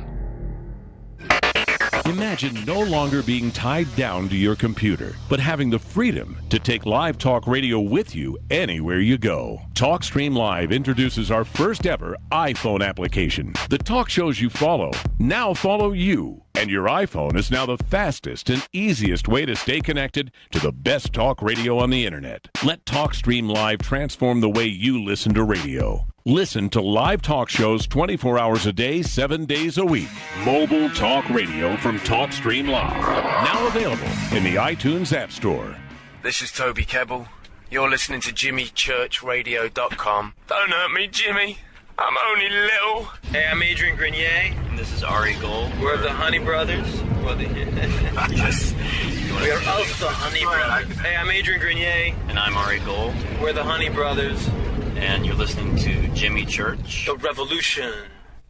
Imagine no longer being tied down to your computer, but having the freedom to take live talk radio with you anywhere you go. TalkStream Live introduces our first ever iPhone application. The talk shows you follow now follow you. And your iPhone is now the fastest and easiest way to stay connected to the best talk radio on the internet. Let TalkStream Live transform the way you listen to radio. Listen to live talk shows 24 hours a day, 7 days a week. Mobile talk radio from TalkStream Live. Now available in the iTunes App Store. This is Toby Kebbell. You're listening to JimmyChurchRadio.com. Don't hurt me, Jimmy. I'm only little. Hey, I'm Adrian Grenier. And this is Ari Gold. We're the Honey Brothers. Yes. We are of the Honey Brothers. Hey, I'm Adrian Grenier. And I'm Ari Gold. We're the Honey Brothers. And you're listening to Jimmy Church. The Revolution.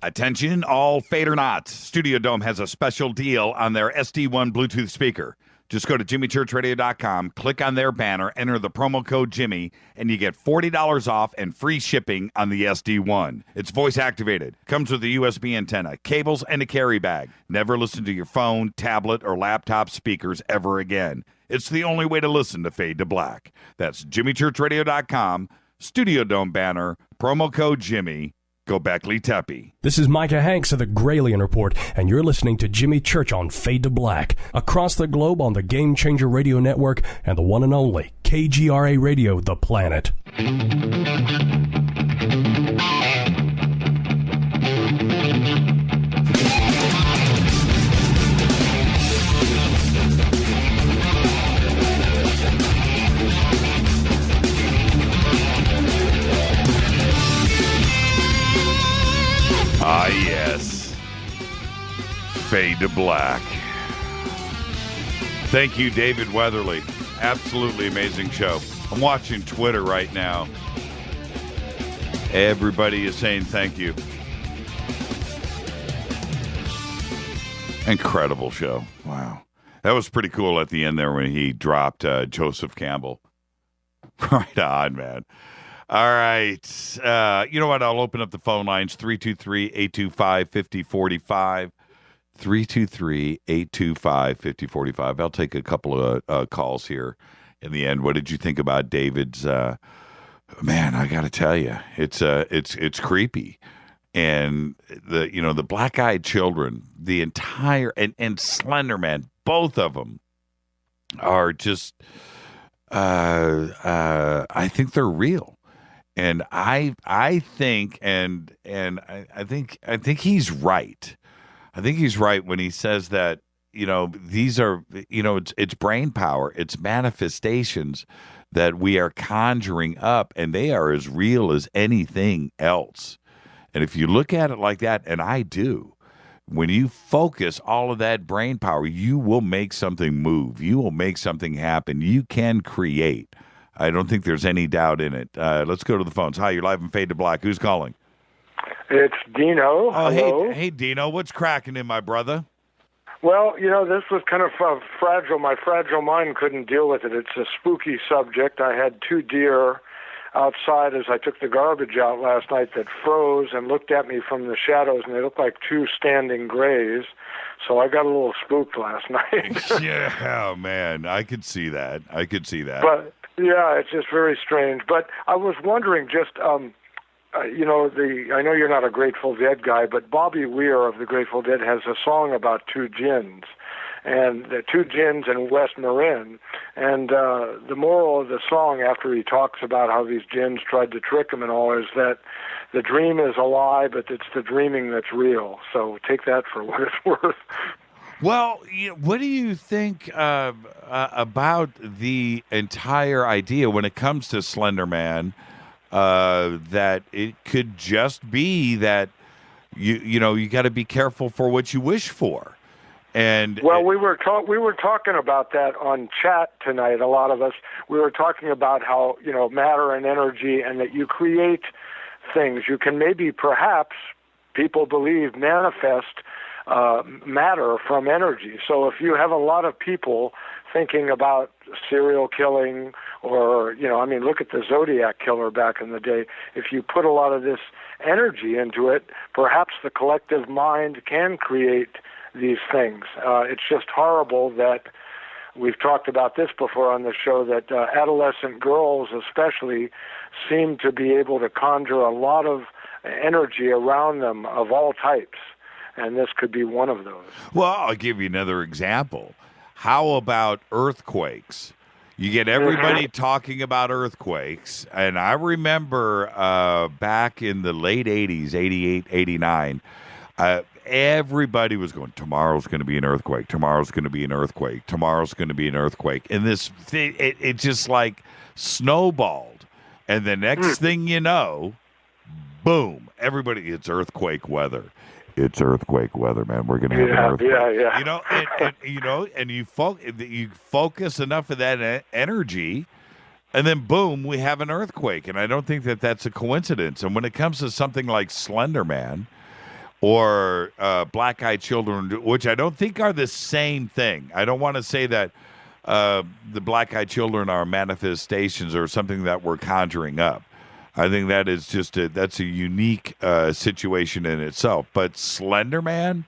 Attention, all Fadernauts. Studio Dome has a special deal on their SD1 Bluetooth speaker. Just go to jimmychurchradio.com, click on their banner, enter the promo code Jimmy, and you get $40 off and free shipping on the SD1. It's voice activated, comes with a USB antenna, cables, and a carry bag. Never listen to your phone, tablet, or laptop speakers ever again. It's the only way to listen to Fade to Black. That's jimmychurchradio.com, Studio Dome banner, promo code Jimmy. Go back, Lee Tappy. This is Micah Hanks of the Gralien Report, and you're listening to Jimmy Church on Fade to Black, across the globe on the Game Changer Radio Network and the one and only KGRA Radio, The Planet. Fade to black. Thank you, David Weatherley. Absolutely amazing show. I'm watching Twitter right now. Everybody is saying thank you. Incredible show. Wow. That was pretty cool at the end there when he dropped Joseph Campbell. Right on, man. All right. You know what? I'll open up the phone lines, 323-825-5045. 323-825-5045. I'll take a couple of calls here in the end. What did you think about David's? Man, I got to tell you, it's creepy. And the black-eyed children, the entire and Slender Man, both of them are just I think they're real. And I think I think he's right. I think he's right when he says that, these are, it's brain power, it's manifestations that we are conjuring up, and they are as real as anything else. And if you look at it like that, and I do, when you focus all of that brain power, you will make something move. You will make something happen. You can create. I don't think there's any doubt in it. Let's go to the phones. Hi, you're live and Fade to Black. Who's calling? It's Dino. Oh, hello. Hey, Dino. What's cracking in, my brother? Well, this was kind of fragile. My fragile mind couldn't deal with it. It's a spooky subject. I had 2 deer outside as I took the garbage out last night that froze and looked at me from the shadows, and they looked like 2 standing grays. So I got a little spooked last night. Yeah, man. I could see that. But, yeah, it's just very strange. But I was wondering just, I know you're not a Grateful Dead guy, but Bobby Weir of the Grateful Dead has a song about 2 jinns. And the 2 jinns in West Marin. And the moral of the song, after he talks about how these jinns tried to trick him and all, is that the dream is a lie, but it's the dreaming that's real. So take that for what it's worth. Well, what do you think about the entire idea when it comes to Slender Man, that it could just be that you got to be careful for what you wish for? And we were talking about that on chat tonight. A lot of us, we were talking about how matter and energy, and that you create things. You can maybe, perhaps, people believe, manifest matter from energy. So if you have a lot of people thinking about serial killing, or look at the Zodiac killer back in the day. If you put a lot of this energy into it, perhaps the collective mind can create these things. It's just horrible that we've talked about this before on the show, that adolescent girls especially seem to be able to conjure a lot of energy around them of all types, and this could be one of those. Well, I'll give you another example. How about earthquakes? You get everybody talking about earthquakes, and I remember back in the late 80s, 88, 89, everybody was going, tomorrow's going to be an earthquake, tomorrow's going to be an earthquake, tomorrow's going to be an earthquake. And this thing, it just like snowballed. And the next thing you know, boom, everybody, it's earthquake weather. It's earthquake weather, man. We're going to have an earthquake. Yeah. And you focus enough of that energy, and then boom, we have an earthquake. And I don't think that that's a coincidence. And when it comes to something like Slender Man, or black-eyed children, which I don't think are the same thing. I don't want to say that the black-eyed children are manifestations or something that we're conjuring up. I think that is that's a unique situation in itself. But Slender Man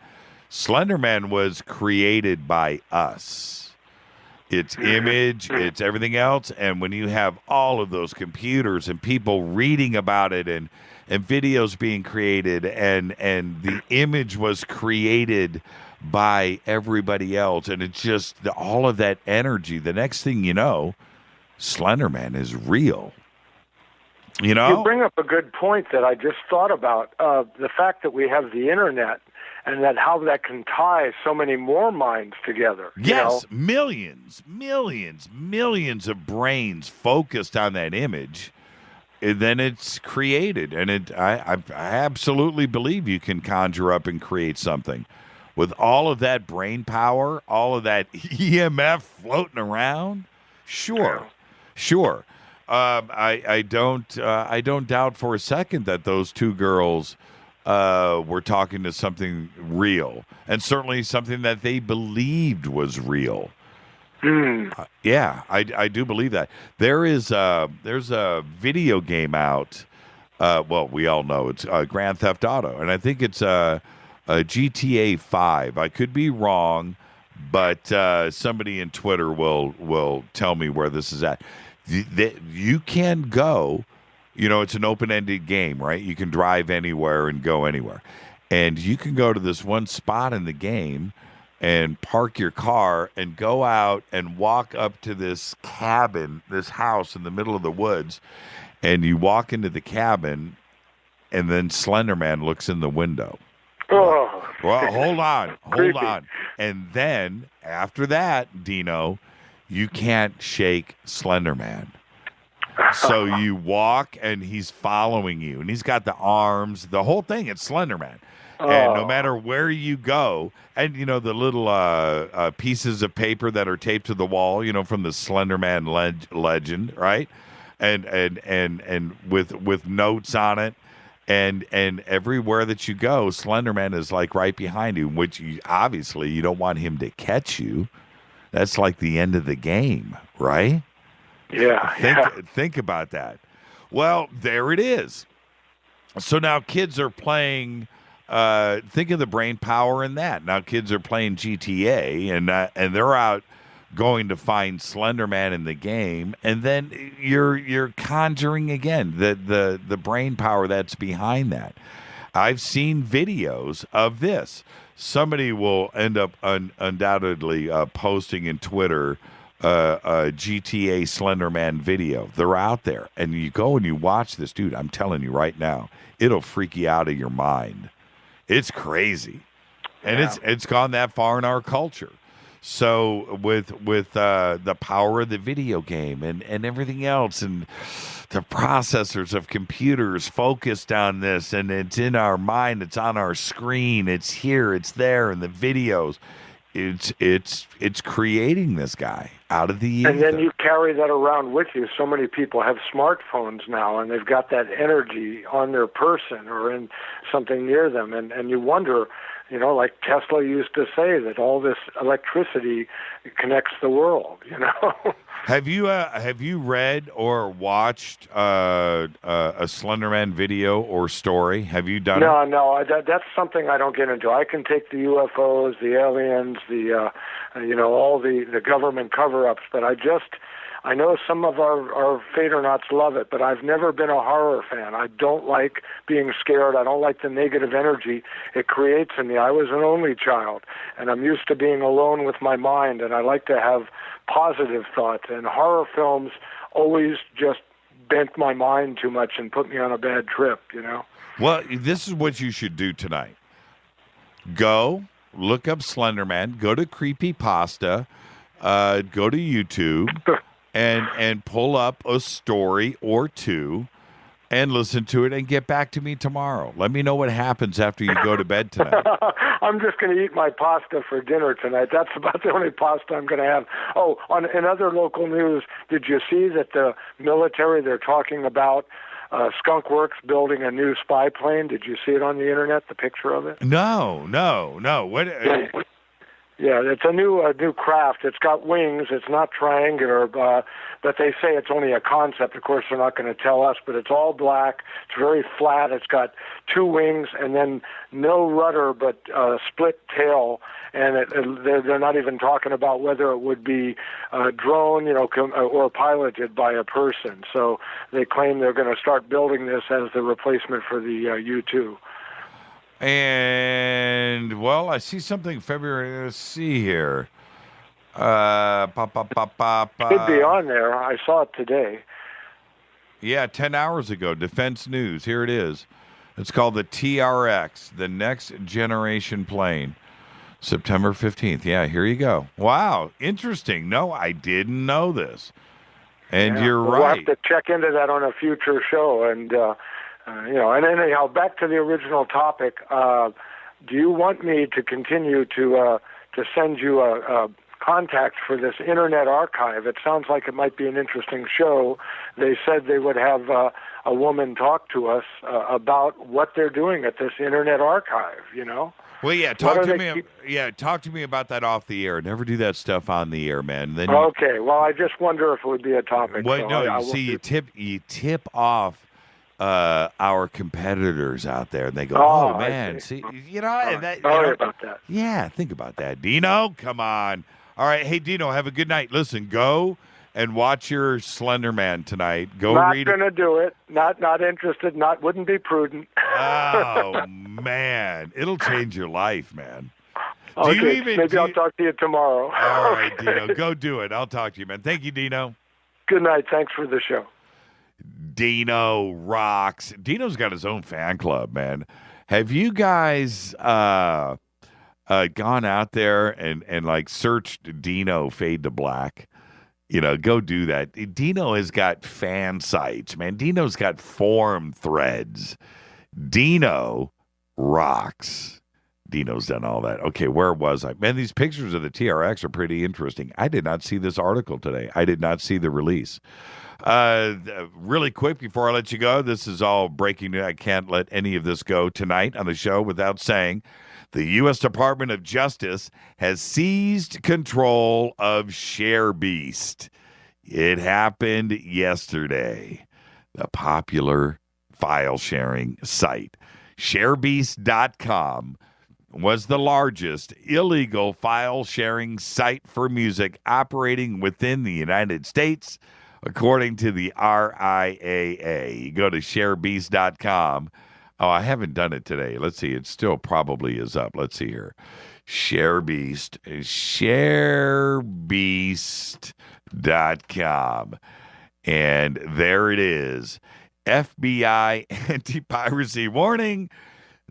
was created by us. Its image, it's everything else. And when you have all of those computers and people reading about it and videos being created, and the image was created by everybody else, and it's just all of that energy. The next thing you know, Slender Man is real. You bring up a good point that I just thought about, the fact that we have the internet, and that how that can tie so many more minds together. Yes, millions of brains focused on that image. And then it's created, and I absolutely believe you can conjure up and create something. with all of that brain power, all of that EMF floating around? Sure. I don't doubt for a second that those two girls were talking to something real, and certainly something that they believed was real. Yeah, I do believe that. There's a video game out. Well, we all know it's Grand Theft Auto, and I think it's a GTA 5. I could be wrong, but somebody in Twitter will tell me where this is at. You can go, it's an open-ended game, right? You can drive anywhere and go anywhere. And you can go to this one spot in the game and park your car and go out and walk up to this cabin, this house in the middle of the woods, and you walk into the cabin, and then Slender Man looks in the window. Oh. Well, hold on. And then after that, Dino, you can't shake Slender Man. So you walk, and he's following you, and he's got the arms, the whole thing. It's Slender Man. And no matter where you go, and the little pieces of paper that are taped to the wall, from the Slender Man legend, right? And with notes on it, and everywhere that you go, Slender Man is like right behind you, which obviously you don't want him to catch you. That's like the end of the game, right? Yeah. Think about that. Well, there it is. So now kids are playing. Think of the brain power in that. Now kids are playing GTA, and they're out going to find Slender Man in the game, and then you're conjuring again the brain power that's behind that. I've seen videos of this. Somebody will end up undoubtedly posting in Twitter a GTA Slenderman video. They're out there, and you go and you watch this dude. I'm telling you right now, it'll freak you out of your mind. It's crazy, and it's gone that far in our culture. So with the power of the video game and everything else, and the processors of computers focused on this, and it's in our mind, it's on our screen, it's here, it's there, and the videos, it's creating this guy out of the ether. And then you carry that around with you. So many people have smartphones now, and they've got that energy on their person or in something near them, and you wonder, like Tesla used to say, that all this electricity connects the world, Have you read or watched a Slenderman video or story? Have you done it? No, that's something I don't get into. I can take the UFOs, the aliens, all the government cover-ups, but I know some of our Fadernauts love it, but I've never been a horror fan. I don't like being scared. I don't like the negative energy it creates in me. I was an only child, and I'm used to being alone with my mind, and I like to have positive thoughts. And horror films always just bent my mind too much and put me on a bad trip, Well, this is what you should do tonight. Go look up Slenderman, go to Creepypasta, go to YouTube, and pull up a story or two and listen to it and get back to me tomorrow. Let me know what happens after you go to bed tonight. I'm just going to eat my pasta for dinner tonight. That's about the only pasta I'm going to have. Oh, in other local news, did you see that the military, they're talking about Skunk Works building a new spy plane? Did you see it on the internet, the picture of it? No. What? Yeah, it's a new craft. It's got wings. It's not triangular, but they say it's only a concept. Of course, they're not going to tell us, but it's all black. It's very flat. It's got two wings and then no rudder, but split tail. And they're not even talking about whether it would be drone, or piloted by a person. So they claim they're going to start building this as the replacement for the U-2. And, well, I see something February. Let's see here. Should be on there. I saw it today. Yeah, 10 hours ago. Defense News. Here it is. It's called the TRX, the Next Generation Plane. September 15th. Yeah, here you go. Wow, interesting. No, I didn't know this. And you're right. We'll have to check into that on a future show. And, and anyhow, back to the original topic. do you want me to continue to send you a contact for this Internet Archive? It sounds like it might be an interesting show. They said they would have a woman talk to us about what they're doing at this Internet Archive, you know? Well, yeah, talk to me about that off the air. Never do that stuff on the air, man. Then okay, well, I just wonder if it would be a topic. Wait, no, you tip off our competitors out there, and they go, "Oh man, see, you know, sorry about that." Yeah, think about that, Dino. Come on. All right, hey Dino, have a good night. Listen, go and watch your Slender Man tonight. Not gonna do it. Not interested. Wouldn't be prudent. Oh man, it'll change your life, man. Okay, maybe I'll talk to you tomorrow. All right, Dino, go do it. I'll talk to you, man. Thank you, Dino. Good night. Thanks for the show. Dino rocks. Dino's got his own fan club, man. Have you guys gone out there and like searched Dino Fade to Black? You know, go do that. Dino has got fan sites, man. Dino's got forum threads. Dino rocks. Dino's done all that. Okay, where was I? Man, these pictures of the TRX are pretty interesting. I did not see this article today. I did not see the release. Really quick before I let you go, this is all breaking news. I can't let any of this go tonight on the show without saying the U.S. Department of Justice has seized control of ShareBeast. It happened yesterday. The popular file-sharing site. ShareBeast.com was the largest illegal file-sharing site for music operating within the United States, according to the RIAA. You go to ShareBeast.com. Oh, I haven't done it today. Let's see. It still probably is up. Let's see here. ShareBeast. ShareBeast.com. And there it is. FBI anti-piracy warning.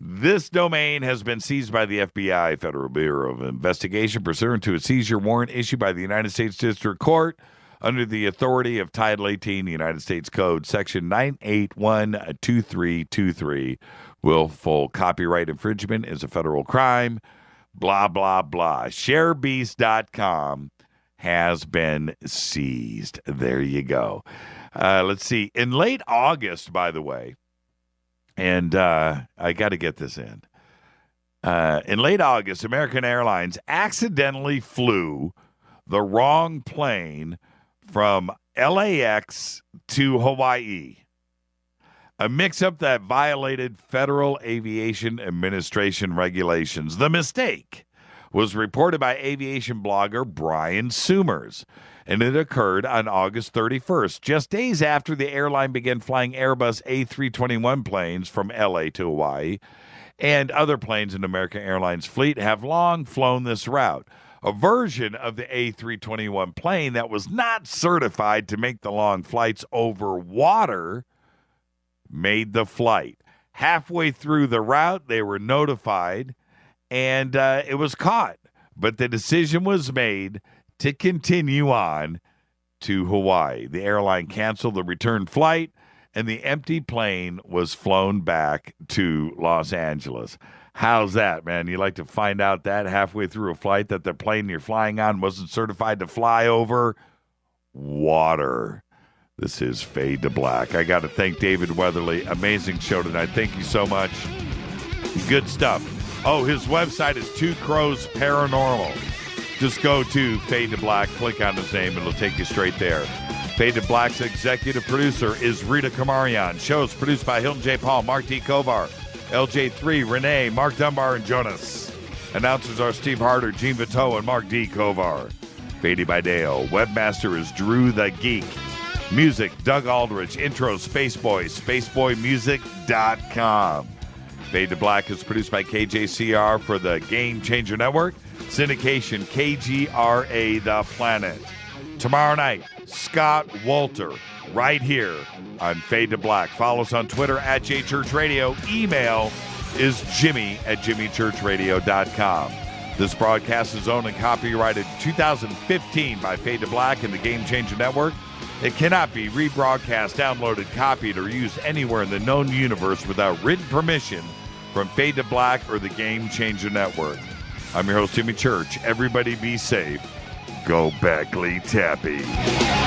This domain has been seized by the FBI, Federal Bureau of Investigation, pursuant to a seizure warrant issued by the United States District Court under the authority of Title 18, United States Code, Section 9812323. Willful copyright infringement is a federal crime. Blah, blah, blah. ShareBeast.com has been seized. There you go. Let's see. In late August, by the way, and I got to get this in. In late August, American Airlines accidentally flew the wrong plane from LAX to Hawaii. A mix-up that violated Federal Aviation Administration regulations. The mistake was reported by aviation blogger Brian Soomers, and it occurred on August 31st, just days after the airline began flying Airbus A321 planes from LA to Hawaii, and other planes in American Airlines fleet have long flown this route. A version of the A321 plane that was not certified to make the long flights over water made the flight. Halfway through the route, they were notified, and it was caught. But the decision was made to continue on to Hawaii. The airline canceled the return flight, and the empty plane was flown back to Los Angeles. How's that, man? You like to find out that halfway through a flight that the plane you're flying on wasn't certified to fly over water. This is Fade to Black. I got to thank David Weatherley. Amazing show tonight. Thank you so much. Good stuff. Oh, his website is Two Crows Paranormal. Just go to Fade to Black, click on his name, it'll take you straight there. Fade to Black's executive producer is Rita Kamarian. Shows produced by Hilton J. Paul, Mark D. Kovar, LJ3, Renee, Mark Dunbar, and Jonas. Announcers are Steve Harder, Gene Vito, and Mark D. Kovar. Fady by Dale. Webmaster is Drew the Geek. Music, Doug Aldrich. Intro, Spaceboy, spaceboymusic.com. Fade to Black is produced by KJCR for the Game Changer Network. Syndication, KGRA The Planet. Tomorrow night, Scott Walter, right here on Fade to Black. Follow us on Twitter at JChurchRadio. Email is jimmy@jimmychurchradio.com. This broadcast is owned and copyrighted 2015 by Fade to Black and the Game Changer Network. It cannot be rebroadcast, downloaded, copied, or used anywhere in the known universe without written permission from Fade to Black or the Game Changer Network. I'm your host, Jimmy Church. Everybody be safe. Go Beckley Tappy.